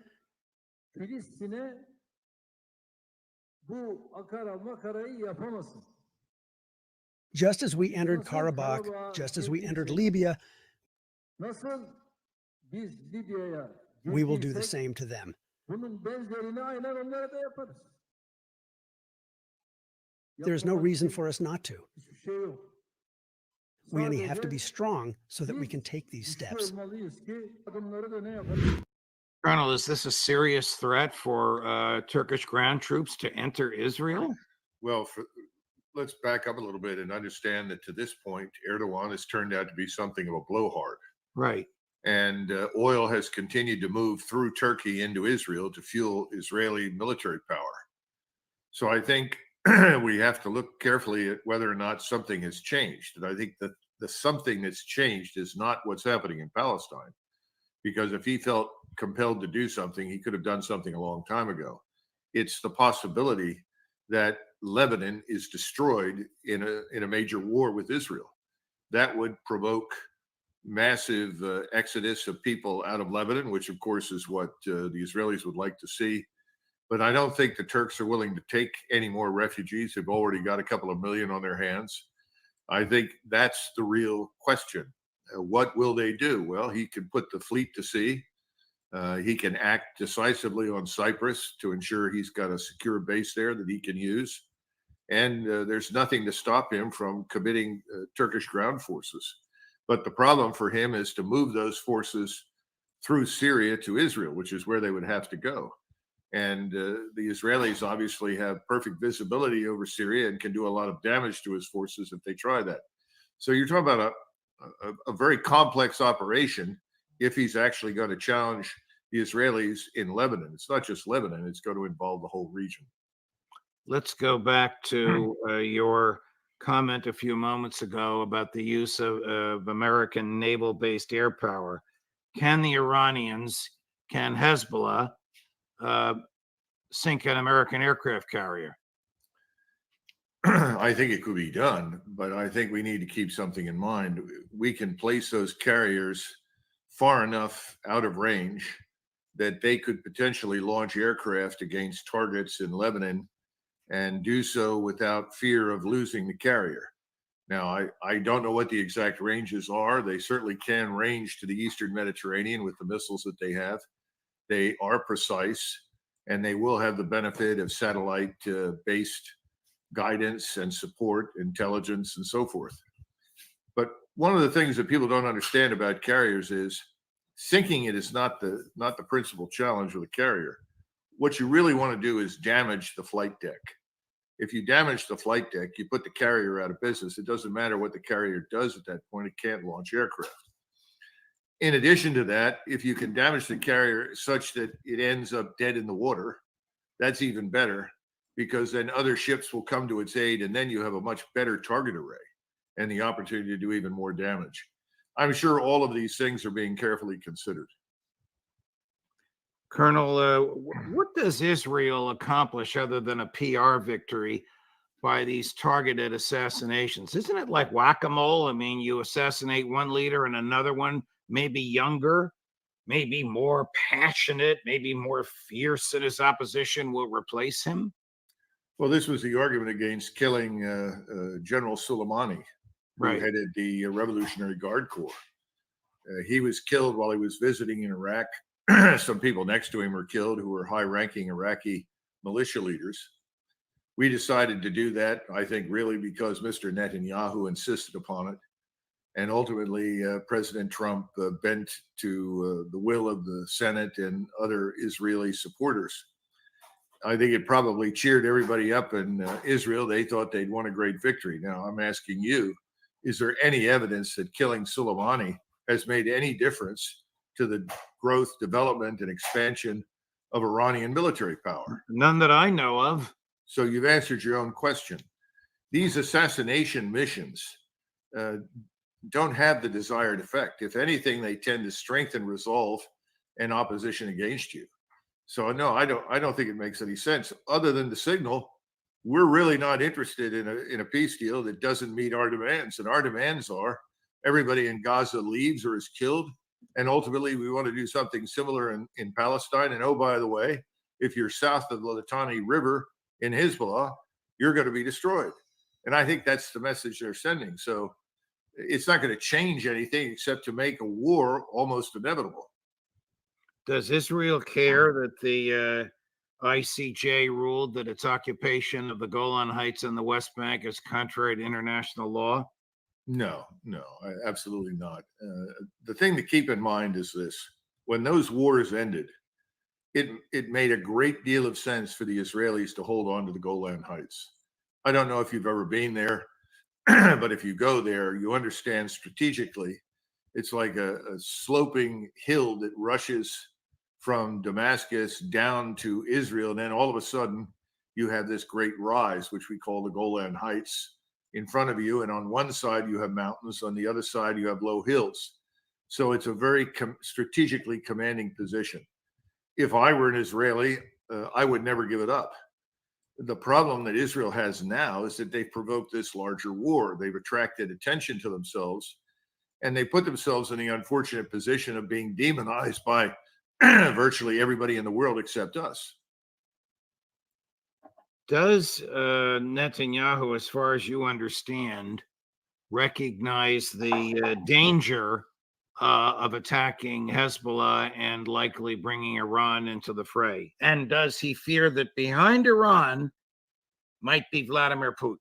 Just as we entered Karabakh, just as we entered Libya, we will do the same to them. There is no reason for us not to. We only have to be strong so that we can take these steps. Colonel, is this a serious threat for Turkish ground troops to enter Israel? Well, let's back up a little bit and understand that to this point, Erdogan has turned out to be something of a blowhard. Right. And oil has continued to move through Turkey into Israel to fuel Israeli military power. So I think we have to look carefully at whether or not something has changed. And I think that the something that's changed is not what's happening in Palestine. Because if he felt compelled to do something, he could have done something a long time ago. It's the possibility that Lebanon is destroyed in a major war with Israel. That would provoke massive exodus of people out of Lebanon, which of course is what the Israelis would like to see. But I don't think the Turks are willing to take any more refugees. They've already got a couple of million on their hands. I think that's the real question. What will they do? Well, he can put the fleet to sea. He can act decisively on Cyprus to ensure he's got a secure base there that he can use. And there's nothing to stop him from committing Turkish ground forces. But the problem for him is to move those forces through Syria to Israel, which is where they would have to go. And the Israelis obviously have perfect visibility over Syria and can do a lot of damage to his forces if they try that. So you're talking about a very complex operation if he's actually going to challenge the Israelis in Lebanon. It's not just Lebanon, it's going to involve the whole region. Let's go back to your comment a few moments ago about the use of American naval-based air power. Can the Iranians, can Hezbollah sink an American aircraft carrier? I think it could be done, but I think we need to keep something in mind. We can place those carriers far enough out of range that they could potentially launch aircraft against targets in Lebanon and do so without fear of losing the carrier. Now, I don't know what the exact ranges are. They certainly can range to the Eastern Mediterranean with the missiles that they have. They are precise, and they will have the benefit of satellite-based guidance and support, intelligence, and so forth. But one of the things that people don't understand about carriers is sinking it is not the principal challenge with a carrier. What you really want to do is damage the flight deck. If you damage the flight deck, you put the carrier out of business. It doesn't matter what the carrier does at that point. It can't launch aircraft. In addition to that, if you can damage the carrier such that it ends up dead in the water, that's even better, because then other ships will come to its aid, and then you have a much better target array and the opportunity to do even more damage. I'm sure all of these things are being carefully considered. Colonel, what does Israel accomplish other than a PR victory by these targeted assassinations? Isn't it like whack-a-mole? I mean, you assassinate one leader and another one, maybe younger, maybe more passionate, maybe more fierce in his opposition, will replace him? Well, this was the argument against killing General Soleimani, who headed the Revolutionary Guard Corps. He was killed while he was visiting in Iraq. Some people next to him were killed who were high-ranking Iraqi militia leaders. We decided to do that, I think, really because Mr. Netanyahu insisted upon it. And ultimately, President Trump bent to the will of the Senate and other Israeli supporters. I think it probably cheered everybody up in Israel. They thought they'd won a great victory. Now, I'm asking you, is there any evidence that killing Soleimani has made any difference to the growth, development, and expansion of Iranian military power? None that I know of. So you've answered your own question. These assassination missions don't have the desired effect. If anything, they tend to strengthen resolve and opposition against you. So no, I don't think it makes any sense, other than to signal we're really not interested in a peace deal that doesn't meet our demands. And our demands are everybody in Gaza leaves or is killed. And ultimately, we want to do something similar in Palestine. And oh, by the way, if you're south of the Litani River in Hezbollah, you're going to be destroyed. And I think that's the message they're sending. So it's not going to change anything except to make a war almost inevitable. Does Israel care that the ICJ ruled that its occupation of the Golan Heights and the West Bank is contrary to international law? No, absolutely not. The thing to keep in mind is this: when those wars ended, it made a great deal of sense for the Israelis to hold on to the Golan Heights. I don't know if you've ever been there, but if you go there, you understand strategically, it's like a sloping hill that rushes from Damascus down to Israel. And then all of a sudden, you have this great rise, which we call the Golan Heights, in front of you. And on one side, you have mountains. On the other side, you have low hills. So it's a very strategically commanding position. If I were an Israeli, I would never give it up. The problem that Israel has now is that they've provoked this larger war. They've attracted attention to themselves, and they put themselves in the unfortunate position of being demonized by virtually everybody in the world except us. Does Netanyahu, as far as you understand, recognize the danger of attacking Hezbollah and likely bringing Iran into the fray? And does he fear that behind Iran might be Vladimir Putin?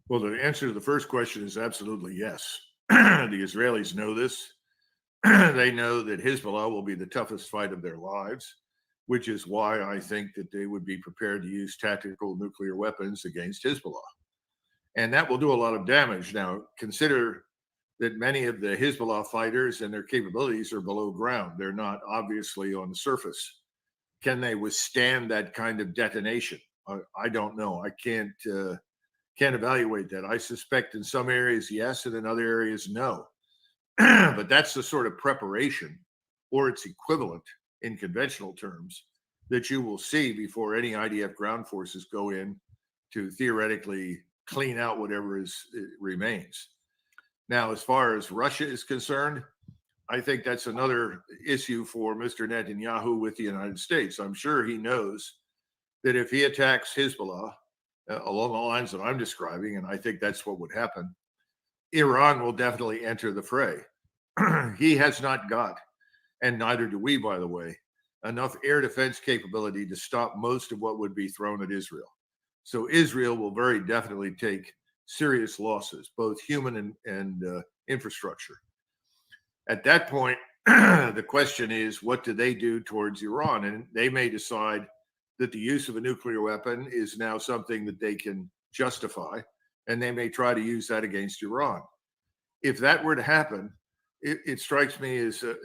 Well, the answer to the first question is absolutely yes. The Israelis know this. They know that Hezbollah will be the toughest fight of their lives, which is why I think that they would be prepared to use tactical nuclear weapons against Hezbollah. And that will do a lot of damage. Now, consider that many of the Hezbollah fighters and their capabilities are below ground. They're not obviously on the surface. Can they withstand that kind of detonation? I don't know. I can't evaluate that. I suspect in some areas, yes, and in other areas, no. But that's the sort of preparation, or its equivalent in conventional terms, that you will see before any IDF ground forces go in to theoretically clean out whatever remains. Now, as far as Russia is concerned, I think that's another issue for Mr. Netanyahu with the United States. I'm sure he knows that if he attacks Hezbollah along the lines that I'm describing, and I think that's what would happen, Iran will definitely enter the fray. He has not got, and neither do we, by the way, enough air defense capability to stop most of what would be thrown at Israel. So Israel will very definitely take serious losses, both human and infrastructure. At that point, the question is, what do they do towards Iran? And they may decide that the use of a nuclear weapon is now something that they can justify, and they may try to use that against Iran. If that were to happen, it strikes me as a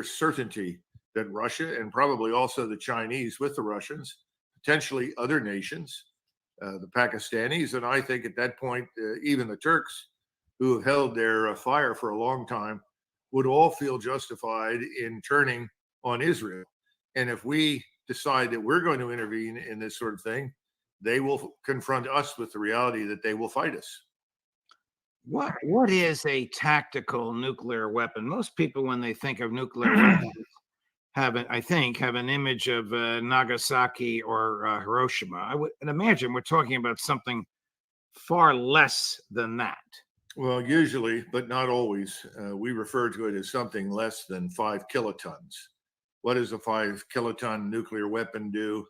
certainty that Russia, and probably also the Chinese with the Russians, potentially other nations, the Pakistanis, and I think at that point, even the Turks, who have held their fire for a long time, would all feel justified in turning on Israel. And if we decide that we're going to intervene in this sort of thing, they will confront us with the reality that they will fight us. What is a tactical nuclear weapon? Most people, when they think of nuclear weapons, have an image of Nagasaki or Hiroshima. I would imagine we're talking about something far less than that. Well, usually, but not always, we refer to it as something less than 5 kilotons. What does a 5 kiloton nuclear weapon do?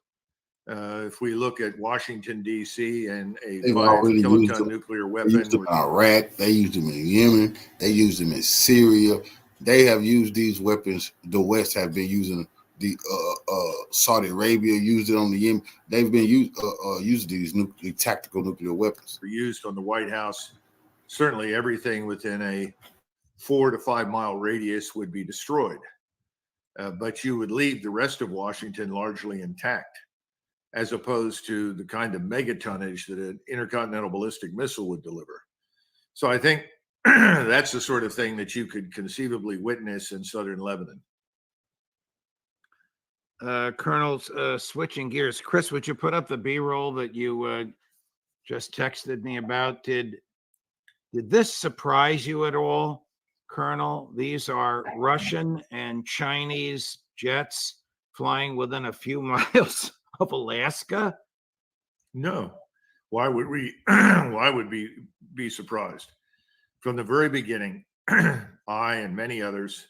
If we look at Washington, D.C. and a 5 kiloton nuclear weapon. They used them in Iraq, they used them in Yemen, they used them in Syria. They have used these weapons. The West have been using the Saudi Arabia used it on the Yemen. They've been using these tactical nuclear weapons. Used on the White House. Certainly everything within a 4 to 5 mile radius would be destroyed. But you would leave the rest of Washington largely intact, as opposed to the kind of megatonnage that an intercontinental ballistic missile would deliver. So I think that's the sort of thing that you could conceivably witness in southern Lebanon. Colonel, switching gears, Chris, would you put up the B-roll that you just texted me about? Did this surprise you at all, Colonel? These are Russian and Chinese jets flying within a few miles of Alaska? No. Why would we? Why would we be surprised? From the very beginning, I and many others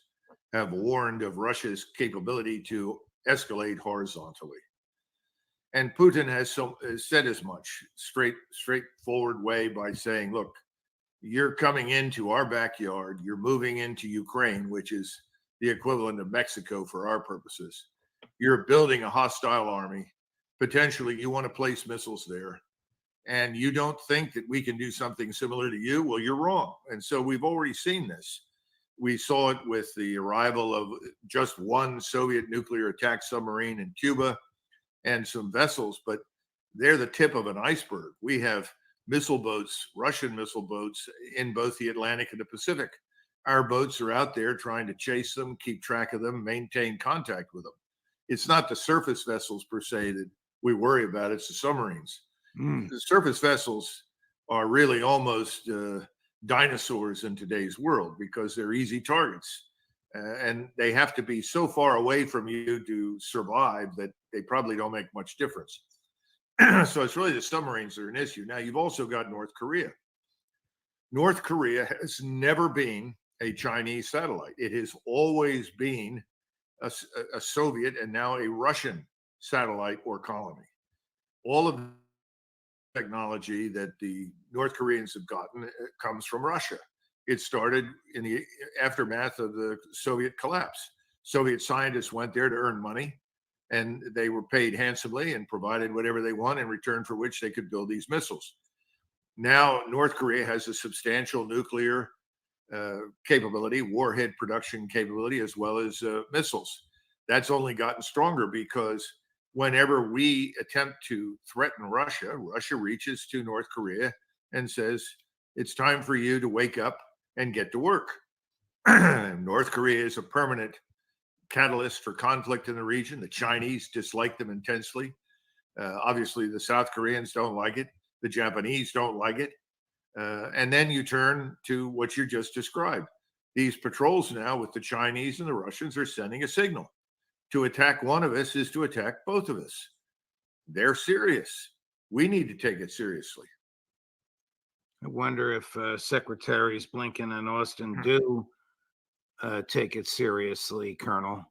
have warned of Russia's capability to escalate horizontally. And Putin has said as much straightforward way by saying, look, you're coming into our backyard, you're moving into Ukraine, which is the equivalent of Mexico for our purposes. You're building a hostile army. Potentially, you want to place missiles there. And you don't think that we can do something similar to you? Well, you're wrong. And so we've already seen this. We saw it with the arrival of just one Soviet nuclear attack submarine in Cuba and some vessels, but they're the tip of an iceberg. We have missile boats, Russian missile boats, in both the Atlantic and the Pacific. Our boats are out there trying to chase them, keep track of them, maintain contact with them. It's not the surface vessels per se that we worry about, it's the submarines. The surface vessels are really almost dinosaurs in today's world because they're easy targets. And they have to be so far away from you to survive that they probably don't make much difference. So it's really the submarines that are an issue. Now, you've also got North Korea. North Korea has never been a Chinese satellite. It has always been a Soviet and now a Russian satellite or colony. All of the technology that the North Koreans have gotten comes from Russia. It started in the aftermath of the Soviet collapse. Soviet scientists went there to earn money, and they were paid handsomely and provided whatever they want in return for which they could build these missiles. Now, North Korea has a substantial nuclear capability, warhead production capability, as well as missiles. That's only gotten stronger because whenever we attempt to threaten Russia, Russia reaches to North Korea and says, it's time for you to wake up and get to work. North Korea is a permanent catalyst for conflict in the region. The Chinese dislike them intensely. Obviously, the South Koreans don't like it. The Japanese don't like it. And then you turn to what you just described. These patrols now with the Chinese and the Russians are sending a signal. To attack one of us is to attack both of us. They're serious. We need to take it seriously. I wonder if Secretaries Blinken and Austin do take it seriously, Colonel.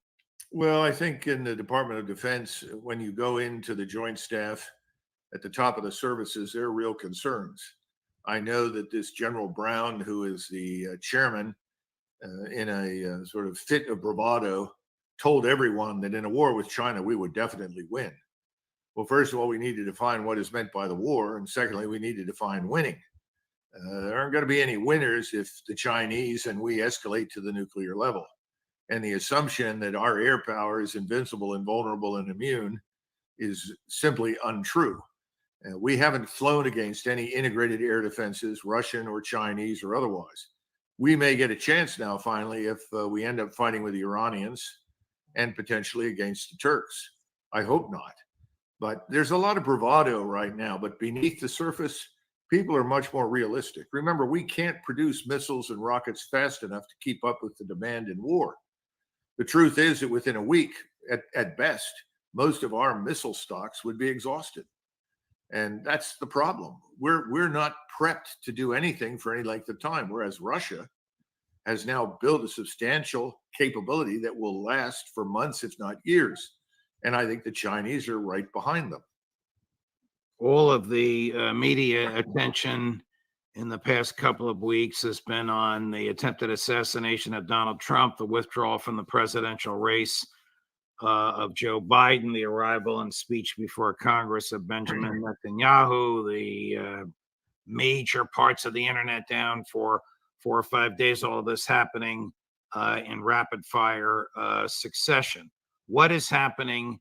Well, I think in the Department of Defense, when you go into the Joint Staff at the top of the services, there are real concerns. I know that this General Brown, who is the chairman, in a sort of fit of bravado, told everyone that in a war with China, we would definitely win. Well, first of all, we need to define what is meant by the war. And secondly, we need to define winning. There aren't going to be any winners if the Chinese and we escalate to the nuclear level. And the assumption that our air power is invincible, invulnerable, and immune is simply untrue. We haven't flown against any integrated air defenses, Russian or Chinese or otherwise. We may get a chance now, finally, if we end up fighting with the Iranians and potentially against the Turks. I hope not. But there's a lot of bravado right now. But beneath the surface, people are much more realistic. Remember, we can't produce missiles and rockets fast enough to keep up with the demand in war. The truth is that within a week, at best, most of our missile stocks would be exhausted. And that's the problem. We're not prepped to do anything for any length of time, whereas Russia has now built a substantial capability that will last for months, if not years. And I think the Chinese are right behind them. All of the media attention in the past couple of weeks has been on the attempted assassination of Donald Trump, the withdrawal from the presidential race of Joe Biden, the arrival and speech before Congress of Benjamin Netanyahu, the major parts of the internet down for 4 or 5 days, all of this happening in rapid fire succession. What is happening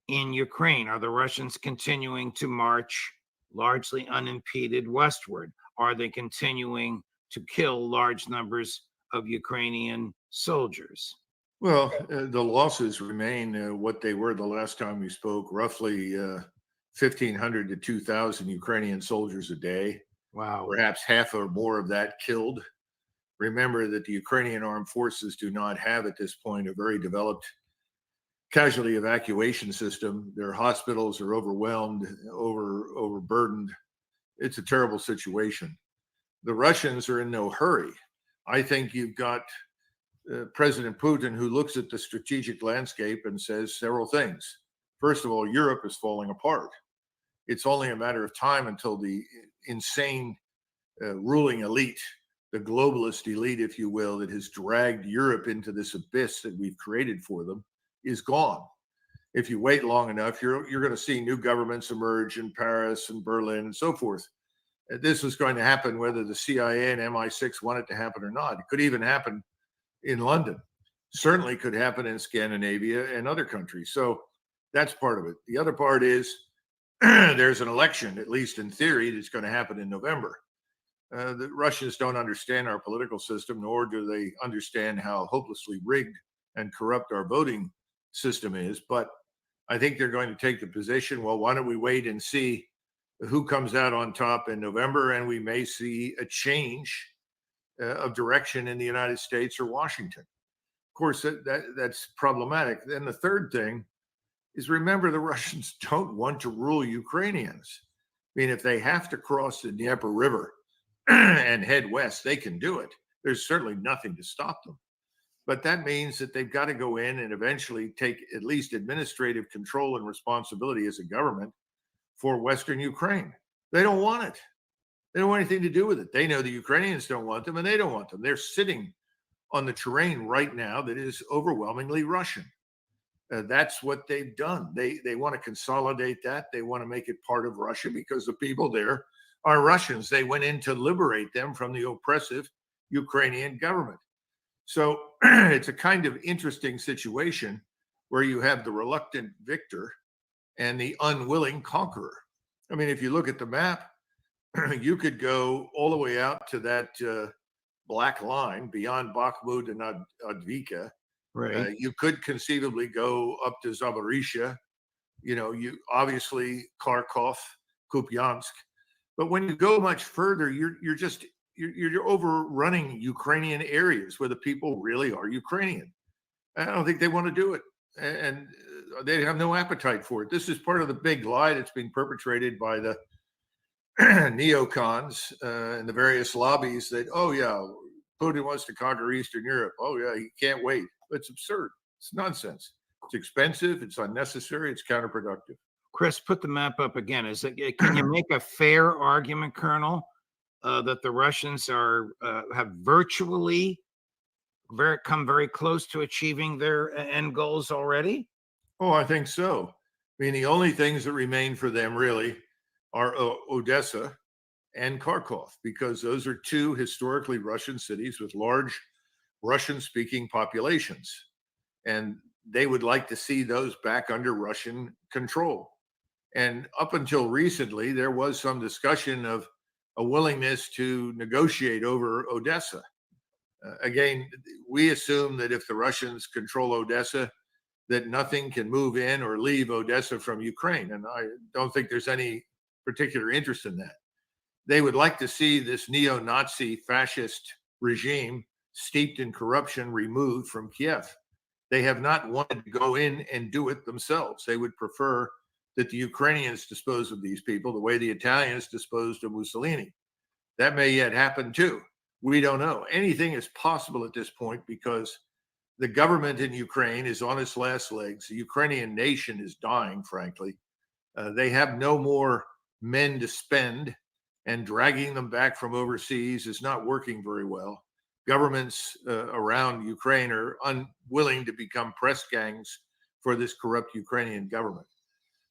in Ukraine? Are the Russians continuing to march largely unimpeded westward? Are they continuing to kill large numbers of Ukrainian soldiers? Well, the losses remain what they were the last time we spoke, roughly 1,500 to 2,000 Ukrainian soldiers a day. Wow. Perhaps half or more of that killed. Remember that the Ukrainian armed forces do not have at this point a very developed casualty evacuation system. Their hospitals are overwhelmed, overburdened. It's a terrible situation. The Russians are in no hurry. I think you've got President Putin, who looks at the strategic landscape and says several things. First of all, Europe is falling apart. It's only a matter of time until the insane ruling elite, the globalist elite, if you will, that has dragged Europe into this abyss that we've created for them, is gone. If you wait long enough, you're going to see new governments emerge in Paris and Berlin and so forth. This was going to happen whether the CIA and MI6 want it to happen or not. It could even happen in London. Certainly could happen in Scandinavia and other countries. So that's part of it. The other part is there's an election, at least in theory, that's going to happen in November. The Russians don't understand our political system, nor do they understand how hopelessly rigged and corrupt our voting system is. But I think they're going to take the position, well, why don't we wait and see who comes out on top in November, and we may see a change of direction in the United States or Washington. Of course, that's problematic. Then the third thing is, remember, the Russians don't want to rule Ukrainians. I mean, if they have to cross the Dnieper River and head west, they can do it. There's certainly nothing to stop them. But that means that they've got to go in and eventually take at least administrative control and responsibility as a government for Western Ukraine. They don't want it. They don't want anything to do with it. They know the Ukrainians don't want them, and they don't want them. They're sitting on the terrain right now that is overwhelmingly Russian. That's what they've done. They want to consolidate that. They want to make it part of Russia because the people there are Russians. They went in to liberate them from the oppressive Ukrainian government. So it's a kind of interesting situation where you have the reluctant victor and the unwilling conqueror. I mean, if you look at the map, you could go all the way out to that black line beyond Bakhmut and Advika. Right. You could conceivably go up to Zaporizhia, you obviously Kharkov, Kupiansk. But when you go much further, you're overrunning Ukrainian areas where the people really are Ukrainian. I don't think they want to do it. And they have no appetite for it. This is part of the big lie that's being perpetrated by the neocons and the various lobbies that, oh, yeah, Putin wants to conquer Eastern Europe. Oh, yeah, he can't wait. It's absurd. It's nonsense. It's expensive. It's unnecessary. It's counterproductive. Chris, put the map up again. Can you make a fair argument, Colonel, that the Russians have virtually come very close to achieving their end goals already? Oh, I think so. I mean, the only things that remain for them really are Odessa and Kharkov, because those are two historically Russian cities with large Russian-speaking populations. And they would like to see those back under Russian control. And up until recently, there was some discussion of a willingness to negotiate over Odessa. Again, we assume that if the Russians control Odessa, that nothing can move in or leave Odessa from Ukraine. And I don't think there's any particular interest in that. They would like to see this neo-Nazi fascist regime steeped in corruption removed from Kiev. They have not wanted to go in and do it themselves. They would prefer that the Ukrainians dispose of these people the way the Italians disposed of Mussolini. That may yet happen too. We don't know. Anything is possible at this point because the government in Ukraine is on its last legs. The Ukrainian nation is dying, frankly. They have no more men to spend, and dragging them back from overseas is not working very well. Governments around Ukraine are unwilling to become press gangs for this corrupt Ukrainian government.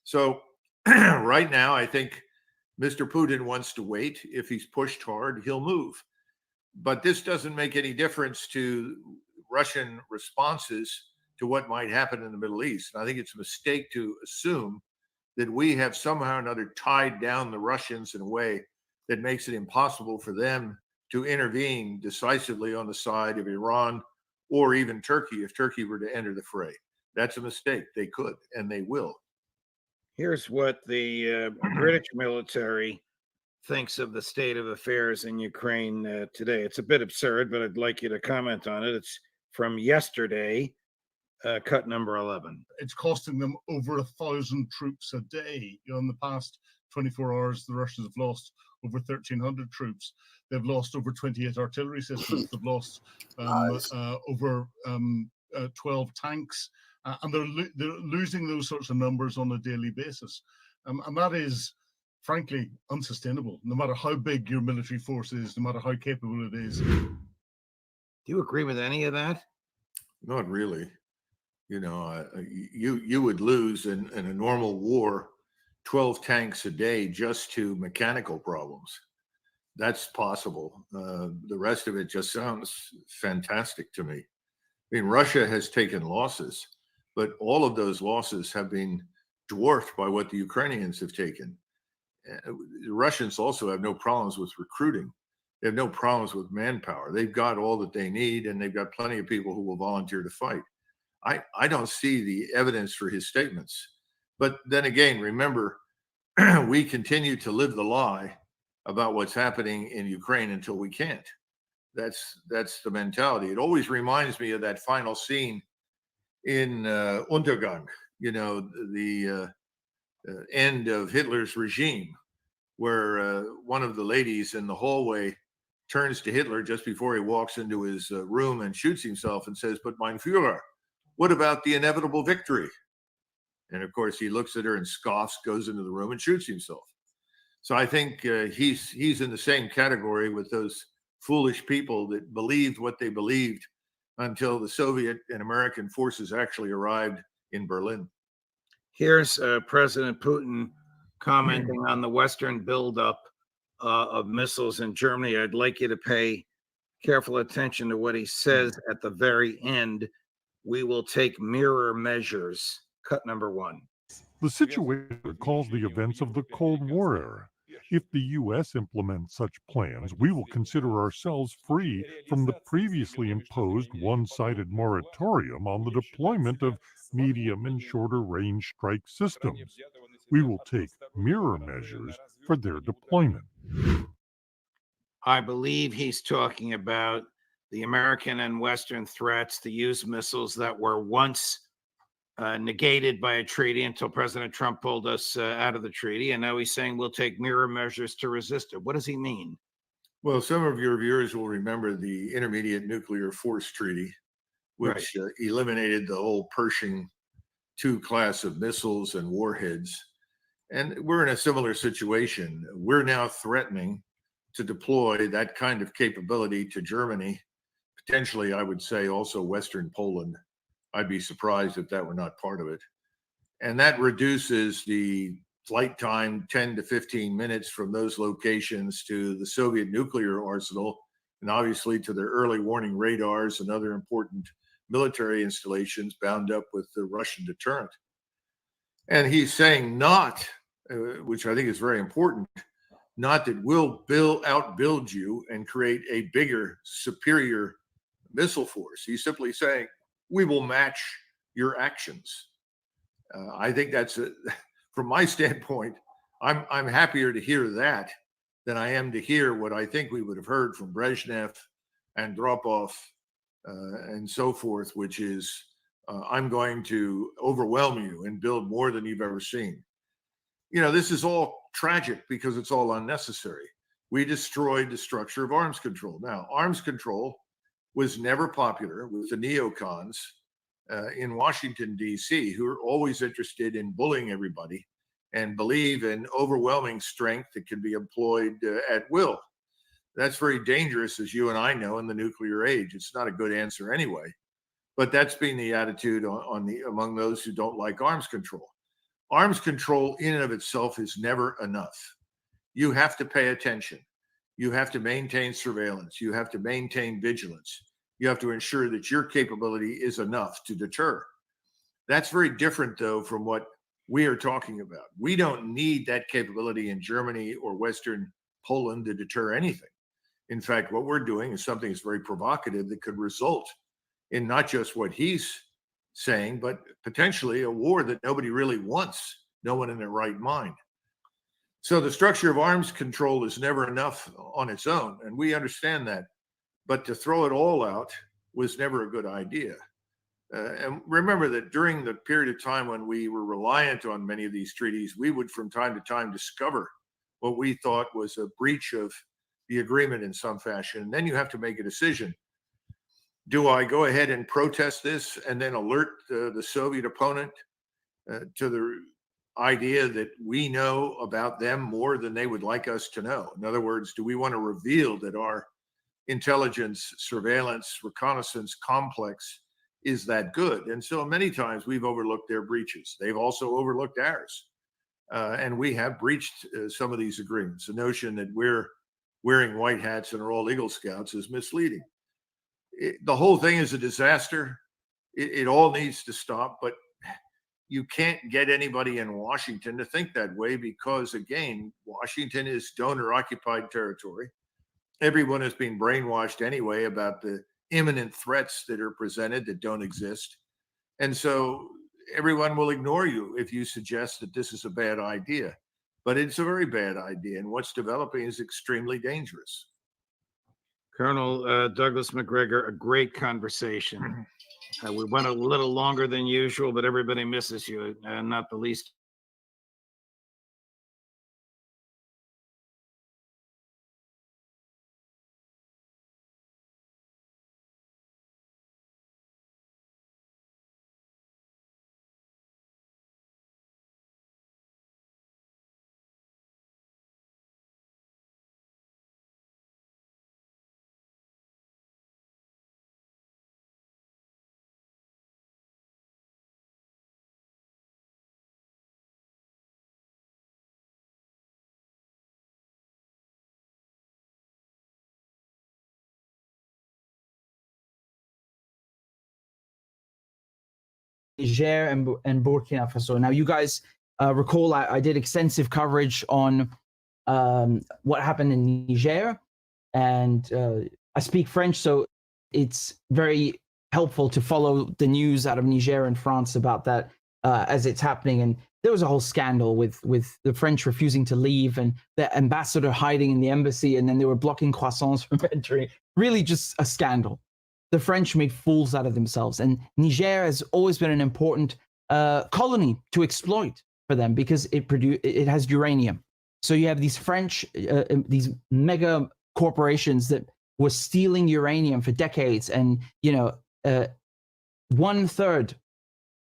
So right now, I think Mr. Putin wants to wait. If he's pushed hard, he'll move. But this doesn't make any difference to Russian responses to what might happen in the Middle East. And I think it's a mistake to assume that we have somehow or another tied down the Russians in a way that makes it impossible for them to intervene decisively on the side of Iran or even Turkey if Turkey were to enter the fray. That's a mistake. They could, and they will. Here's what the British military thinks of the state of affairs in Ukraine today. It's a bit absurd, but I'd like you to comment on it. It's from yesterday, cut number 11. It's costing them over 1,000 troops a day. In the past 24 hours, the Russians have lost over 1,300 troops. They've lost over 28 artillery systems. They've lost over 12 tanks. And they're losing those sorts of numbers on a daily basis. And that is, frankly, unsustainable, no matter how big your military force is, no matter how capable it is. Do you agree with any of that? Not really. You know, you would lose in a normal war 12 tanks a day just to mechanical problems. That's possible. The rest of it just sounds fantastic to me. I mean, Russia has taken losses, but all of those losses have been dwarfed by what the Ukrainians have taken. The Russians also have no problems with recruiting. They have no problems with manpower. They've got all that they need, and they've got plenty of people who will volunteer to fight. I don't see the evidence for his statements. But then again, remember, we continue to live the lie about what's happening in Ukraine until we can't. That's the mentality. It always reminds me of that final scene in Untergang, you know, the end of Hitler's regime, where one of the ladies in the hallway turns to Hitler just before he walks into his room and shoots himself and says, "But mein Führer, what about the inevitable victory?" And of course, he looks at her and scoffs, goes into the room and shoots himself. So I think he's in the same category with those foolish people that believed what they believed until the Soviet and American forces actually arrived in Berlin. Here's President Putin commenting on the Western buildup of missiles in Germany. I'd like you to pay careful attention to what he says at the very end. We will take mirror measures. Cut number 1. The situation recalls the events of the Cold War era. If the U.S. implements such plans, we will consider ourselves free from the previously imposed one-sided moratorium on the deployment of medium and shorter range strike systems. We will take mirror measures for their deployment. I believe he's talking about the American and Western threats to use missiles that were once negated by a treaty until President Trump pulled us out of the treaty. And now he's saying we'll take mirror measures to resist it. What does he mean? Well, some of your viewers will remember the Intermediate Nuclear Force Treaty, which eliminated the whole Pershing II class of missiles and warheads. And we're in a similar situation. We're now threatening to deploy that kind of capability to Germany, potentially, I would say, also Western Poland. I'd be surprised if that were not part of it. And that reduces the flight time 10 to 15 minutes from those locations to the Soviet nuclear arsenal, and obviously to their early warning radars and other important military installations bound up with the Russian deterrent. And he's saying not, which I think is very important, not that we'll outbuild you and create a bigger, superior missile force. He's simply saying, we will match your actions. I think that's, from my standpoint, I'm happier to hear that than I am to hear what I think we would have heard from Brezhnev and Andropov and so forth, which is, I'm going to overwhelm you and build more than you've ever seen. You know, this is all tragic because it's all unnecessary. We destroyed the structure of arms control. Now, arms control was never popular with the neocons in Washington, D.C., who are always interested in bullying everybody and believe in overwhelming strength that can be employed at will. That's very dangerous, as you and I know, in the nuclear age. It's not a good answer anyway. But that's been the attitude among those who don't like arms control. Arms control in and of itself is never enough. You have to pay attention. You have to maintain surveillance. You have to maintain vigilance. You have to ensure that your capability is enough to deter. That's very different, though, from what we are talking about. We don't need that capability in Germany or Western Poland to deter anything. In fact, what we're doing is something that's very provocative that could result in not just what he's saying, but potentially a war that nobody really wants, no one in their right mind. So the structure of arms control is never enough on its own, and we understand that. But to throw it all out was never a good idea. And remember that during the period of time when we were reliant on many of these treaties, we would from time to time discover what we thought was a breach of the agreement in some fashion. And then you have to make a decision. Do I go ahead and protest this and then alert the Soviet opponent to the idea that we know about them more than they would like us to know? In other words, do we want to reveal that our intelligence, surveillance, reconnaissance complex is that good? And so many times we've overlooked their breaches. They've also overlooked ours. And we have breached some of these agreements. The notion that we're wearing white hats and are all Eagle Scouts is misleading. The whole thing is a disaster. It all needs to stop, but you can't get anybody in Washington to think that way because, again, Washington is donor-occupied territory. Everyone is being brainwashed anyway about the imminent threats that are presented that don't exist. And so everyone will ignore you if you suggest that this is a bad idea. But it's a very bad idea, and what's developing is extremely dangerous. Colonel Douglas McGregor, a great conversation. We went a little longer than usual, but everybody misses you, and not the least. Niger and Burkina Faso. Now, you guys recall I did extensive coverage on what happened in Niger, and I speak French, so it's very helpful to follow the news out of Niger and France about that as it's happening. And there was a whole scandal with the French refusing to leave and the ambassador hiding in the embassy, and then they were blocking croissants from entering. Really just a scandal. The French made fools out of themselves, and Niger has always been an important colony to exploit for them because it has uranium. So you have these French, these mega corporations that were stealing uranium for decades, and 1/3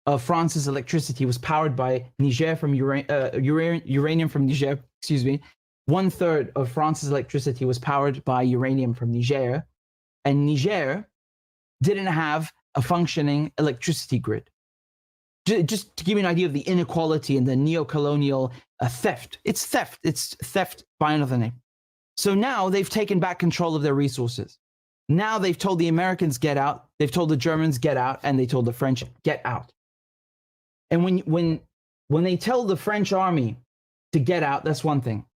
of France's electricity was powered by Niger from uranium from Niger. Excuse me, 1/3 of France's electricity was powered by uranium from Niger, and Niger didn't have a functioning electricity grid. Just to give you an idea of the inequality and the neo-colonial theft. It's theft. It's theft by another name. So now they've taken back control of their resources. Now they've told the Americans get out, they've told the Germans get out, and they told the French get out. And when they tell the French army to get out, that's one thing.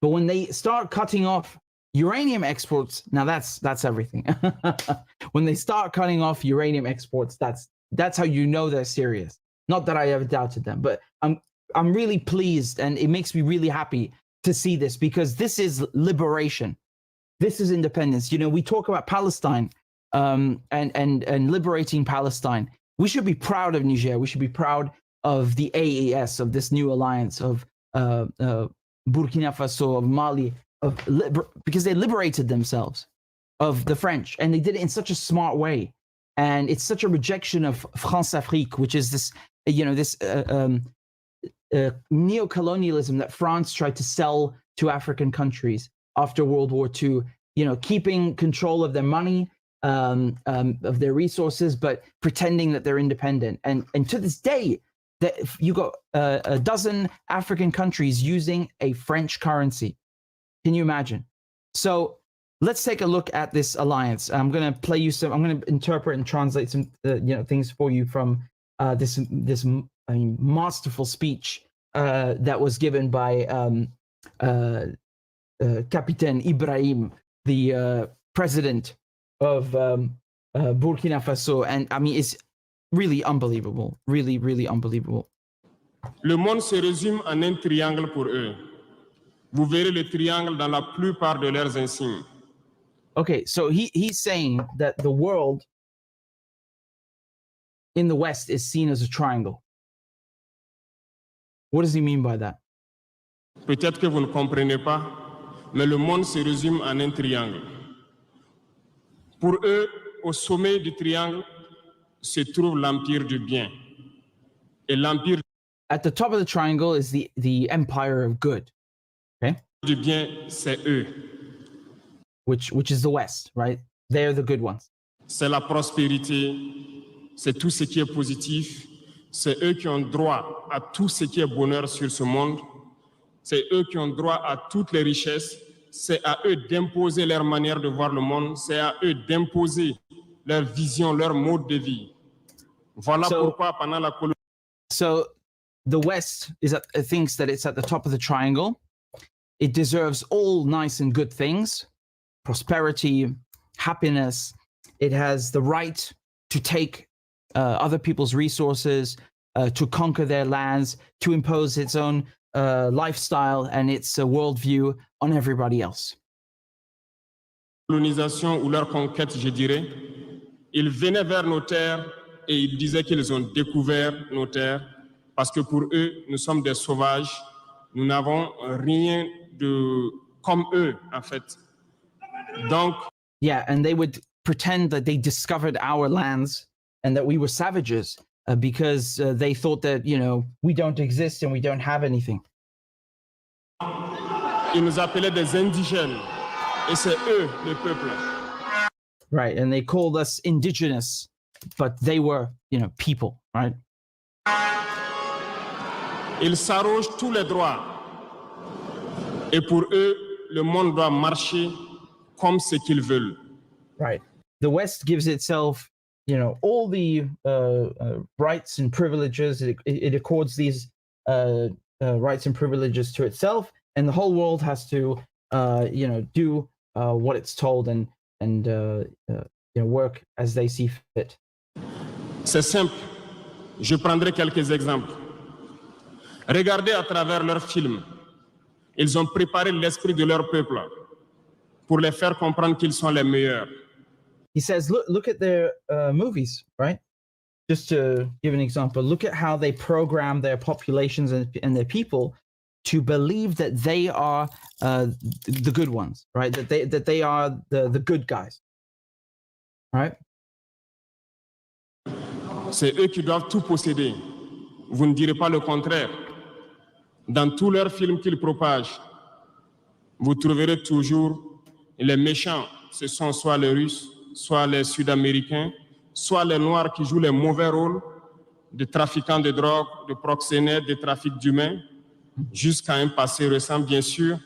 But when they start cutting off uranium exports, now that's everything. When they start cutting off uranium exports, that's how you know they're serious. Not that I ever doubted them, but I'm really pleased, and it makes me really happy to see this, because this is liberation. This is independence. We talk about Palestine and liberating Palestine. We should be proud of Niger. We should be proud of the AES, of this new alliance, of Burkina Faso, of Mali, because they liberated themselves of the French, and they did it in such a smart way. And it's such a rejection of France-Afrique, which is this, neo-colonialism that France tried to sell to African countries after World War II, keeping control of their money, of their resources, but pretending that they're independent. And to this day, that you got a dozen African countries using a French currency. Can you imagine? So let's take a look at this alliance. I'm going to play you some. I'm going to interpret and translate some, things for you from this masterful speech that was given by Captain Ibrahim, the president of Burkina Faso, and it's really unbelievable. Really, really unbelievable. Le monde se résume en un triangle pour eux. Vous verrez le triangle dans la plupart de leurs insignes. Okay, so he's saying that the world in the West is seen as a triangle. What does he mean by that? Peut-être que vous ne comprenez pas, mais le monde se résume en un triangle. Pour eux, au sommet du triangle se trouve l'empire du bien. Et l'empire At the top of the triangle is the empire of good. Okay? du bien, c'est eux. Which is the West, right? They're the good ones. C'est la prospérité, c'est tout ce qui est positif. C'est eux qui ont droit à tout ce qui est bonheur sur ce monde. C'est eux qui ont droit à toutes les richesses. C'est à eux d'imposer leur manière de voir le monde. C'est à eux d'imposer leur vision, leur mode de vie. Voilà pourquoi pendant la colonisation. So the West thinks that it's at the top of the triangle. It deserves all nice and good things, prosperity, happiness. It has the right to take other people's resources, to conquer their lands, to impose its own lifestyle and its worldview on everybody else. Colonisation ou leur conquête, je dirais, ils venaient vers nos terres et ils disaient qu'ils ont découvert nos terres parce que pour eux, nous sommes des sauvages. Nous n'avons rien de comme eux, en fait. Donc, yeah, and they would pretend that they discovered our lands and that we were savages because they thought that, you know, we don't exist and we don't have anything. Ils nous appelaient des indigènes et c'est eux le peuple. Right, and they called us indigenous, but they were, you know, people, right? Ils s'arrogent tous les droits. Et pour eux, le monde doit marcher comme ce qu'ils veulent. Right. The West gives itself, you know, all the rights and privileges. It accords these rights and privileges to itself, and the whole world has to, you know, do what it's told and you know, work as they see fit. C'est simple. Je prendrai quelques exemples. Regardez à travers leurs films. Ils ont préparé l'esprit de leur peuple pour les faire comprendre qu'ils sont les meilleurs. He says, look at their movies, right? Just to give an example, look at how they program their populations and their people to believe that they are the good ones, right? That they are the good guys, right? C'est eux qui doivent tout posséder. Vous ne direz pas le contraire. Dans tous leurs films qu'ils propagent, vous trouverez toujours les méchants. Ce sont soit les Russes, soit les Sud-Américains, soit les Noirs qui jouent les mauvais rôles de trafiquants de drogue, de proxénètes, de trafic d'humains, jusqu'à un passé récent, bien sûr.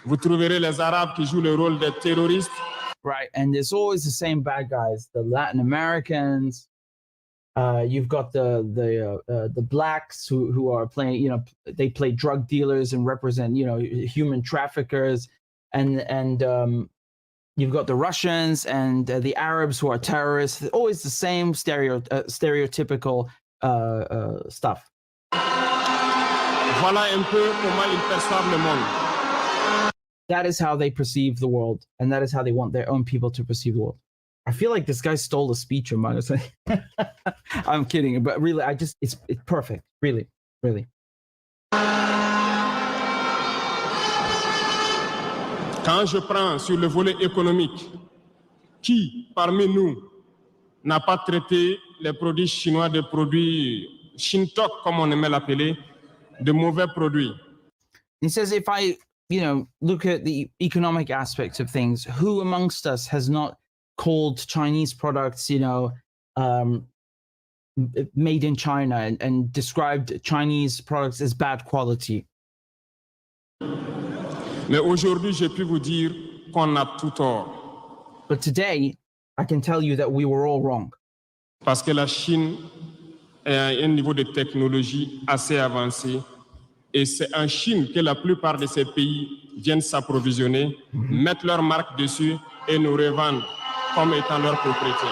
Vous trouverez les Arabes qui jouent le rôle des terroristes. Right, and there's always the same bad guys, the Latin Americans. You've got the blacks who are playing, you know, they play drug dealers and represent, you know, human traffickers, and you've got the Russians and the Arabs who are terrorists. Always the same stereotypical stuff. Voilà un peu comment ils perçoivent le monde. That is how they perceive the world, and that is how they want their own people to perceive the world. I feel like this guy stole a speech of mine. I'm kidding, but really, it's perfect. Really, really. Quand je prends sur le volet économique, qui parmi nous n'a pas traité les produits chinois de produits Shintok, comme on aimait l'appeler, de mauvais produits? He says, if I, you know, look at the economic aspects of things, who amongst us has not called Chinese products, you know, made in China and described Chinese products as bad quality? Mais aujourd'hui, j'ai pu vous dire qu'on a tout tort. But today, I can tell you that we were all wrong. Parce que la Chine est à un niveau de technologie assez avancé. Et c'est en Chine que la plupart de ces pays viennent s'approvisionner, mettre leur marque dessus et nous revendent comme étant leur propriété.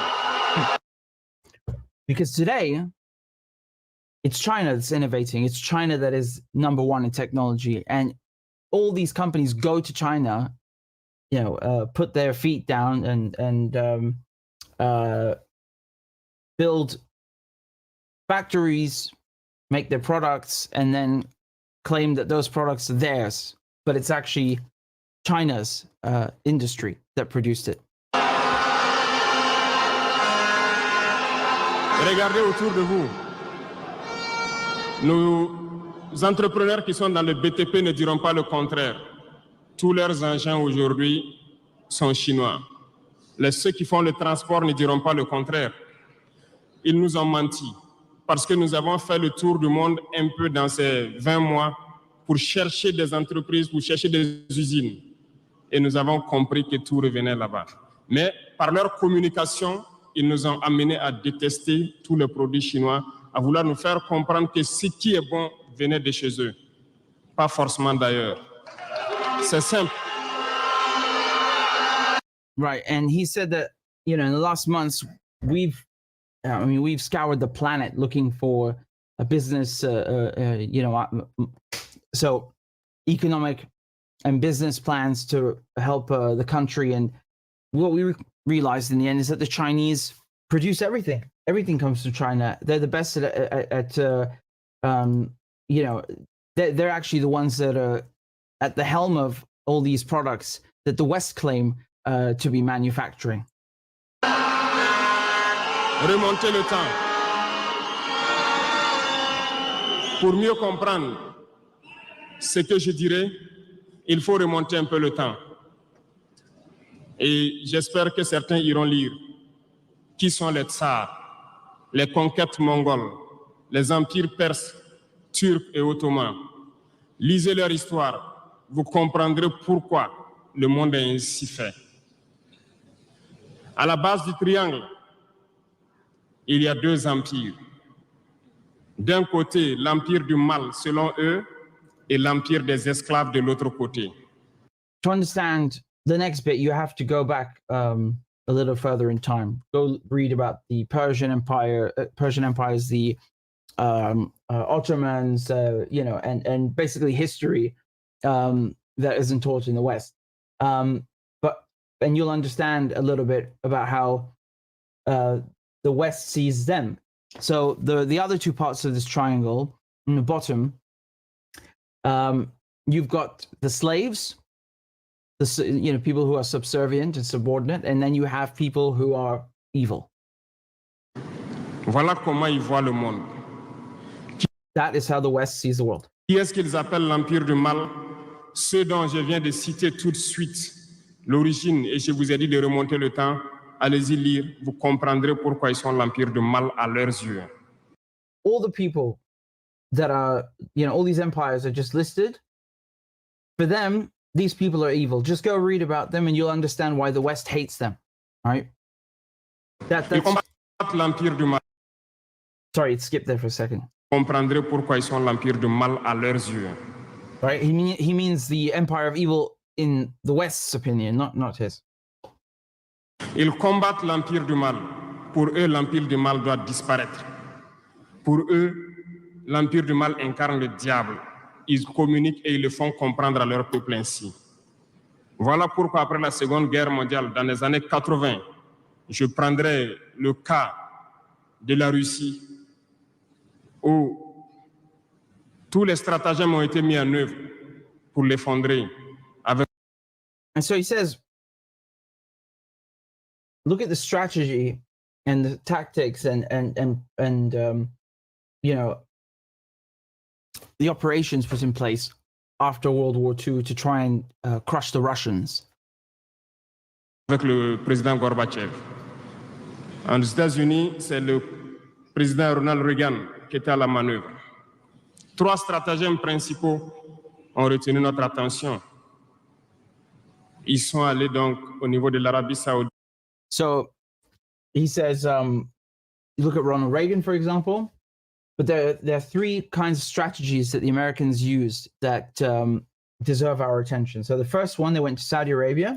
Because today, it's China that's innovating. It's China that is number one in technology. And all these companies go to China, you know, put their feet down and build factories make their products and then claim that those products are theirs, but it's actually China's industry that produced it. Regardez autour de vous. Nos entrepreneurs qui sont dans le BTP ne diront pas le contraire. Tous leurs engins aujourd'hui sont chinois. Ceux qui font le transport ne diront pas le contraire. Ils nous ont menti parce que nous avons fait le tour du monde un peu dans ces 20 mois pour chercher des entreprises, pour chercher des usines. Et nous avons compris que tout revenait là-bas. Mais par leur communication, ils nous ont amenés à détester tous les produits chinois, à vouloir nous faire comprendre que ce qui est bon venait de chez eux, pas forcément d'ailleurs. C'est simple. Right, and he said that, you know, in the last months, we've scoured the planet looking for a business, so economic and business plans to help the country. And what we realized in the end is that the Chinese produce everything. Everything comes from China. They're the best at they're actually the ones that are at the helm of all these products that the West claim to be manufacturing. Remonter le temps. Pour mieux comprendre ce que je dirais, il faut remonter un peu le temps. Et j'espère que certains iront lire qui sont les tsars, les conquêtes mongoles, les empires perses, turcs et ottomans. Lisez leur histoire, vous comprendrez pourquoi le monde est ainsi fait. À la base du triangle, il y a deux empires. D'un côté, l'empire du mal, selon eux, et l'empire des esclaves de l'autre côté. To understand the next bit, you have to go back a little further in time. Go read about the Persian Empire. Persian Empire is the Ottomans, and basically history that isn't taught in the West. And you'll understand a little bit about how the West sees them. So the other two parts of this triangle, in the bottom, you've got the slaves, people who are subservient and subordinate, and then you have people who are evil. Voilà comment ils voient le monde. That is how the West sees the world. Qui est-ce qu'ils appellent l'empire du mal? Ceux dont je viens de citer tout de suite l'origine, et je vous ai dit de remonter le temps. Allez-y lire, vous comprendrez pourquoi ils sont l'empire du mal à leurs yeux. All the people that are, all these empires are just listed. For them, these people are evil. Just go read about them and you'll understand why the West hates them. All right? That's l'empire du mal. Sorry, it skipped there for a second. Comprendrez pourquoi ils sont l'empire du mal à leurs yeux. Right? He means the empire of evil in the West's opinion, not his. Ils combattent l'empire du mal. Pour eux, l'empire du mal doit disparaître. Pour eux, l'empire du mal incarne le diable. Ils communiquent et ils le font comprendre à leur peuple ainsi. Voilà pourquoi après la Seconde Guerre mondiale, dans les années 80, je prendrai le cas de la Russie où tous les stratagèmes ont été mis en œuvre pour l'effondrer. And so he says, look at the strategy and the tactics and the operations put in place after World War II to try and crush the Russians. Avec le président Gorbatchev. En États-Unis, c'est le président Ronald Reagan qui était à la manœuvre. Trois stratagèmes principaux ont retenu notre attention. Ils sont allés donc au niveau de l'Arabie Saoudite. So he says, you look at Ronald Reagan, for example, but there are three kinds of strategies that the Americans used that deserve our attention. So the first one, they went to Saudi Arabia.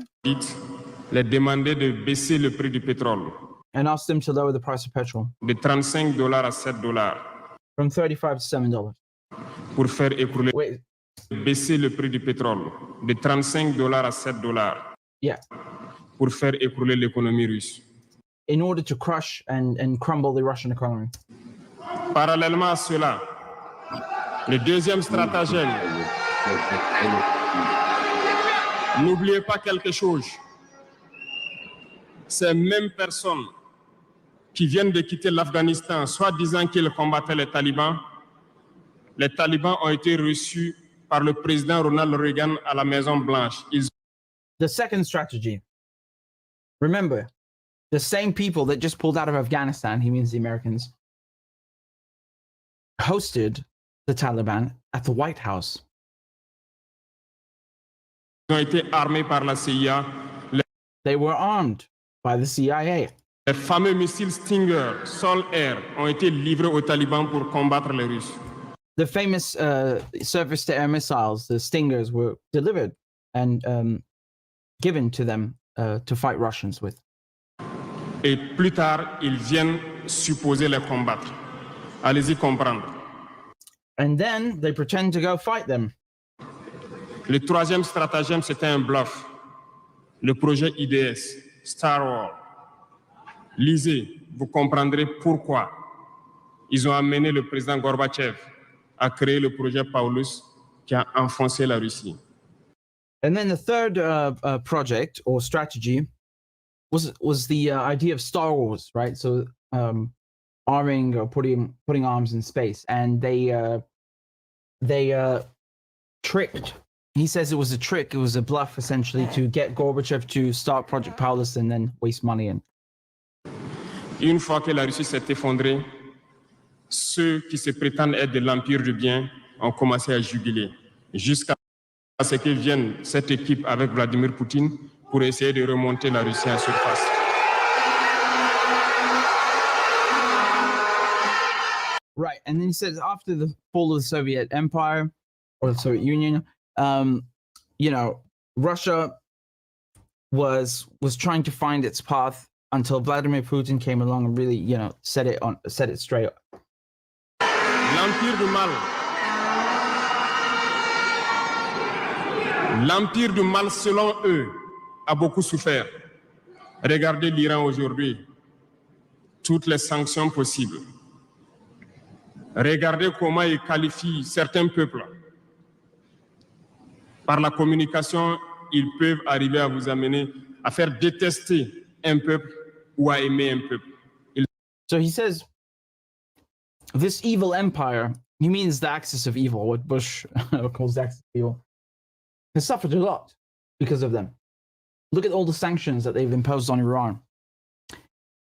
Les demander de baisser le prix du pétrole. And asked them to lower the price of petrol. De $35 à $7. From $35 to $7. Pour faire écrouler. Baisser le prix du pétrole. De $35 à $7. Yeah. Pour faire écrouler l'économie russe. In order to crush and crumble the Russian economy. Parallèlement à cela, le deuxième stratagème, n'oubliez pas quelque chose. Ces mêmes personnes qui viennent de quitter l'Afghanistan, soit disant qu'ils combattaient les talibans ont été reçus par le président Ronald Reagan à la Maison Blanche. The second strategy. Remember, the same people that just pulled out of Afghanistan, he means the Americans, hosted the Taliban at the White House. Ils ont été armés par la CIA. They were armed by the CIA. Les fameux missiles Stinger sol-air ont été livrés aux talibans pour combattre les Russes. The famous surface-to-air missiles, the Stingers, were delivered and given to them to fight Russians with. Et plus tard, ils viennent supposer les combattre. Allez-y comprendre. And then they pretend to go fight them. Le troisième stratagème, c'était un bluff. Le projet IDS, Star Wars. Lisez, vous comprendrez pourquoi ils ont amené le président Gorbatchev à créer le projet Paulus qui a enfoncé la Russie. And then the third project or strategy was the idea of Star Wars, right? So arming or putting arms in space, and they tricked. He says it was a trick, it was a bluff essentially to get Gorbachev to start Project Paulus and then waste money in. Une fois que la Russie s'est effondrée, ceux qui se prétendent être de l'Empire du bien ont commencé à jubiler, jusqu'à ce que vienne cette équipe avec Vladimir Poutine pour essayer de remonter la Russie en surface. Right, and then he says after the fall of the Soviet Empire or the Soviet Union, you know, Russia was trying to find its path until Vladimir Putin came along and really, you know, set it straight. L'Empire du mal. L'Empire du mal, selon eux, a beaucoup souffert. Regardez l'Iran aujourd'hui. Toutes les sanctions possibles. Regardez comment ils qualifient certains peuples. Par la communication, ils peuvent arriver à vous amener à faire détester un peuple ou à aimer un peuple. So he says, this evil empire, he means the axis of evil, what Bush calls the axis of evil, has suffered a lot because of them. Look at all the sanctions that they've imposed on Iran.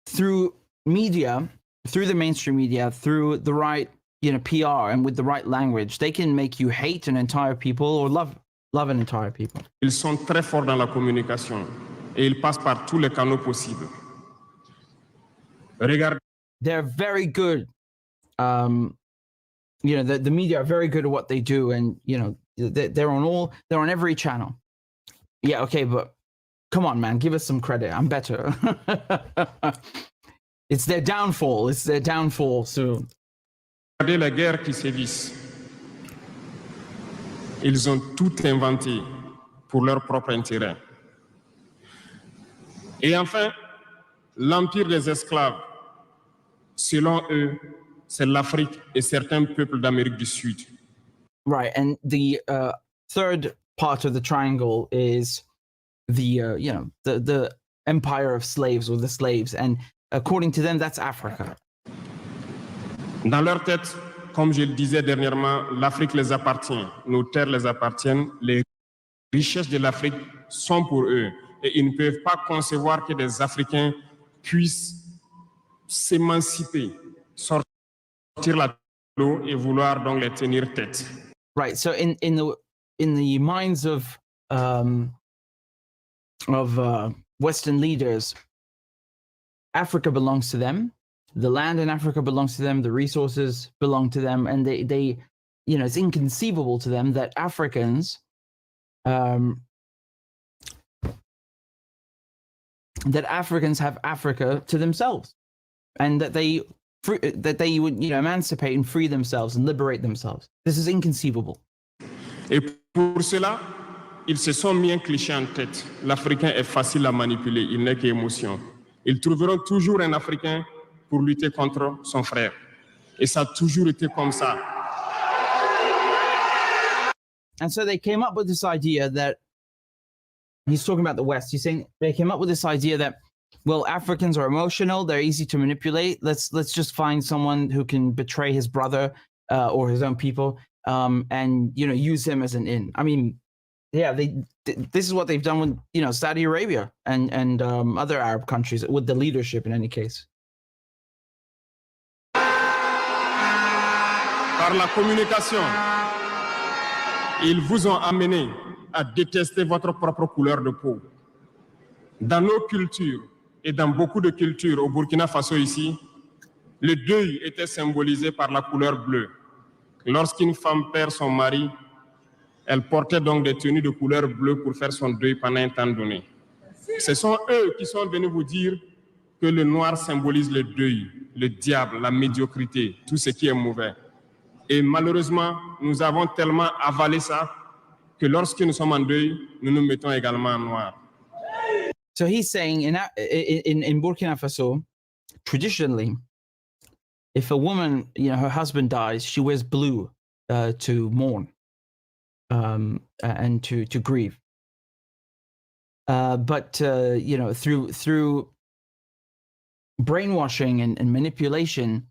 Through media, through the mainstream media, through the right, you know, PR and with the right language, they can make you hate an entire people or love an entire people. Ils sont très forts dans la communication et ils passent par tous les canaux possibles. Regardez. They're very good. You know, the media are very good at what they do, and you know, they're on every channel. Yeah, okay, but come on, man, give us some credit. I'm better. It's their downfall. It's their downfall soon. Regardez la guerre qui sévissent. Ils ont tout inventé pour leur propre intérêt. Et enfin, l'empire des esclaves, selon eux, c'est l'Afrique et certains peuples d'Amérique du Sud. Right, and the third part of the triangle is the you know, the empire of slaves or the slaves, and according to them, that's Africa. Dans leur tête, comme je le disais dernièrement, l'Afrique les appartient, nos terres les appartiennent, les richesses de l'Afrique sont pour eux, et ils ne peuvent pas concevoir que des Africains puissent s'émanciper, sortir la l'eau et vouloir donc les tenir tête. Right. So in the minds of Western leaders, Africa belongs to them. The land in Africa belongs to them. The resources belong to them, and they you know, it's inconceivable to them that Africans have Africa to themselves, and that they would, you know, emancipate and free themselves and liberate themselves. This is inconceivable. Et pour cela, ils se sont mis un cliché en tête. L'Africain est facile à manipuler, il n'est qu'émotion. Ils trouveront toujours un Africain pour lutter contre son frère. Et ça a toujours été comme ça. And so they came up with this idea that he's talking about the West. He's saying they came up with this idea that, well, Africans are emotional, they're easy to manipulate. Let's just find someone who can betray his brother or his own people, and use him as an in. I mean, yeah, this is what they've done with Saudi Arabia and other Arab countries with the leadership in any case. Par la communication, ils vous ont amené à détester votre propre couleur de peau. Dans nos cultures et dans beaucoup de cultures au Burkina Faso ici, le deuil était symbolisé par la couleur bleue. Lorsqu'une femme perd son mari, elle portait donc des tenues de couleur bleue pour faire son deuil pendant un temps donné. Ce sont eux qui sont venus vous dire que le noir symbolise le deuil, le diable, la médiocrité, tout ce qui est mauvais. Et malheureusement, nous avons tellement avalé ça que lorsque nous sommes en deuil, nous nous mettons également en noir. So he's saying in Burkina Faso, traditionally, if a woman, her husband dies, she wears blue to mourn and to grieve. But through brainwashing and manipulation,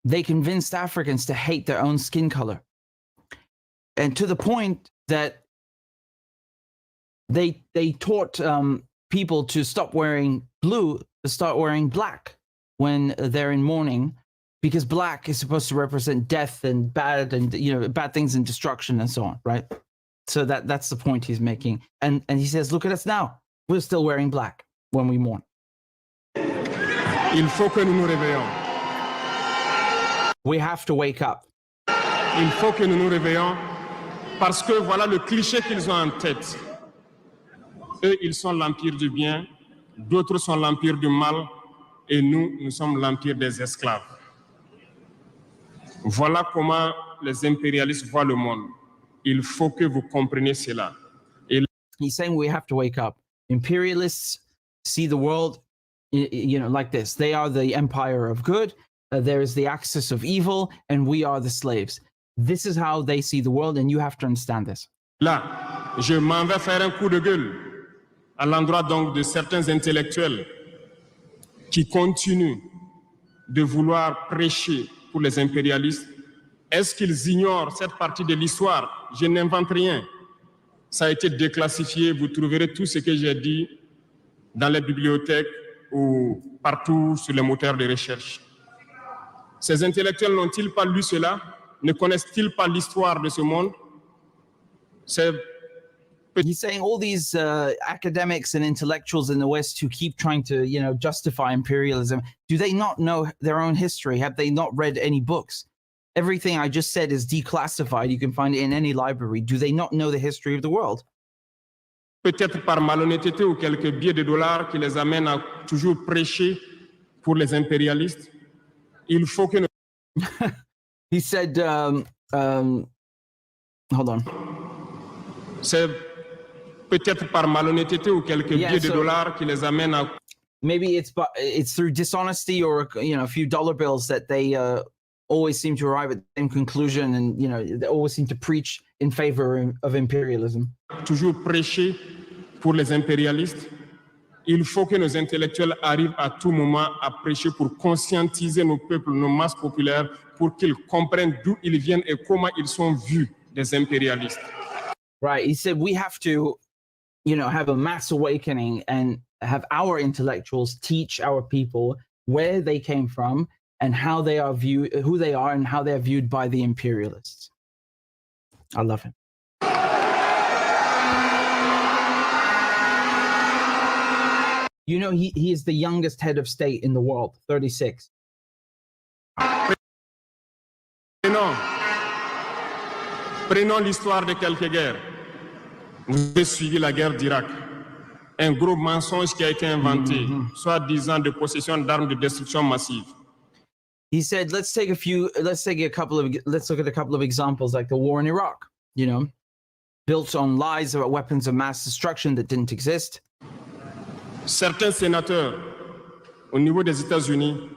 they convinced Africans to hate their own skin color, and to the point that they taught people to stop wearing blue, to start wearing black when they're in mourning, because black is supposed to represent death and bad things and destruction and so on, right? So that's the point he's making, and he says, look at us now, we're still wearing black when we mourn. Il faut que nous nous réveillons. We have to wake up. Il faut que nous nous réveillons parce que voilà le cliché qu'ils ont en tête. Eux, ils sont l'empire du bien, d'autres sont l'empire du mal, et nous sommes l'empire des esclaves. Voilà comment les impérialistes voient le monde. Il faut que vous compreniez cela. He's saying we have to wake up. Imperialists see the world, like this. They are the empire of good. There is the axis of evil, and we are the slaves. This is how they see the world, and you have to understand this. Là, je m'en vais faire un coup de gueule à l'endroit donc de certains intellectuels qui continuent de vouloir prêcher pour les impérialistes. Est-ce qu'ils ignorent cette partie de l'histoire? Je n'invente rien. Ça a été déclassifié. Vous trouverez tout ce que j'ai dit dans les bibliothèques ou partout sur les moteurs de recherche. Ces intellectuels n'ont-ils pas lu cela? Ne connaissent-ils pas l'histoire de ce monde? He's saying all these academics and intellectuals in the West who keep trying to, justify imperialism, do they not know their own history? Have they not read any books? Everything I just said is declassified. You can find it in any library. Do they not know the history of the world? Peut-être par malhonnêteté ou quelques billets de dollars qui les amènent à toujours prêcher pour les impérialistes. Il faut que He said, hold on. C'est peut-être par malhonnêteté ou quelques billets de dollars qui les amènent à. Maybe it's through dishonesty or a few dollar bills that they always seem to arrive at the same conclusion, and they always seem to preach in favor of imperialism. Toujours prêcher pour les impérialistes. Il faut que nos intellectuels arrivent à tout moment à prêcher pour conscientiser nos peuples, nos masses populaires, pour qu'ils comprennent d'où ils viennent et comment ils sont vus des impérialistes. Right. He said we have to, have a mass awakening and have our intellectuals teach our people where they came from and how they are viewed, who they are, and how they are viewed by the imperialists. I love him. He is the youngest head of state in the world, 36. Prenons l'histoire de quelques guerres. Vous avez suivi la guerre d'Irak. Un gros mensonge qui a été inventé, soi-disant de possession d'armes de destruction massive. He said, let's look at a couple of examples, like the war in Iraq, built on lies about weapons of mass destruction that didn't exist. Certains sénateurs au niveau des États-Unis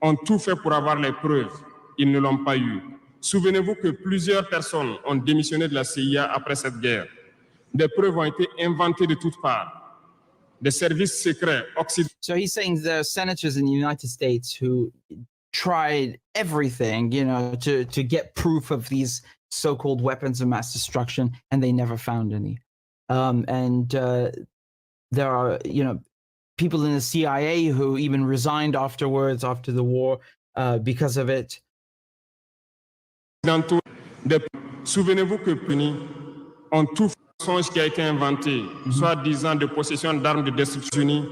ont tout fait pour avoir les preuves. ils ne l'ont pas eu. Souvenez-vous que plusieurs personnes ont démissionné de la CIA après cette guerre. Des preuves ont été inventées de toutes parts. Des services secrets occidentaux. So he's saying there are senators in the United States who tried everything, to get proof of these so-called weapons of mass destruction, and they never found any. There are, people in the CIA who even resigned afterwards, after the war, because of it. Souvenez-vous que Puni ont tout mensonge qui a été inventé, soit disant de possession d'armes de destruction unies,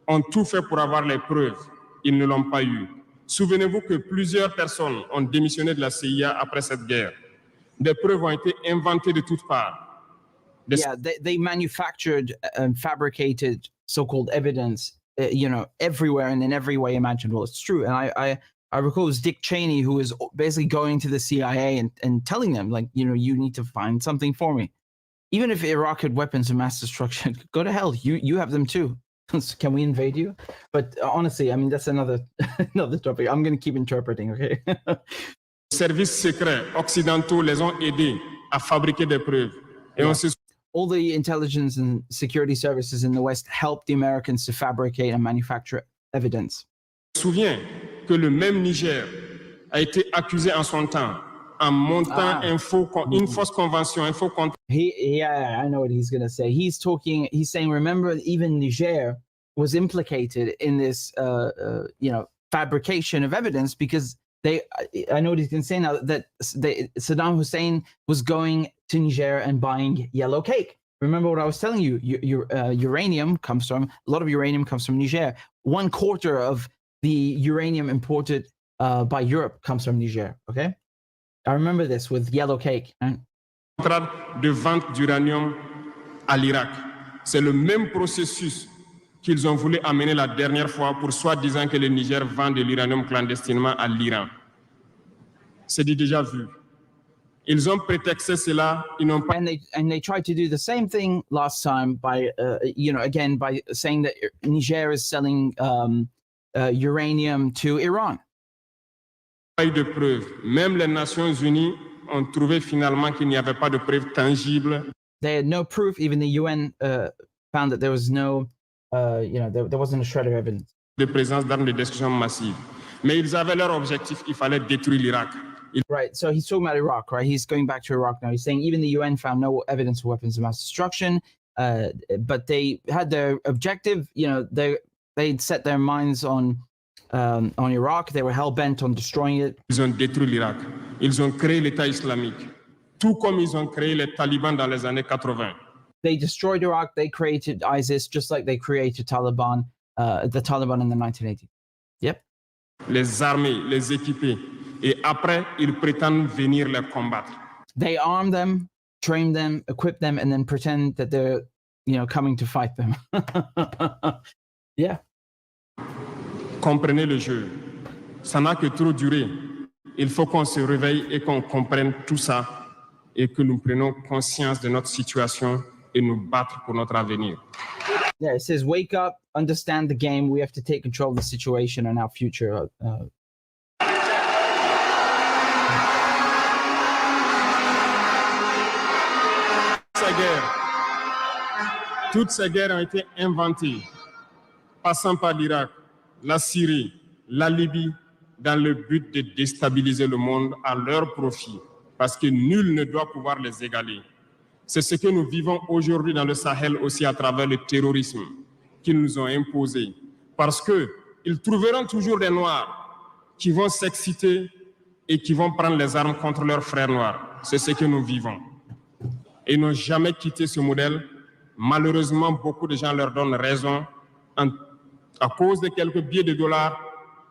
ont tout fait pour avoir les preuves. Ils ne l'ont pas eu. Souvenez-vous que plusieurs personnes ont démissionné de la CIA après cette guerre. Des preuves ont été inventées de toutes parts. Yeah, they manufactured and fabricated so-called evidence, everywhere and in every way imaginable. It's true. And I recall it was Dick Cheney who was basically going to the CIA and telling them, like, you need to find something for me. Even if Iraq had weapons of mass destruction, go to hell. You have them too. Can we invade you? But honestly, I mean, that's another topic. I'm going to keep interpreting, okay? Services secrets occidentaux les ont aidés à fabriquer des preuves. Et on se all the intelligence and security services in the West helped the Americans to fabricate and manufacture evidence. Souvient que le même Niger a été accusé en son temps en montant une fausse convention, un faux contrat. Yeah, I know what he's going to say. He's saying, remember, even Niger was implicated in this, fabrication of evidence because I know what he's going to say now, that Saddam Hussein was going to Niger and buying yellow cake. Remember what I was telling you? Uranium comes from, a lot of uranium comes from Niger. 1/4 of the uranium imported by Europe comes from Niger, okay? I remember this with yellow cake. Contrat de vente d'uranium à l'Irak. C'est le même processus qu'ils ont voulu amener la dernière fois pour soi-disant que le Niger vend de l'uranium clandestinement à l'Iran. C'est déjà vu. Ils ont prétexté cela, ils n'ont pas. And they tried to do the same thing last time by, again, by saying that Niger is selling uranium to Iran. Pas eu de preuves. Même les Nations Unies ont trouvé finalement qu'il n'y avait pas de preuves tangibles. They had no proof. Even the UN found that there was no, there wasn't a shred of evidence. De présence d'armes de destruction massive. Mais ils avaient leur objectif, il fallait détruire l'Irak. Right, so he's talking about Iraq, right? He's going back to Iraq now. He's saying even the UN found no evidence of weapons of mass destruction, but they had their objective. They'd set their minds on Iraq. They were hell-bent on destroying it. Ils ont détruit l'Irak. Ils ont créé l'État islamique, tout comme ils ont créé les talibans dans les années 80. They destroyed Iraq. They created ISIS, just like they created the Taliban in the 1980s. Yep. Les armées, les équiper, et après, ils prétendent venir les combattre. They arm them, train them, equip them, and then pretend that they're, coming to fight them. Yeah. Comprenez le jeu. Ça n'a que trop duré. Il faut qu'on se réveille et qu'on comprenne tout ça et que nous prenions conscience de notre situation et nous battre pour notre avenir. Yeah, it says, wake up, understand the game. We have to take control of the situation and our future. Toutes ces guerres ont été inventées, passant par l'Irak, la Syrie, la Libye, dans le but de déstabiliser le monde à leur profit, parce que nul ne doit pouvoir les égaler. C'est ce que nous vivons aujourd'hui dans le Sahel aussi à travers le terrorisme qu'ils nous ont imposé, parce qu'ils trouveront toujours des Noirs qui vont s'exciter et qui vont prendre les armes contre leurs frères noirs. C'est ce que nous vivons. Et ils n'ont jamais quitté ce modèle. Malheureusement, beaucoup de gens leur donnent raison. À cause de quelques billets de dollars,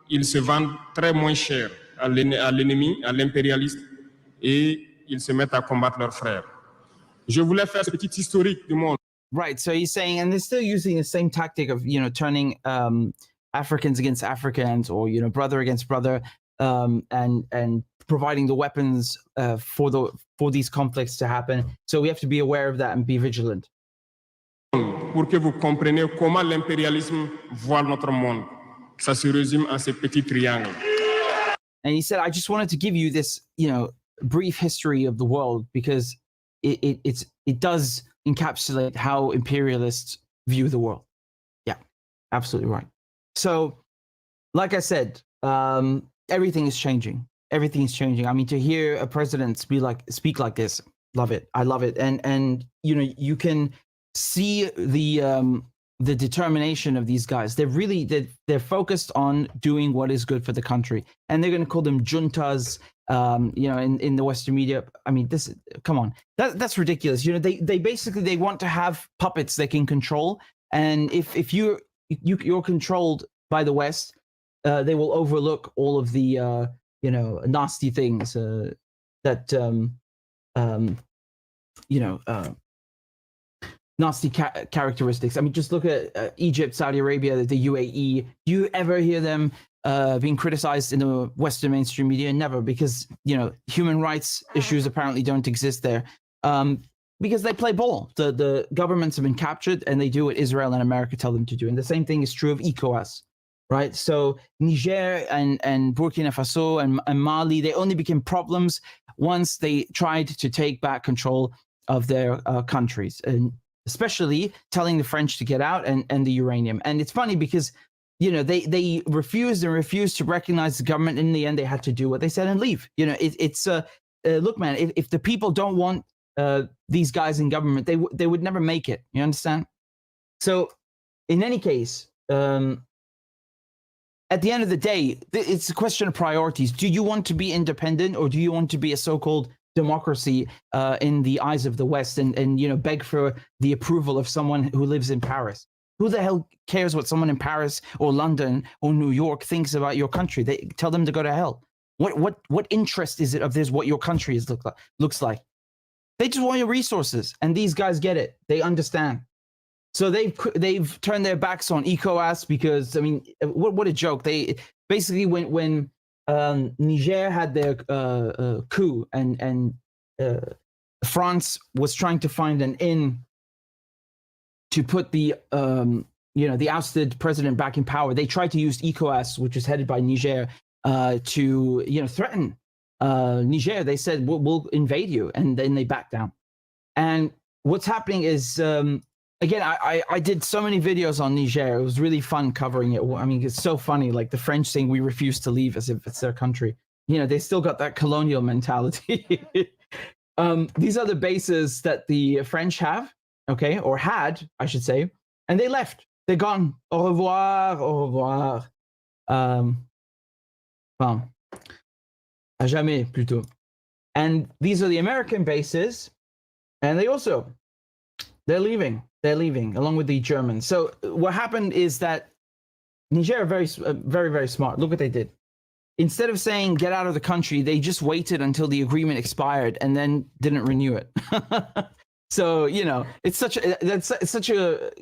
ils se vendent très moins cher à l'ennemi, à l'impérialiste, et ils se mettent à combattre leurs frères. Je voulais faire ce petit historique du monde. Right, so he's saying, and they're still using the same tactic of, turning Africans against Africans, or, brother against brother, and providing the weapons for these conflicts to happen. So we have to be aware of that and be vigilant. Pour que vous compreniez comment l'impérialisme voit notre monde. Ça se résume en ces petits triangles. And he said, I just wanted to give you this, brief history of the world because it does encapsulate how imperialists view the world. Yeah, absolutely right. So, like I said, everything is changing. Everything is changing. I mean, to hear a president speak like this, love it. I love it. And you can see the determination of these guys. They're focused on doing what is good for the country, and they're going to call them juntas. In the Western media. I mean, come on, that's ridiculous. They basically want to have puppets they can control, and if you're controlled by the West, they will overlook all of the nasty things that nasty characteristics. I mean, just look at Egypt, Saudi Arabia, the UAE. Do you ever hear them being criticized in the Western mainstream media? Never, because human rights issues apparently don't exist there, because they play ball. The governments have been captured, and they do what Israel and America tell them to do. And the same thing is true of ECOWAS, right? So Niger and Burkina Faso and Mali, they only became problems once they tried to take back control of their countries, and especially telling the French to get out and the uranium. And it's funny because they refused to recognize the government. In the end, they had to do what they said and leave. Look, man, if the people don't want these guys in government, they would never make it. You understand? So, in any case, at the end of the day, it's a question of priorities. Do you want to be independent, or do you want to be a so-called democracy in the eyes of the West and beg for the approval of someone who lives in Paris? Who the hell cares what someone in Paris or London or New York thinks about your country? They tell them to go to hell. What interest is it of this? What your country looks like? They just want your resources, and these guys get it. They understand. So they've turned their backs on ECOWAS because, I mean, what a joke. They basically when Niger had their coup and France was trying to find an in to put the ousted president back in power. They tried to use ECOWAS, which was headed by Niger, to threaten Niger. They said we'll invade you, and then they backed down. And what's happening is, again, I did so many videos on Niger. It was really fun covering it. I mean, it's so funny, like the French saying we refuse to leave as if it's their country. They still got that colonial mentality. These are the bases that the French have, okay, or had, I should say, and they left. They're gone. Au revoir, au revoir. Enfin, à jamais, plutôt. And these are the American bases, and they're leaving. They're leaving along with the Germans. So what happened is that Niger are very, very smart. Look what they did. Instead of saying get out of the country, they just waited until the agreement expired and then didn't renew it. So it's such a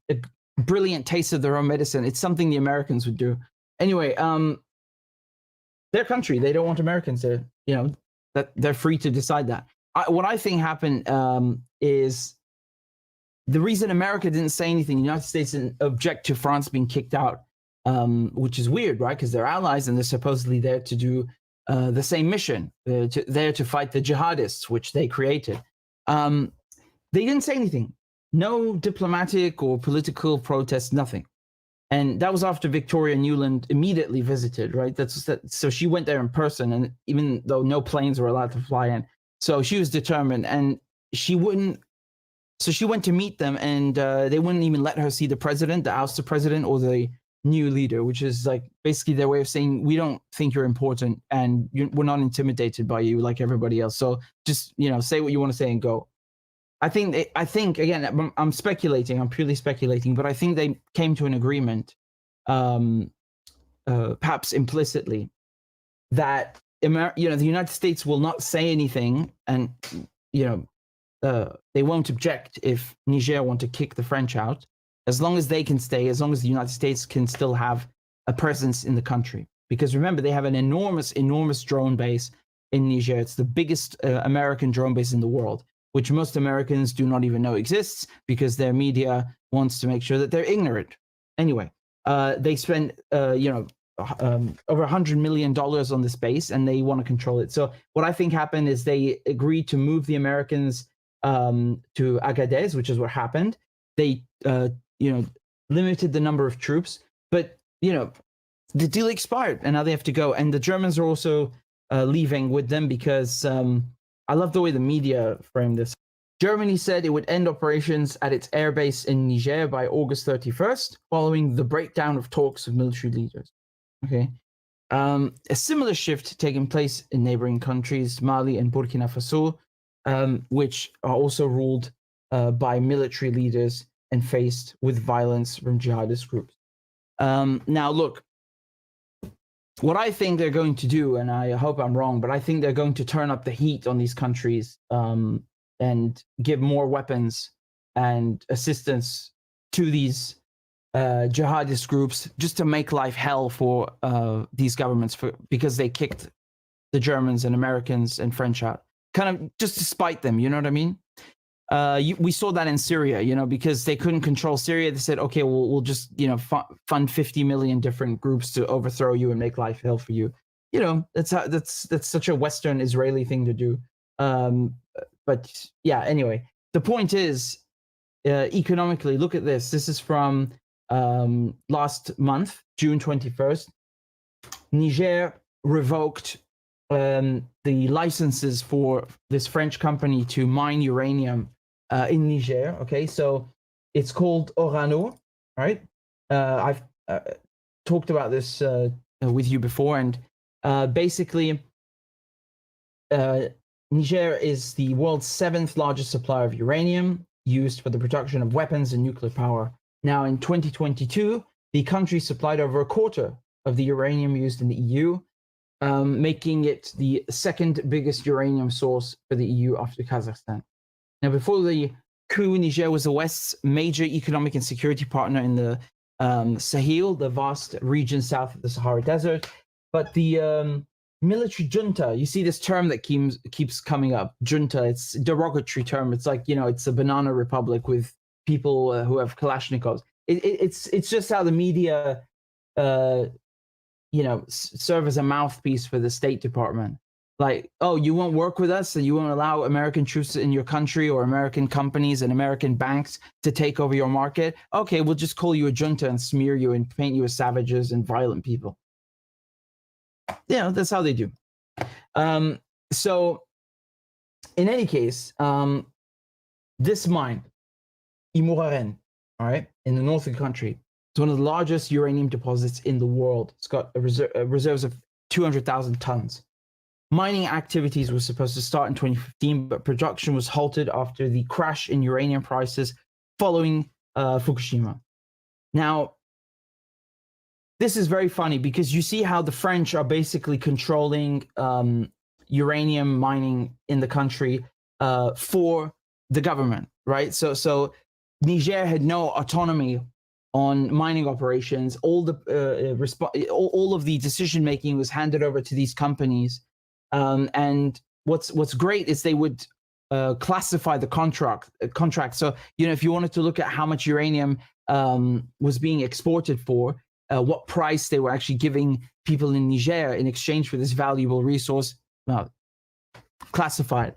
a brilliant taste of their own medicine. It's something the Americans would do. Anyway, their country, they don't want Americans to, that they're free to decide that. What I think happened is the reason America didn't say anything, the United States didn't object to France being kicked out, which is weird, right? Because they're allies and they're supposedly there to do the same mission, there to fight the jihadists, which they created. They didn't say anything. No diplomatic or political protest, nothing. And that was after Victoria Nuland immediately visited, right? So she went there in person, and even though no planes were allowed to fly in. So she was determined, and she wouldn't. So she went to meet them, and they wouldn't even let her see the president, the ousted president, or the new leader, which is like basically their way of saying, we don't think you're important, and we're not intimidated by you like everybody else. So just, say what you want to say and go. I think again, I'm speculating, I'm purely speculating, but I think they came to an agreement, perhaps implicitly, that the United States will not say anything, and they won't object if Niger want to kick the French out, as long as they can stay, as long as the United States can still have a presence in the country. Because remember, they have an enormous drone base in Niger. It's the biggest American drone base in the world, which most Americans do not even know exists because their media wants to make sure that they're ignorant. Anyway, they spend, over $100 million on this base, and they want to control it. So what I think happened is they agreed to move the Americans to Agadez, which is what happened. They, limited the number of troops, but the deal expired, and now they have to go. And the Germans are also leaving with them because I love the way the media framed this. Germany said it would end operations at its airbase in Niger by August 31st, following the breakdown of talks of military leaders. Okay. A similar shift taking place in neighboring countries, Mali and Burkina Faso, which are also ruled by military leaders and faced with violence from jihadist groups. Now, look, what I think they're going to do, and I hope I'm wrong, but I think they're going to turn up the heat on these countries and give more weapons and assistance to these jihadist groups just to make life hell for these governments because they kicked the Germans and Americans and French out, kind of just to spite them, you know what I mean? We saw that in Syria, because they couldn't control Syria. They said, okay, we'll just, fund 50 million different groups to overthrow you and make life hell for you. That's such a Western Israeli thing to do. But yeah, anyway, the point is, economically, look at this. This is from last month, June 21st. Niger revoked the licenses for this French company to mine uranium in Niger. Okay, so it's called Orano, right? I've talked about this with you before, and basically, Niger is the world's 7th largest supplier of uranium used for the production of weapons and nuclear power. Now, in 2022, the country supplied over a quarter of the uranium used in the EU, making it the 2nd biggest uranium source for the EU after Kazakhstan. Now, before the coup, Niger was the West's major economic and security partner in the Sahel, the vast region south of the Sahara Desert. But the military junta, you see this term that keeps coming up, junta, it's a derogatory term. It's like, it's a banana republic with people who have Kalashnikovs. It's just how the media, serve as a mouthpiece for the State Department. Like, oh, you won't work with us and you won't allow American troops in your country or American companies and American banks to take over your market? Okay, we'll just call you a junta and smear you and paint you as savages and violent people. That's how they do. So in any case, this mine, Imuraren, all right, in the north of the country, it's one of the largest uranium deposits in the world. It's got reserves of 200,000 tons. Mining activities were supposed to start in 2015, but production was halted after the crash in uranium prices following Fukushima. Now, this is very funny because you see how the French are basically controlling uranium mining in the country for the government, right? So Niger had no autonomy on mining operations. All of the decision making was handed over to these companies. And what's great is they would classify the contract. So if you wanted to look at how much uranium was being exported for, what price they were actually giving people in Niger in exchange for this valuable resource, classified,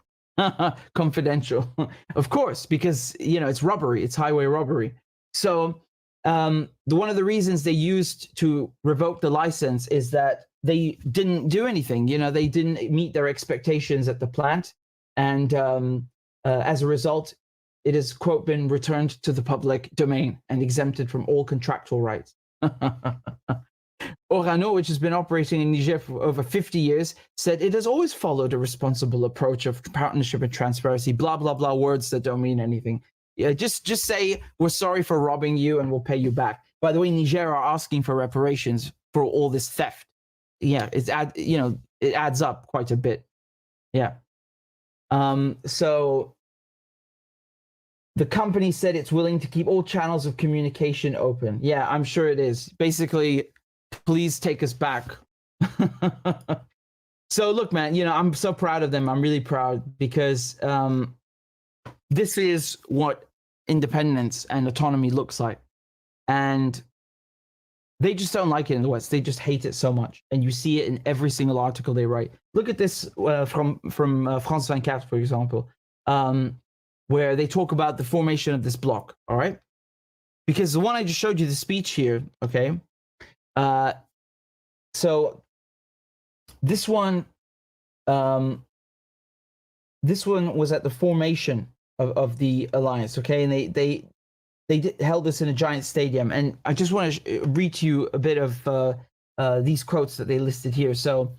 confidential, of course, because it's robbery, it's highway robbery. So one of the reasons they used to revoke the license is that they didn't do anything. They didn't meet their expectations at the plant, and as a result, it has, quote, been returned to the public domain and exempted from all contractual rights. Orano, which has been operating in Niger for over 50 years, said it has always followed a responsible approach of partnership and transparency, blah, blah, blah, words that don't mean anything. Yeah, just say, we're sorry for robbing you and we'll pay you back. By the way, Niger are asking for reparations for all this theft. Yeah, it adds up quite a bit. Yeah. So the company said it's willing to keep all channels of communication open. Yeah, I'm sure it is. Basically, please take us back. So look, man, I'm so proud of them. I'm really proud because this is what independence and autonomy looks like. And They just don't like it in the West. They just hate it so much, and you see it in every single article they write. Look at this from France 24, for example, where they talk about the formation of this bloc. All right, because the one I just showed you, the speech here. Okay, so this one was at the formation of the alliance. Okay, and they held this in a giant stadium, and I just want to read to you a bit of these quotes that they listed here. So,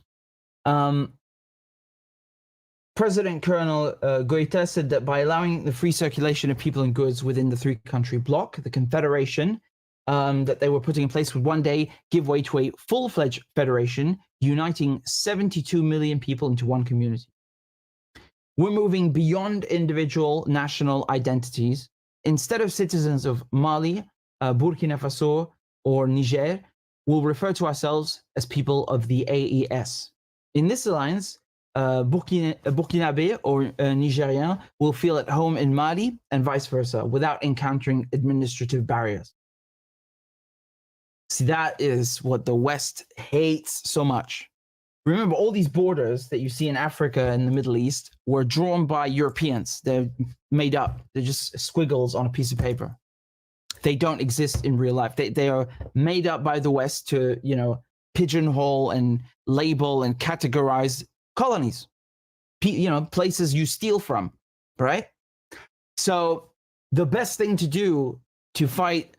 President Colonel Goita said that by allowing the free circulation of people and goods within the three-country bloc, the confederation that they were putting in place would one day give way to a full-fledged federation, uniting 72 million people into one community. We're moving beyond individual national identities. Instead of citizens of Mali, Burkina Faso, or Niger, we'll refer to ourselves as people of the AES. In this alliance, Burkinabe or Nigerian will feel at home in Mali and vice versa without encountering administrative barriers. See, that is what the West hates so much. Remember, all these borders that you see in Africa and the Middle East were drawn by Europeans. They're made up. They're just squiggles on a piece of paper. They don't exist in real life. They are made up by the West to, you know, pigeonhole and label and categorize colonies, you know, places you steal from, right? So the best thing to do to fight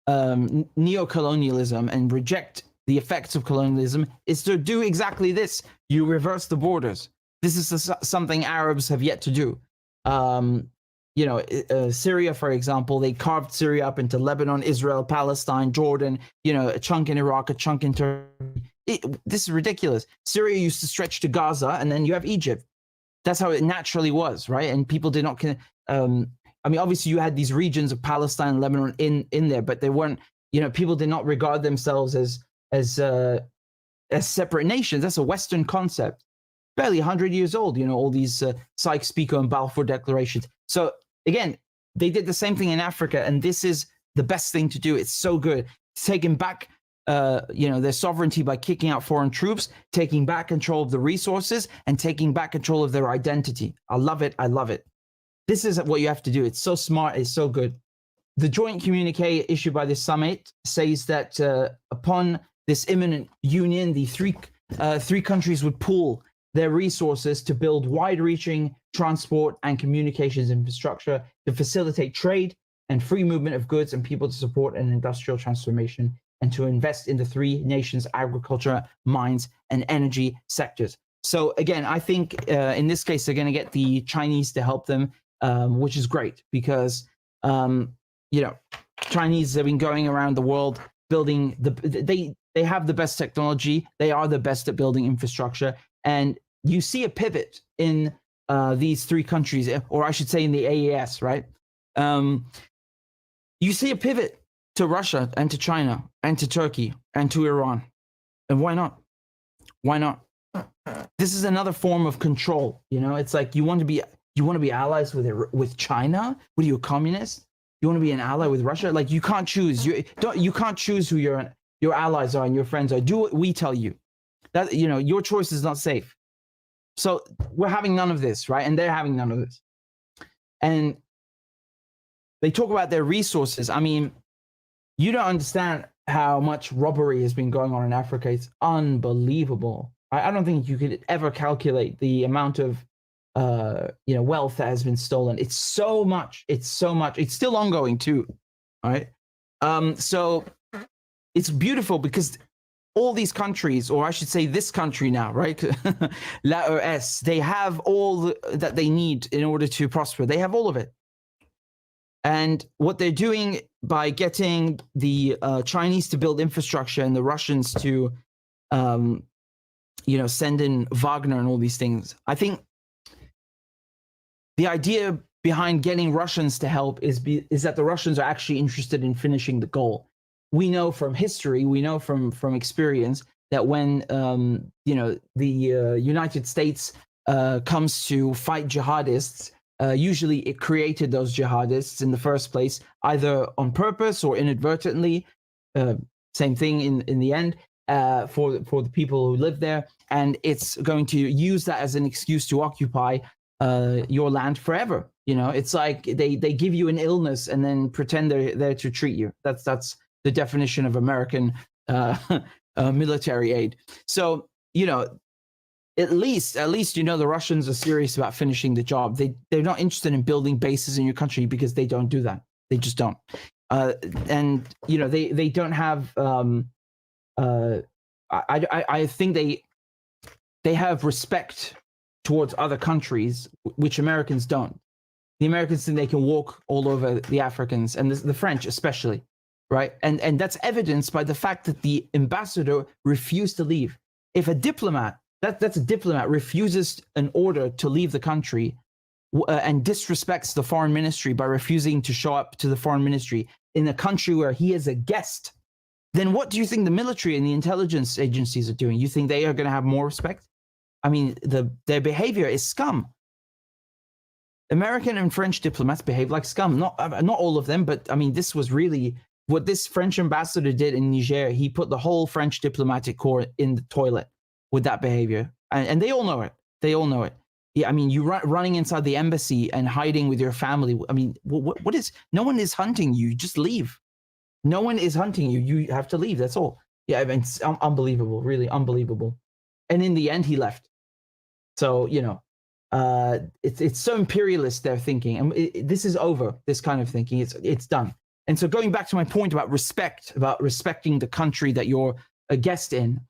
neocolonialism and reject the effects of colonialism is to do exactly this. You reverse the borders. This is something Arabs have yet to do. You know, Syria, for example, they carved Syria up into Lebanon, Israel, Palestine, Jordan, you know, a chunk in Iraq, a chunk in Turkey. This is ridiculous. Syria used to stretch to Gaza, and then you have Egypt. That's how it naturally was, right? And people did not, I mean, obviously you had these regions of Palestine and Lebanon in there, but they weren't, you know, people did not regard themselves as separate nations. That's a Western concept, barely 100 years old, you know, all these Sykes-Picot and Balfour declarations. So again, they did the same thing in Africa, and this is the best thing to do. It's so good. It's taking back, you know, their sovereignty by kicking out foreign troops, taking back control of the resources, and taking back control of their identity. I love it. I love it. This is what you have to do. It's so smart. It's so good. The joint communique issued by this summit says that upon this imminent union, the three countries would pool their resources to build wide-reaching transport and communications infrastructure to facilitate trade and free movement of goods and people, to support an industrial transformation, and to invest in the three nations' agriculture, mines, and energy sectors. So again, I think in this case, they're going to get the Chinese to help them, which is great because, you know, Chinese have been going around the world building they have the best technology. They are the best at building infrastructure. And you see a pivot in these three countries, or I should say in the AES, right? You see a pivot to Russia and to China and to Turkey and to Iran. And why not? Why not? This is another form of control. You know, it's like you want to be allies with China? What are you, a communist? You want to be an ally with Russia? Like, you can't choose. You can't choose who your allies are and your friends are. Do what we tell you. That, you know, your choice is not safe. So we're having none of this, right? And they're having none of this. And they talk about their resources. I mean, you don't understand how much robbery has been going on in Africa. It's unbelievable. I don't think you could ever calculate the amount of you know, wealth that has been stolen. It's so much. It's so much. It's still ongoing too. All right. So it's beautiful because all these countries, or I should say this country now, right? L'AES, they have all that they need in order to prosper. They have all of it. And what they're doing by getting the Chinese to build infrastructure and the Russians to, you know, send in Wagner and all these things, I think the idea behind getting Russians to help is that the Russians are actually interested in finishing the goal. We know from history, we know from experience that when you know, the United States comes to fight jihadists, usually it created those jihadists in the first place, either on purpose or inadvertently. same thing in the end for the people who live there, and it's going to use that as an excuse to occupy your land forever. You know, it's like they give you an illness and then pretend they're there to treat you. That's the definition of American military aid. So, you know, at least you know the Russians are serious about finishing the job. They're not interested in building bases in your country because they don't do that. They just don't. And you know they don't have. I think they have respect towards other countries, which Americans don't. The Americans think they can walk all over the Africans and the French especially, right? And that's evidenced by the fact that the ambassador refused to leave. If a diplomat, that's a diplomat, refuses an order to leave the country and disrespects the foreign ministry by refusing to show up to the foreign ministry in a country where he is a guest, then what do you think the military and the intelligence agencies are doing? You think they are going to have more respect? I mean, their behavior is scum. American and French diplomats behave like scum. Not all of them, but I mean, this was really what this French ambassador did in Niger. He put the whole French diplomatic corps in the toilet with that behavior. And they all know it. They all know it. Yeah, I mean, you running inside the embassy and hiding with your family. I mean, what is, no one is hunting you. Just leave. No one is hunting you. You have to leave. That's all. Yeah, I mean, it's unbelievable, really unbelievable. And in the end, he left. So, you know, it's so imperialist, their thinking. And this is over, this kind of thinking. It's done. And so going back to my point about respect, about respecting the country that you're a guest in,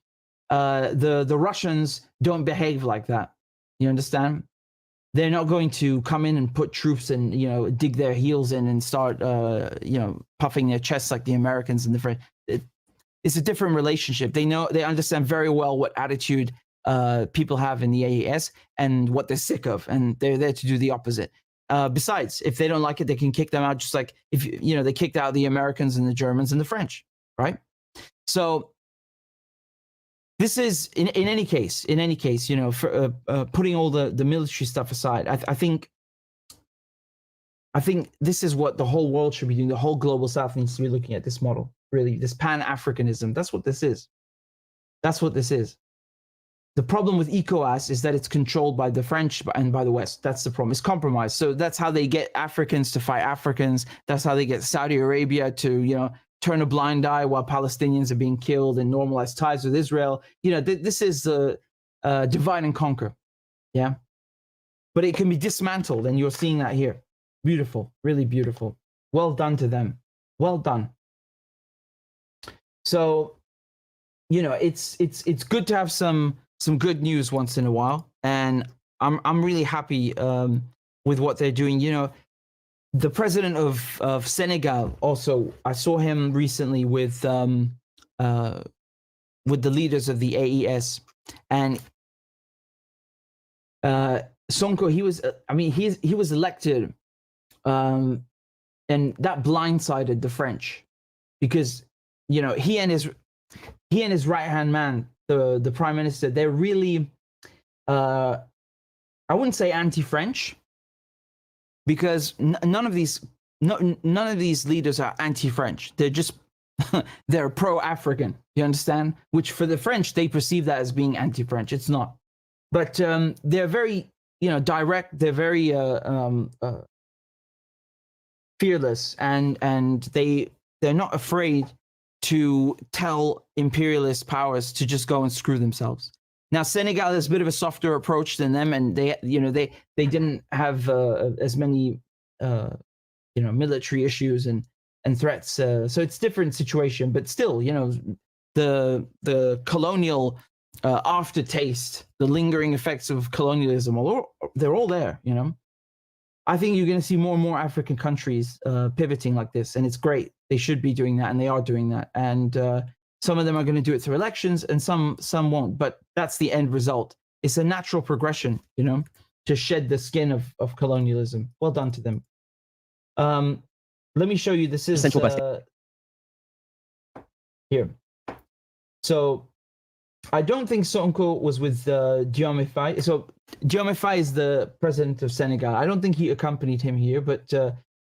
the Russians don't behave like that. You understand? They're not going to come in and put troops and, you know, dig their heels in and start, you know, puffing their chests like the Americans and the French. It's a different relationship. They understand very well what attitude people have in the AES and what they're sick of, and they're there to do the opposite. Besides, if they don't like it, they can kick them out, just like if you know they kicked out the Americans and the Germans and the French, right? So this is in any case, you know, for putting all the military stuff aside, I think this is what the whole world should be doing. The whole global South needs to be looking at this model, really, this Pan-Africanism. That's what this is. That's what this is. The problem with ECOWAS is that it's controlled by the French and by the West. That's the problem. It's compromised. So that's how they get Africans to fight Africans. That's how they get Saudi Arabia to, you know, turn a blind eye while Palestinians are being killed and normalize ties with Israel. You know, this is the divide and conquer. Yeah. But it can be dismantled, and you're seeing that here. Beautiful, really beautiful. Well done to them. Well done. So, you know, it's good to have some good news once in a while, and I'm really happy with what they're doing. You know, the president of Senegal also, I saw him recently with the leaders of the AES, and Sonko, he was elected, and that blindsided the French, because you know he and his right hand man, the prime minister, they're really I wouldn't say anti-French, because none of these leaders are anti-French. They're just they're pro-African. You understand? Which for the French, they perceive that as being anti-French. It's not. But they're very, you know, direct. They're very fearless, and they're not afraid to tell imperialist powers to just go and screw themselves. Now, Senegal has a bit of a softer approach than them, and they didn't have as many military issues and threats. So it's a different situation, but still, you know, the colonial aftertaste, the lingering effects of colonialism, they're all there. You know, I think you're going to see more and more African countries pivoting like this, and it's great. They should be doing that, and they are doing that. And some of them are going to do it through elections, and some won't. But that's the end result. It's a natural progression, you know, to shed the skin of colonialism. Well done to them. Let me show you. This is here. So I don't think Sonko was with Diomaye Faye. So Diomaye Faye is the president of Senegal. I don't think he accompanied him here, but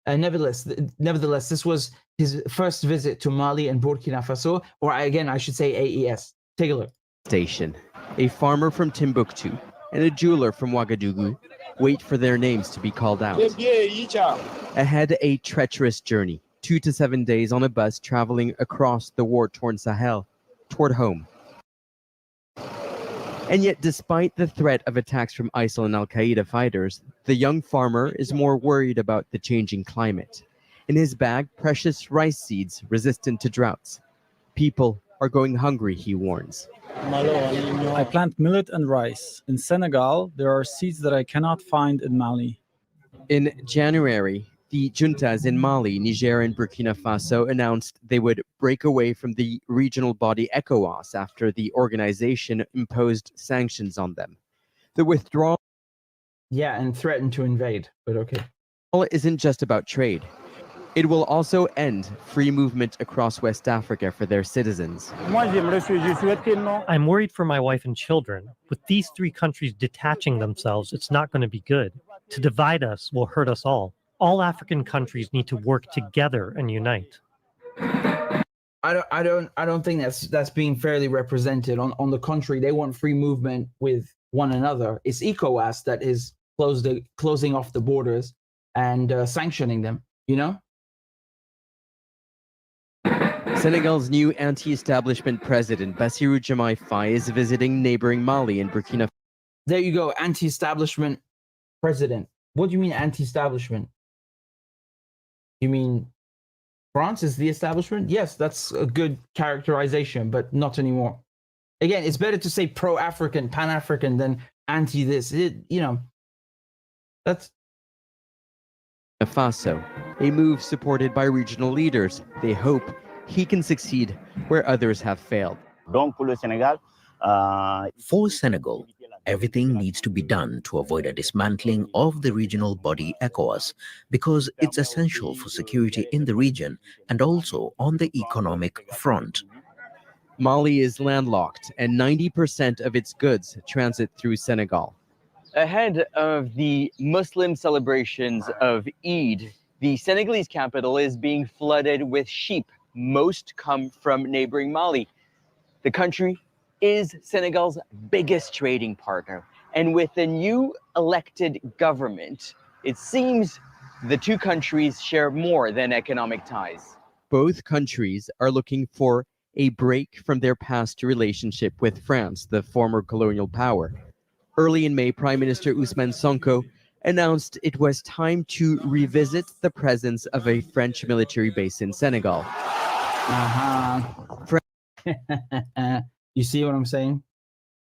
Nevertheless, this was his first visit to Mali and Burkina Faso, or again, I should say AES. Take a look. Station. A farmer from Timbuktu and a jeweler from Ouagadougou wait for their names to be called out. Ahead, a treacherous journey, 2 to 7 days on a bus traveling across the war-torn Sahel toward home. And yet, despite the threat of attacks from ISIL and Al-Qaeda fighters, the young farmer is more worried about the changing climate. In his bag, precious rice seeds resistant to droughts. People are going hungry, he warns. I plant millet and rice. In Senegal, there are seeds that I cannot find in Mali. In January, the juntas in Mali, Niger, and Burkina Faso announced they would break away from the regional body ECOWAS after the organization imposed sanctions on them. The withdrawal and threatened to invade, but okay. Isn't just about trade. It will also end free movement across West Africa for their citizens. I'm worried for my wife and children. With these 3 countries detaching themselves, it's not going to be good. To divide us will hurt us all. All African countries need to work together and unite. I don't think that's being fairly represented. On the contrary, they want free movement with one another. It's ECOWAS that is closing off the borders and sanctioning them, you know? Senegal's new anti-establishment president, Bassirou Diomaye Faye, is visiting neighboring Mali and Burkina Faso. There you go, anti-establishment president. What do you mean anti-establishment? You mean France is the establishment? Yes, that's a good characterization, but not anymore. Again, it's better to say pro-African, pan-African than anti-this. That's Faso, a move supported by regional leaders. They hope he can succeed where others have failed. For Senegal, everything needs to be done to avoid a dismantling of the regional body ECOWAS because it's essential for security in the region and also on the economic front. Mali is landlocked and 90% of its goods transit through Senegal. Ahead of the Muslim celebrations of Eid, the Senegalese capital is being flooded with sheep. Most come from neighboring Mali. The country is Senegal's biggest trading partner. And with the new elected government, it seems the 2 countries share more than economic ties. Both countries are looking for a break from their past relationship with France, the former colonial power. Early in May, Prime Minister Ousmane Sonko announced it was time to revisit the presence of a French military base in Senegal. You see what I'm saying?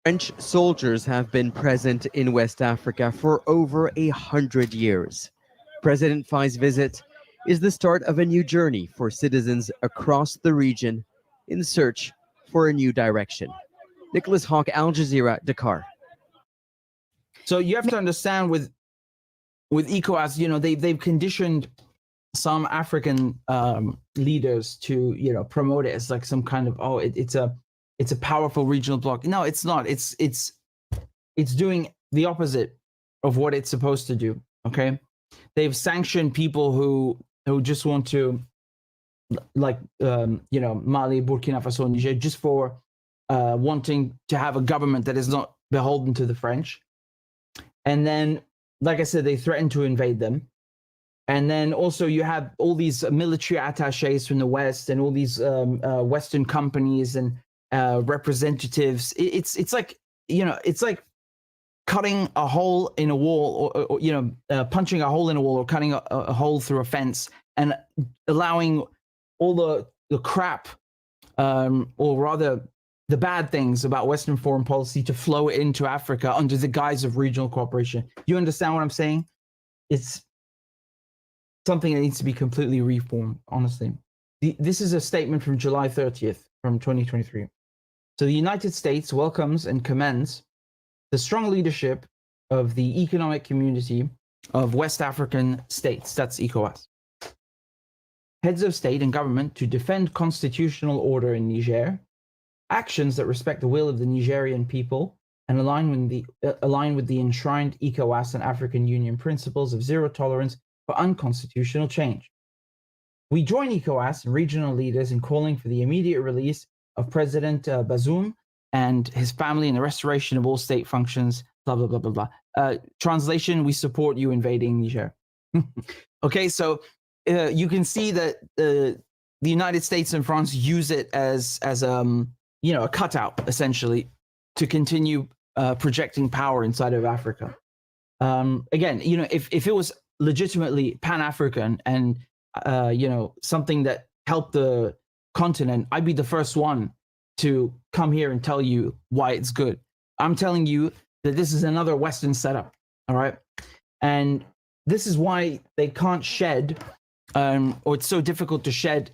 French soldiers have been present in West Africa for over 100 years. President Faye's visit is the start of a new journey for citizens across the region in search for a new direction. Nicholas Hawk, Al Jazeera, Dakar. So you have to understand with ECOWAS, they've conditioned some African leaders to promote it as like some kind of it's a powerful regional bloc. No, it's not. It's doing the opposite of what it's supposed to do. Okay, they've sanctioned people who just want to Mali, Burkina Faso, Niger, just for wanting to have a government that is not beholden to the French. And then, like I said, they threatened to invade them. And then also you have all these military attaches from the West and all these Western companies and representatives. It's like, it's like cutting a hole in a wall or punching a hole in a wall or cutting a hole through a fence and allowing all the crap, or rather the bad things about Western foreign policy to flow into Africa under the guise of regional cooperation. You understand what I'm saying? It's something that needs to be completely reformed, honestly. This is a statement from July 30th, from 2023. So the United States welcomes and commends the strong leadership of the Economic Community of West African States, that's ECOWAS. Heads of state and government to defend constitutional order in Niger, actions that respect the will of the Nigerian people and align with the enshrined ECOWAS and African Union principles of zero tolerance for unconstitutional change. We join ECOWAS and regional leaders in calling for the immediate release of President Bazoum and his family and the restoration of all state functions, blah, blah, blah, blah, blah. Translation, we support you invading Niger. Okay, so you can see that the United States and France use it as a cutout, essentially, to continue projecting power inside of Africa. Again, if it was legitimately Pan-African and something that helped the continent, I'd be the first one to come here and tell you why it's good. I'm telling you that this is another Western setup, all right? And this is why they can't shed, or it's so difficult to shed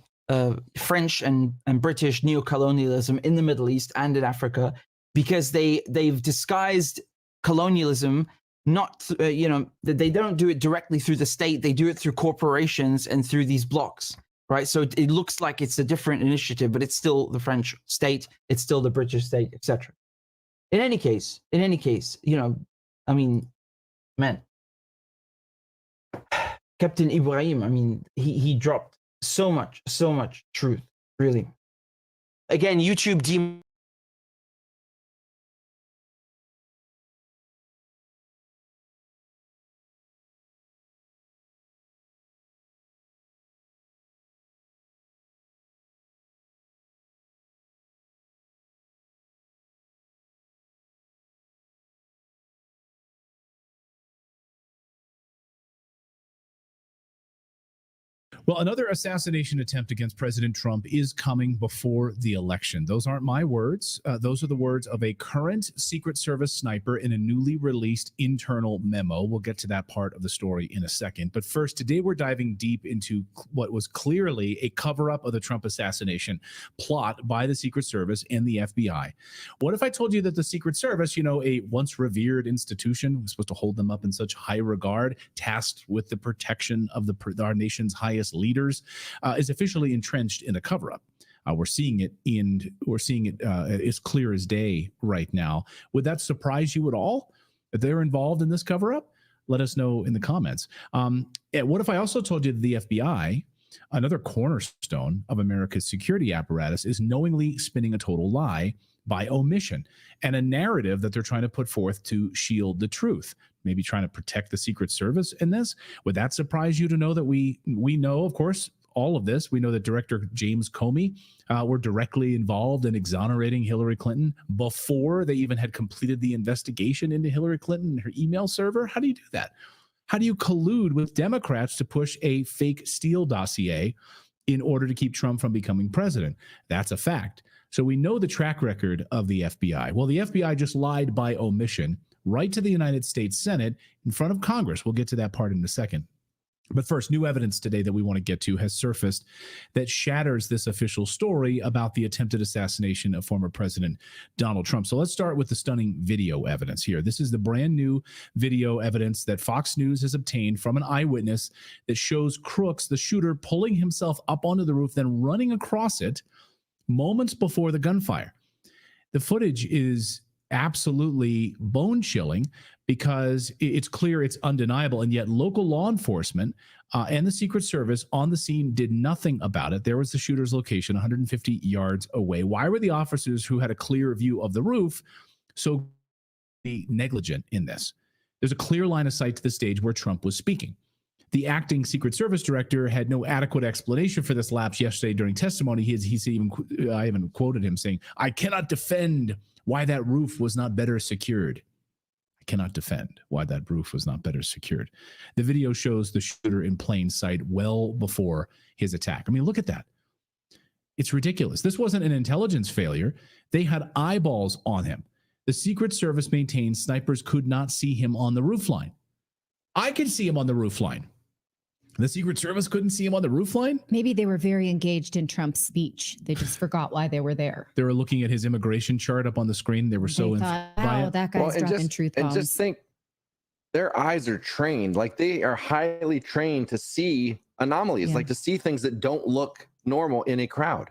French and British neocolonialism in the Middle East and in Africa, because they've disguised colonialism. Not, they don't do it directly through the state. They do it through corporations and through these blocks, right? So it looks like it's a different initiative, but it's still the French state. It's still the British state, etc. In any case, man, Captain Ibrahim, he dropped so much truth, really. Again, YouTube Well, another assassination attempt against President Trump is coming before the election. Those aren't my words. Those are the words of a current Secret Service sniper in a newly released internal memo. We'll get to that part of the story in a second. But first, today we're diving deep into what was clearly a cover-up of the Trump assassination plot by the Secret Service and the FBI. What if I told you that the Secret Service, a once revered institution, was supposed to hold them up in such high regard, tasked with the protection of our nation's highest leaders, is officially entrenched in a cover-up. We're seeing it as clear as day right now. Would that surprise you at all that they're involved in this cover-up? Let us know in the comments. What if I also told you that the FBI, another cornerstone of America's security apparatus, is knowingly spinning a total lie by omission and a narrative that they're trying to put forth to shield the truth? Maybe trying to protect the Secret Service in this? Would that surprise you to know that we know, of course, all of this? We know that Director James Comey were directly involved in exonerating Hillary Clinton before they even had completed the investigation into Hillary Clinton and her email server. How do you do that? How do you collude with Democrats to push a fake Steele dossier in order to keep Trump from becoming president? That's a fact. So we know the track record of the FBI. Well, the FBI just lied by omission right to the United States Senate in front of Congress. We'll get to that part in a second. But first, new evidence today that we want to get to has surfaced that shatters this official story about the attempted assassination of former President Donald Trump. So let's start with the stunning video evidence here. This is the brand new video evidence that Fox News has obtained from an eyewitness that shows Crooks, the shooter, pulling himself up onto the roof, then running across it moments before the gunfire. The footage is absolutely bone-chilling because it's clear, it's undeniable, and yet local law enforcement and the Secret Service on the scene did nothing about it. There was the shooter's location 150 yards away. Why were the officers who had a clear view of the roof so negligent in this? There's a clear line of sight to the stage where Trump was speaking. The acting Secret Service director had no adequate explanation for this lapse yesterday during testimony. I even quoted him saying, "I cannot defend why that roof was not better secured." I cannot defend why that roof was not better secured. The video shows the shooter in plain sight well before his attack. I mean, look at that. It's ridiculous. This wasn't an intelligence failure. They had eyeballs on him. The Secret Service maintains snipers could not see him on the roofline. I could see him on the roofline. The Secret Service couldn't see him on the roofline? Maybe they were very engaged in Trump's speech. They just forgot why they were there. They were looking at his immigration chart up on the screen. They were so thought, wow, that guy's dropping truth bombs. And just think, their eyes are trained. Like, they are highly trained to see anomalies, like to see things that don't look normal in a crowd.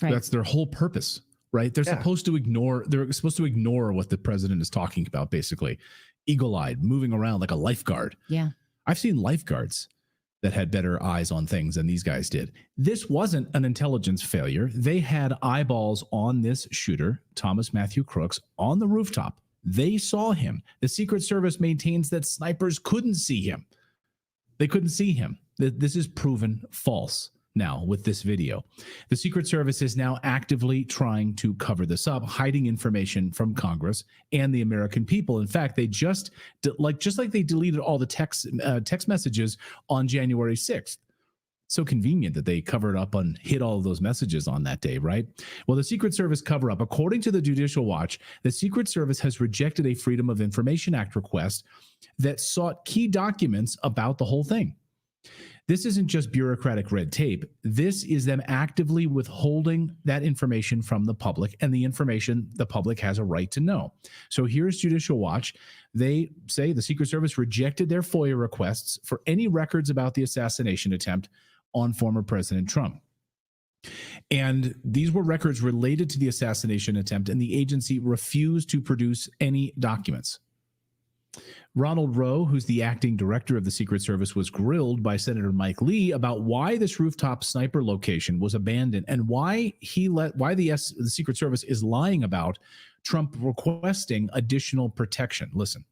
Right. That's their whole purpose, right? They're supposed to ignore what the president is talking about, basically. Eagle-eyed, moving around like a lifeguard. Yeah. I've seen lifeguards that had better eyes on things than these guys did. This wasn't an intelligence failure. They had eyeballs on this shooter, Thomas Matthew Crooks, on the rooftop. They saw him. The Secret Service maintains that snipers couldn't see him. They couldn't see him. This is proven false now with this video. The Secret Service is now actively trying to cover this up, hiding information from Congress and the American people. In fact, they just like they deleted all the text messages on January 6th. So convenient that they covered up and hid all of those messages on that day, right? Well, the Secret Service cover up, according to the Judicial Watch, the Secret Service has rejected a Freedom of Information Act request that sought key documents about the whole thing. This isn't just bureaucratic red tape. This is them actively withholding that information from the public, and the information the public has a right to know. So here's Judicial Watch. They say the Secret Service rejected their FOIA requests for any records about the assassination attempt on former President Trump. And these were records related to the assassination attempt, and the agency refused to produce any documents. Ronald Rowe, who's the acting director of the Secret Service, was grilled by Senator Mike Lee about why this rooftop sniper location was abandoned and why the Secret Service is lying about Trump requesting additional protection. Listen.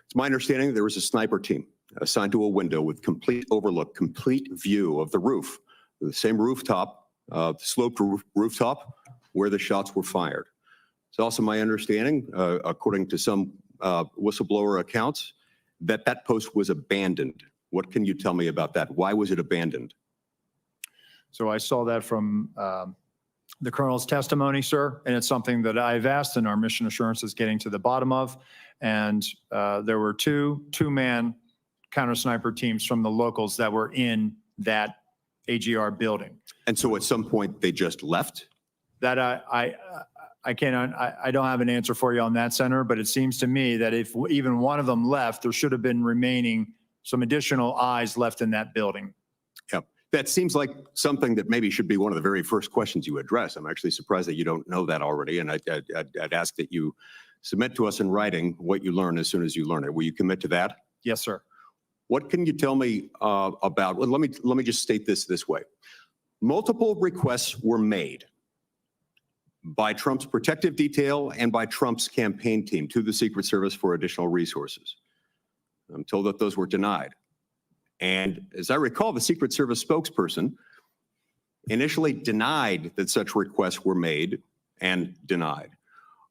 It's my understanding there was a sniper team assigned to a window with complete overlook, complete view of the roof, the same rooftop, sloped rooftop where the shots were fired. It's also my understanding, according to some whistleblower accounts, that post was abandoned. What can you tell me about that? Why was it abandoned? So I saw that from the colonel's testimony, sir, and it's something that I've asked and our mission assurance is getting to the bottom of. And there were two-man counter sniper teams from the locals that were in that AGR building. And so at some point they just left? That I don't have an answer for you on that, Senator, but it seems to me that if even one of them left, there should have been remaining some additional eyes left in that building. Yep. That seems like something that maybe should be one of the very first questions you address. I'm actually surprised that you don't know that already. And I'd ask that you submit to us in writing what you learn as soon as you learn it. Will you commit to that? Yes, sir. What can you tell me about, well, let me just state this way. Multiple requests were made by Trump's protective detail and by Trump's campaign team to the Secret Service for additional resources. I'm told that those were denied. And as I recall, the Secret Service spokesperson initially denied that such requests were made and denied.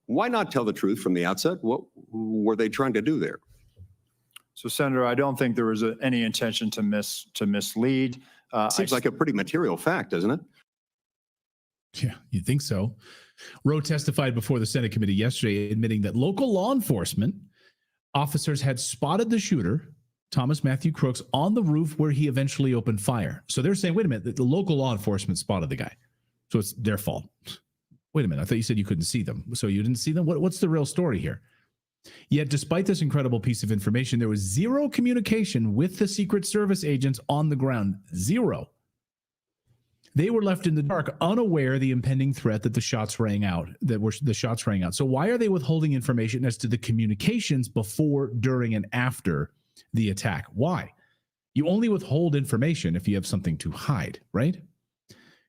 Why not tell the truth from the outset? What were they trying to do there? So, Senator, I don't think there was any intention to mislead. Seems like a pretty material fact, doesn't it? Yeah, you'd think so. Rowe testified before the Senate committee yesterday, admitting that local law enforcement officers had spotted the shooter, Thomas Matthew Crooks, on the roof where he eventually opened fire. So they're saying, wait a minute, the local law enforcement spotted the guy. So it's their fault. Wait a minute, I thought you said you couldn't see them. So you didn't see them? What's the real story here? Yet, despite this incredible piece of information, there was zero communication with the Secret Service agents on the ground. Zero. They were left in the dark, unaware of the impending threat that the shots rang out. So why are they withholding information as to the communications before, during, and after the attack? Why? You only withhold information if you have something to hide, right?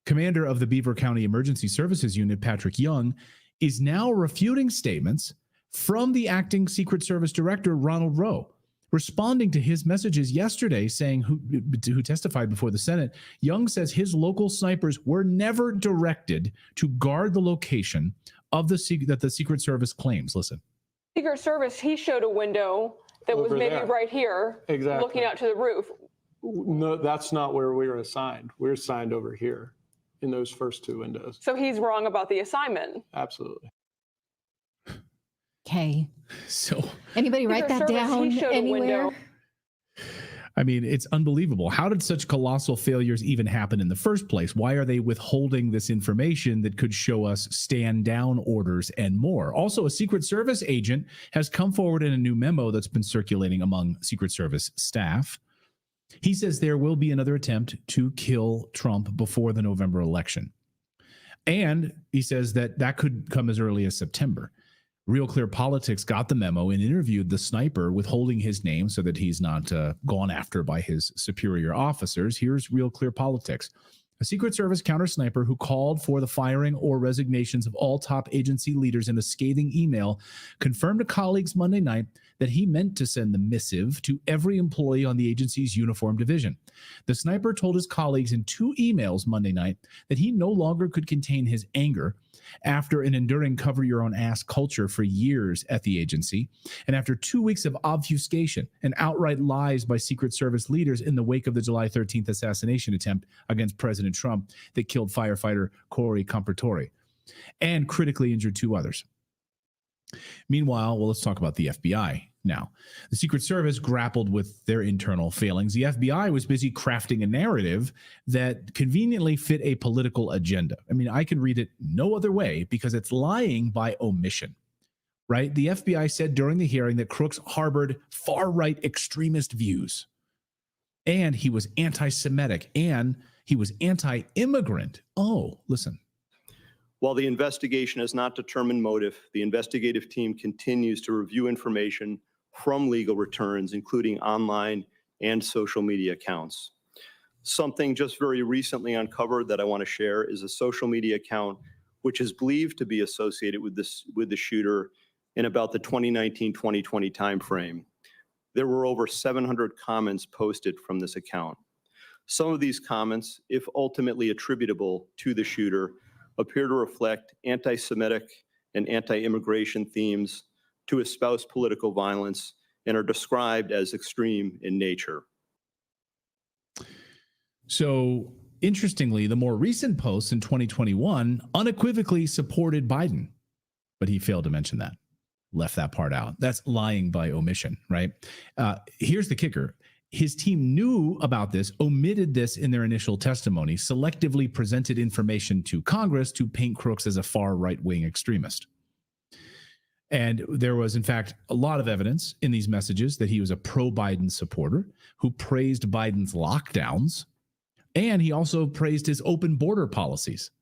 Commander of the Beaver County Emergency Services Unit, Patrick Young, is now refuting statements from the acting Secret Service Director, Ronald Rowe. Responding to his messages yesterday, saying who testified before the Senate, Young says his local snipers were never directed to guard the location of the Secret Service claims. Listen. Secret Service, he showed a window that was maybe there. right here, Exactly. looking out to the roof. No, that's not where we were assigned. We're assigned over here in those first two windows. So he's wrong about the assignment. Absolutely. Okay. So anybody write Secret that Service, down he showed a anywhere? window. I mean, it's unbelievable. How did such colossal failures even happen in the first place? Why are they withholding this information that could show us stand down orders and more? Also, a Secret Service agent has come forward in a new memo that's been circulating among Secret Service staff. He says there will be another attempt to kill Trump before the November election. And he says that could come as early as September. Real Clear Politics got the memo and interviewed the sniper, withholding his name so that he's not gone after by his superior officers. Here's Real Clear Politics. A Secret Service counter sniper who called for the firing or resignations of all top agency leaders in a scathing email confirmed to colleagues Monday night that he meant to send the missive to every employee on the agency's uniform division. The sniper told his colleagues in 2 emails Monday night that he no longer could contain his anger after an enduring cover-your-own-ass culture for years at the agency, and after 2 weeks of obfuscation and outright lies by Secret Service leaders in the wake of the July 13th assassination attempt against President Trump that killed firefighter Corey Complicity and critically injured 2 others. Meanwhile, well, let's talk about the FBI now. The Secret Service grappled with their internal failings. The FBI was busy crafting a narrative that conveniently fit a political agenda. I mean, I can read it no other way because it's lying by omission, right? The FBI said during the hearing that Crooks harbored far-right extremist views, and he was anti-Semitic, and he was anti-immigrant. Oh, listen. While the investigation has not determined motive, the investigative team continues to review information from legal returns, including online and social media accounts. Something just very recently uncovered that I want to share is a social media account which is believed to be associated with the shooter in about the 2019-2020 timeframe. There were over 700 comments posted from this account. Some of these comments, if ultimately attributable to the shooter, appear to reflect anti-Semitic and anti-immigration themes, to espouse political violence, and are described as extreme in nature. So, interestingly, the more recent posts in 2021 unequivocally supported Biden, but he failed to mention that, left that part out. That's lying by omission, right? Here's the kicker. His team knew about this, omitted this in their initial testimony, selectively presented information to Congress to paint Crooks as a far right-wing extremist. And there was, in fact, a lot of evidence in these messages that he was a pro-Biden supporter who praised Biden's lockdowns, and he also praised his open border policies.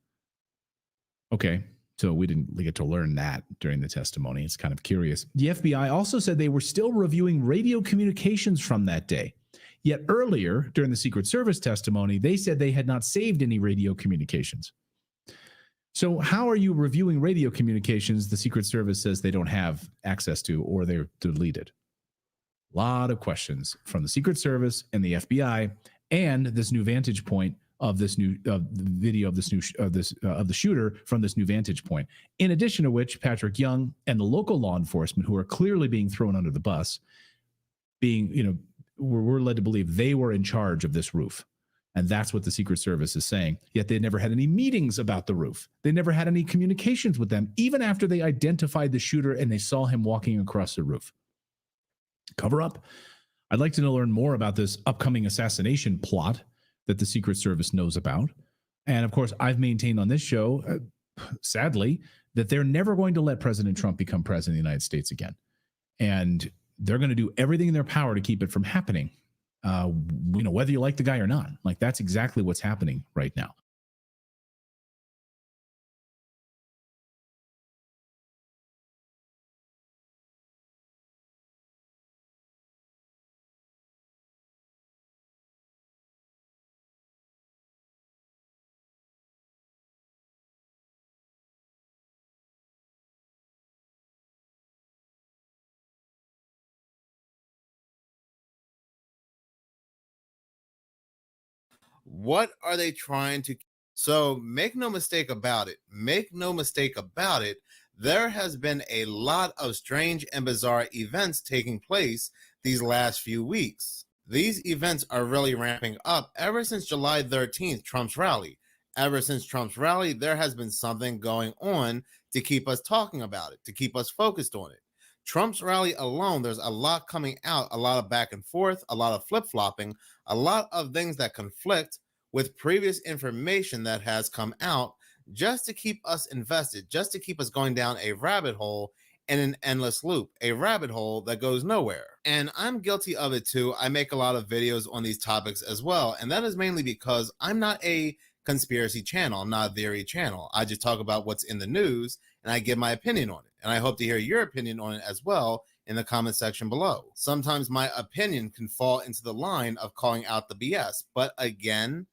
Okay, so we didn't get to learn that during the testimony. It's kind of curious. The FBI also said they were still reviewing radio communications from that day. Yet earlier, during the Secret Service testimony, they said they had not saved any radio communications. So how are you reviewing radio communications the Secret Service says they don't have access to or they're deleted? A lot of questions from the Secret Service and the FBI, and this new vantage point of this new video of the shooter from this new vantage point. In addition to which, Patrick Young and the local law enforcement, who are clearly being thrown under the bus, we're led to believe they were in charge of this roof. And that's what the Secret Service is saying. Yet they never had any meetings about the roof. They never had any communications with them, even after they identified the shooter and they saw him walking across the roof. Cover up. I'd like to learn more about this upcoming assassination plot that the Secret Service knows about. And of course, I've maintained on this show, sadly, that they're never going to let President Trump become president of the United States again. And they're going to do everything in their power to keep it from happening, whether you like the guy or not. Like, that's exactly what's happening right now. What are they trying to? So make no mistake about it. Make no mistake about it. There has been a lot of strange and bizarre events taking place these last few weeks. These events are really ramping up ever since July 13th, Trump's rally. Ever since Trump's rally, there has been something going on to keep us talking about it, to keep us focused on it. Trump's rally alone, there's a lot coming out, a lot of back and forth, a lot of flip-flopping, a lot of things that conflict with previous information that has come out just to keep us invested, just to keep us going down a rabbit hole in an endless loop, a rabbit hole that goes nowhere. And I'm guilty of it too. I make a lot of videos on these topics as well. And that is mainly because I'm not a conspiracy channel. I'm not a theory channel. I just talk about what's in the news and I give my opinion on it. and I hope to hear your opinion on it as well in the comment section below. Sometimes my opinion can fall into the line of calling out the BS, but again,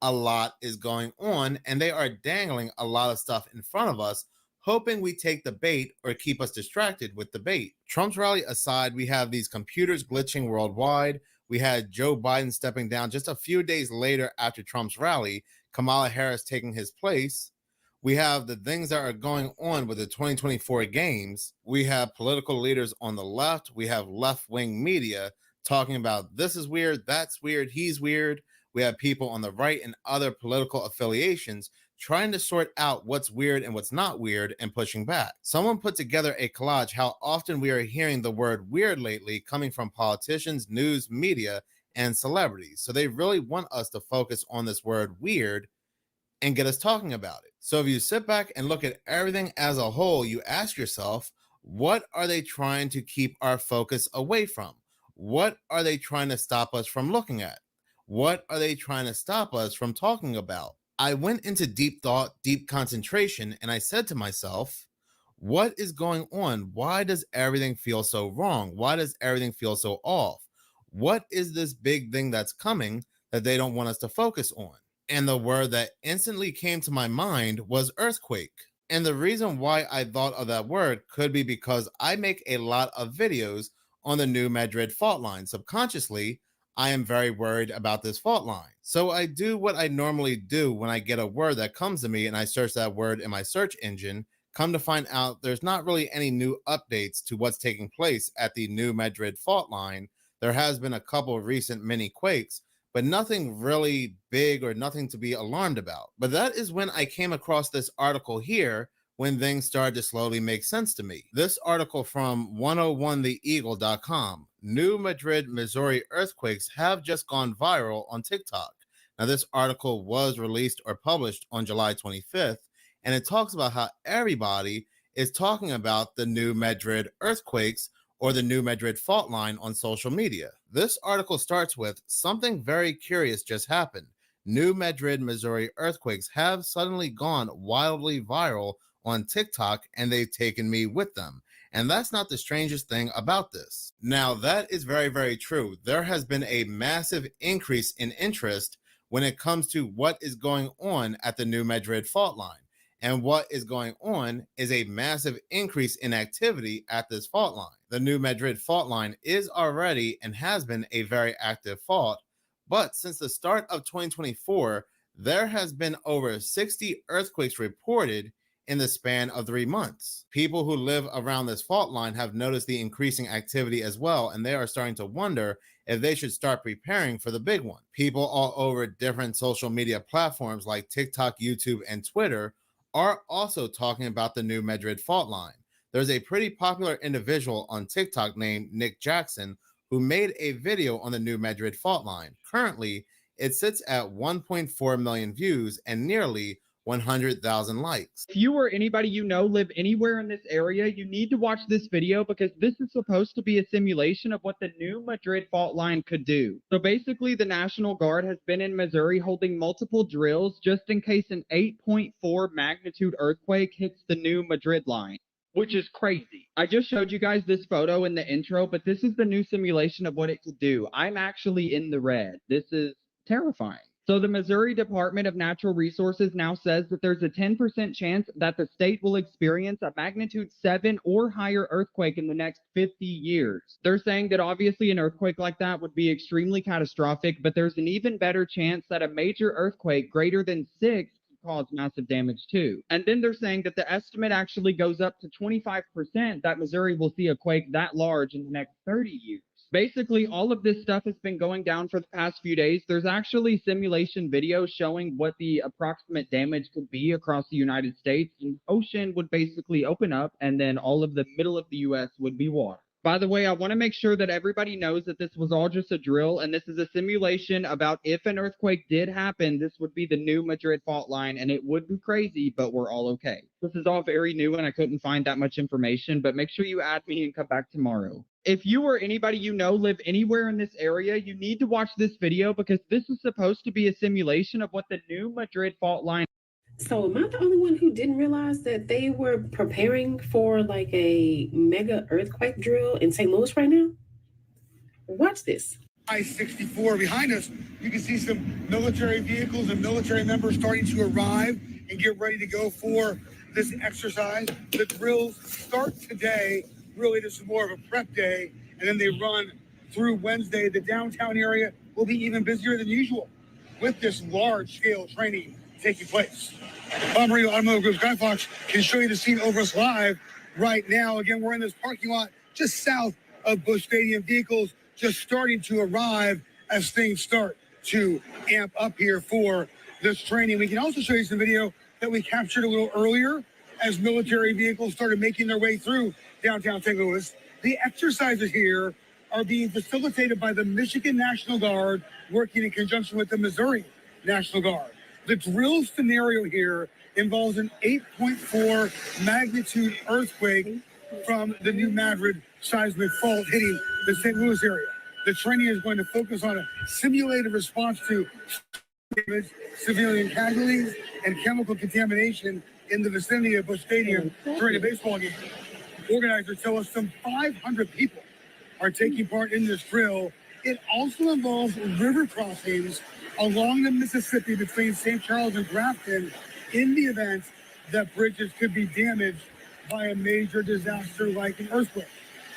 a lot is going on and they are dangling a lot of stuff in front of us, hoping we take the bait or keep us distracted with the bait. Trump's rally aside, we have these computers glitching worldwide. We had Joe Biden stepping down just a few days later after Trump's rally, Kamala Harris taking his place. We have the things that are going on with the 2024 games. We have political leaders on the left. We have left-wing media talking about this is weird, that's weird, he's weird. We have people on the right and other political affiliations trying to sort out what's weird and what's not weird and pushing back. Someone put together a collage how often we are hearing the word weird lately coming from politicians, news, media, and celebrities. So they really want us to focus on this word weird and get us talking about it. So if you sit back and look at everything as a whole, you ask yourself, what are they trying to keep our focus away from? What are they trying to stop us from looking at? What are they trying to stop us from talking about? I went into deep thought, deep concentration, and I said to myself, what is going on? Why does everything feel so wrong? Why does everything feel so off? What is this big thing that's coming that they don't want us to focus on? And the word that instantly came to my mind was earthquake. And the reason why I thought of that word could be because I make a lot of videos on the new Madrid fault line. Subconsciously, I am very worried about this fault line. So I do what I normally do when I get a word that comes to me and I search that word in my search engine, come to find out there's not really any new updates to what's taking place at the new Madrid fault line. There has been a couple of recent mini quakes, but nothing really big or nothing to be alarmed about. But that is when I came across this article here when things started to slowly make sense to me. This article from 101theeagle.com, New Madrid, Missouri earthquakes have just gone viral on TikTok. Now, this article was released or published on July 25th, and it talks about how everybody is talking about the New Madrid earthquakes or the New Madrid fault line on social media. This article starts with, something very curious just happened. New Madrid, Missouri earthquakes have suddenly gone wildly viral on TikTok, and they've taken me with them. And that's not the strangest thing about this. Now, that is very, very true. There has been a massive increase in interest when it comes to what is going on at the New Madrid fault line. And what is going on is a massive increase in activity at this fault line. The New Madrid fault line is already and has been a very active fault, but since the start of 2024, there has been over 60 earthquakes reported in the span of 3 months. People who live around this fault line have noticed the increasing activity as well, and they are starting to wonder if they should start preparing for the big one. People all over different social media platforms like TikTok, YouTube, and Twitter are also talking about the New Madrid fault line. There's a pretty popular individual on TikTok named Nick Jackson who made a video on the New Madrid fault line. Currently, it sits at 1.4 million views and nearly 100,000 likes. If you or anybody you know live anywhere in this area, you need to watch this video because this is supposed to be a simulation of what the New Madrid fault line could do. So basically, the National Guard has been in Missouri holding multiple drills just in case an 8.4 magnitude earthquake hits the New Madrid line, which is crazy. I just showed you guys this photo in the intro, but this is the new simulation of what it could do. I'm actually in the red. This is terrifying. So the Missouri Department of Natural Resources now says that there's a 10% chance that the state will experience a magnitude 7 or higher earthquake in the next 50 years. They're saying that obviously an earthquake like that would be extremely catastrophic, but there's an even better chance that a major earthquake greater than 6 cause massive damage too. And then they're saying that the estimate actually goes up to 25% that Missouri will see a quake that large in the next 30 years. Basically, all of this stuff has been going down for the past few days. There's actually simulation videos showing what the approximate damage could be across the United States. And ocean would basically open up, and then all of the middle of the U.S. would be water. By the way, I want to make sure that everybody knows that this was all just a drill, and this is a simulation about if an earthquake did happen, this would be the New Madrid fault line, and it would be crazy, but we're all okay. This is all very new, and I couldn't find that much information, but make sure you add me and come back tomorrow. If you or anybody you know live anywhere in this area, you need to watch this video because this is supposed to be a simulation of what the New Madrid fault line. So am I the only one who didn't realize that they were preparing for like a mega earthquake drill in St. Louis right now? Watch this. I-64 behind us, you can see some military vehicles and military members starting to arrive and get ready to go for this exercise. The drills start today. Really, this is more of a prep day, and then they run through Wednesday. The downtown area will be even busier than usual with this large-scale training taking place. Marino Automotive Group Skyfox can show you the scene over us live right now. Again, we're in this parking lot just south of Busch Stadium. Vehicles just starting to arrive as things start to amp up here for this training. We can also show you some video that we captured a little earlier as military vehicles started making their way through downtown St. Louis. The exercises here are being facilitated by the Michigan National Guard working in conjunction with the Missouri National Guard. The drill scenario here involves an 8.4 magnitude earthquake from the New Madrid seismic fault hitting the St. Louis area. The training is going to focus on a simulated response to civilian casualties and chemical contamination in the vicinity of Busch Stadium during a baseball game. Organizers tell us some 500 people are taking part in this drill. It also involves river crossings along the Mississippi between St. Charles and Grafton in the event that bridges could be damaged by a major disaster like an earthquake.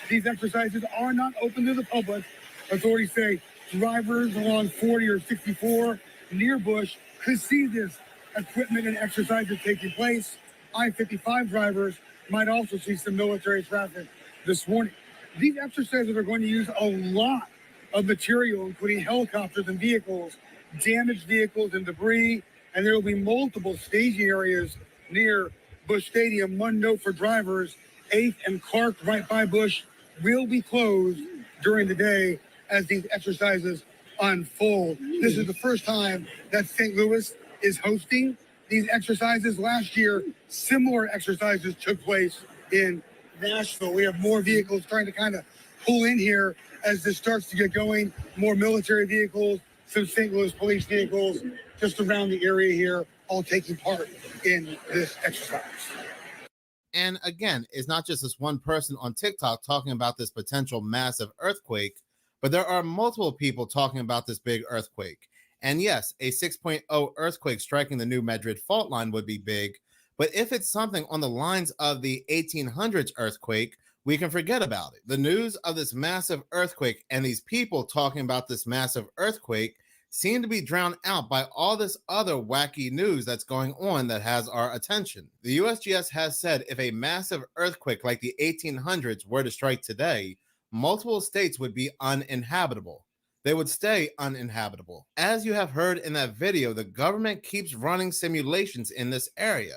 These exercises are not open to the public. Authorities say drivers along 40 or 64 near Busch could see this equipment and exercises taking place. I-55 drivers might also see some military traffic this morning. These exercises are going to use a lot of material, including helicopters and vehicles, damaged vehicles and debris, and there will be multiple staging areas near Busch Stadium. One note for drivers, 8th and Clark right by Busch will be closed during the day as these exercises unfold. This is the first time that St. Louis is hosting these exercises. Last year, similar exercises took place in Nashville. We have more vehicles trying to kind of pull in here as this starts to get going. More military vehicles, some St. Louis police vehicles just around the area here, all taking part in this exercise. And again, it's not just this one person on TikTok talking about this potential massive earthquake, but there are multiple people talking about this big earthquake. And yes, a 6.0 earthquake striking the New Madrid fault line would be big, but if it's something on the lines of the 1800s earthquake, we can forget about it. The news of this massive earthquake and these people talking about this massive earthquake seem to be drowned out by all this other wacky news that's going on that has our attention. The USGS has said if a massive earthquake like the 1800s were to strike today, multiple states would be uninhabitable. They would stay uninhabitable. As you have heard in that video, the government keeps running simulations in this area.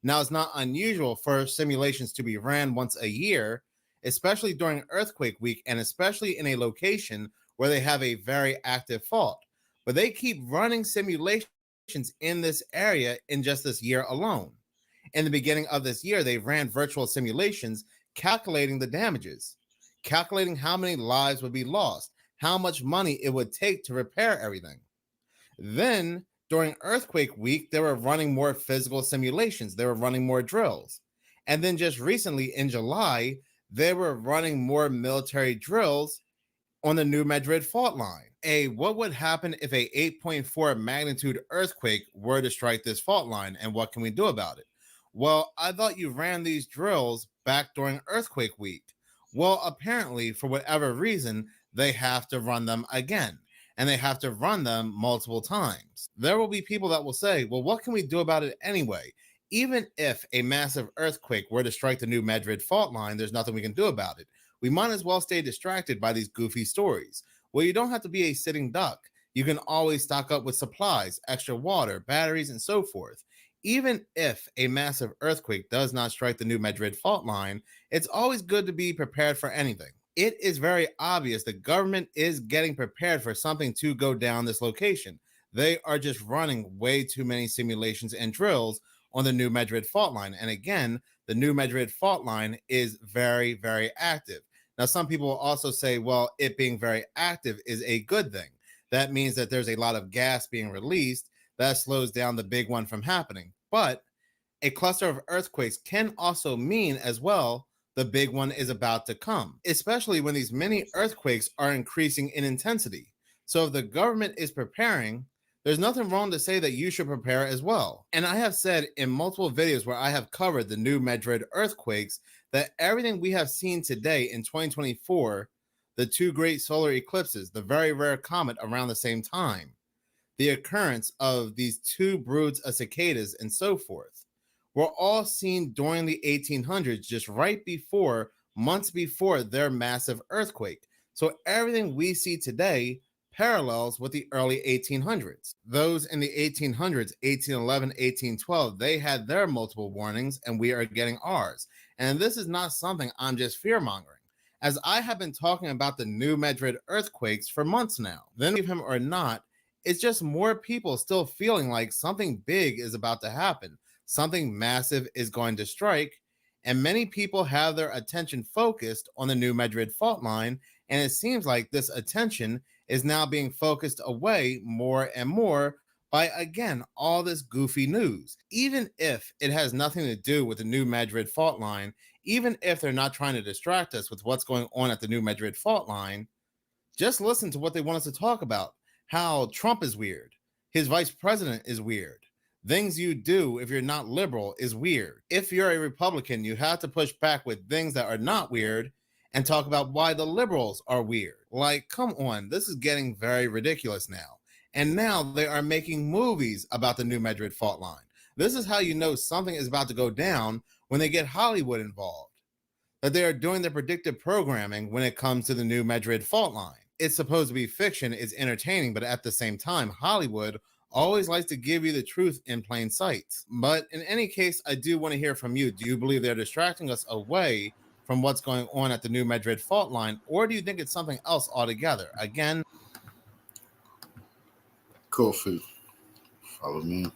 Now, it's not unusual for simulations to be ran once a year, especially during earthquake week and especially in a location where they have a very active fault. But they keep running simulations in this area in just this year alone. In the beginning of this year, they ran virtual simulations calculating the damages, calculating how many lives would be lost, how much money it would take to repair everything. Then, during earthquake week, they were running more physical simulations. They were running more drills. And then just recently in July, they were running more military drills on the New Madrid fault line. What would happen if a 8.4 magnitude earthquake were to strike this fault line, and what can we do about it? Well, I thought you ran these drills back during earthquake week. Well, apparently, for whatever reason, they have to run them again, and they have to run them multiple times. There will be people that will say, well, what can we do about it anyway? Even if a massive earthquake were to strike the New Madrid fault line, there's nothing we can do about it. We might as well stay distracted by these goofy stories. Well, you don't have to be a sitting duck. You can always stock up with supplies, extra water, batteries, and so forth. Even if a massive earthquake does not strike the New Madrid fault line, it's always good to be prepared for anything. It is very obvious the government is getting prepared for something to go down this location. They are just running way too many simulations and drills on the New Madrid fault line. And again, the New Madrid fault line is very, very active. Now, some people will also say, well, it being very active is a good thing. That means that there's a lot of gas being released that slows down the big one from happening. But a cluster of earthquakes can also mean as well the big one is about to come, especially when these mini earthquakes are increasing in intensity. So if the government is preparing, there's nothing wrong to say that you should prepare as well. And I have said in multiple videos where I have covered the new Madrid earthquakes that everything we have seen today in 2024, the two great solar eclipses, the very rare comet around the same time, the occurrence of these two broods of cicadas and so forth, were all seen during the 1800s, just right before, months before their massive earthquake. So everything we see today parallels with the early 1800s. Those in the 1800s, 1811, 1812, they had their multiple warnings, and we are getting ours. And this is not something I'm just fear-mongering, as I have been talking about the new Madrid earthquakes for months now. Then, believe him or not, it's just more people still feeling like something big is about to happen. Something massive is going to strike, and many people have their attention focused on the new Madrid fault line, and it seems like this attention is now being focused away more and more by, again, all this goofy news. Even if it has nothing to do with the new Madrid fault line, even if they're not trying to distract us with what's going on at the new Madrid fault line, just listen to what they want us to talk about. How Trump is weird. His vice president is weird. Things you do if you're not liberal is weird. If you're a Republican, you have to push back with things that are not weird and talk about why the liberals are weird. Like, come on, this is getting very ridiculous now. And now they are making movies about the new Madrid fault line. This is how you know something is about to go down when they get Hollywood involved. That they are doing their predictive programming when it comes to the new Madrid fault line. It's supposed to be fiction, it's entertaining, but at the same time, Hollywood always likes to give you the truth in plain sight. But in any case, I do want to hear from you. Do you believe they're distracting us away from what's going on at the new Madrid fault line, or do you think it's something else altogether? Again, Kofi, follow me.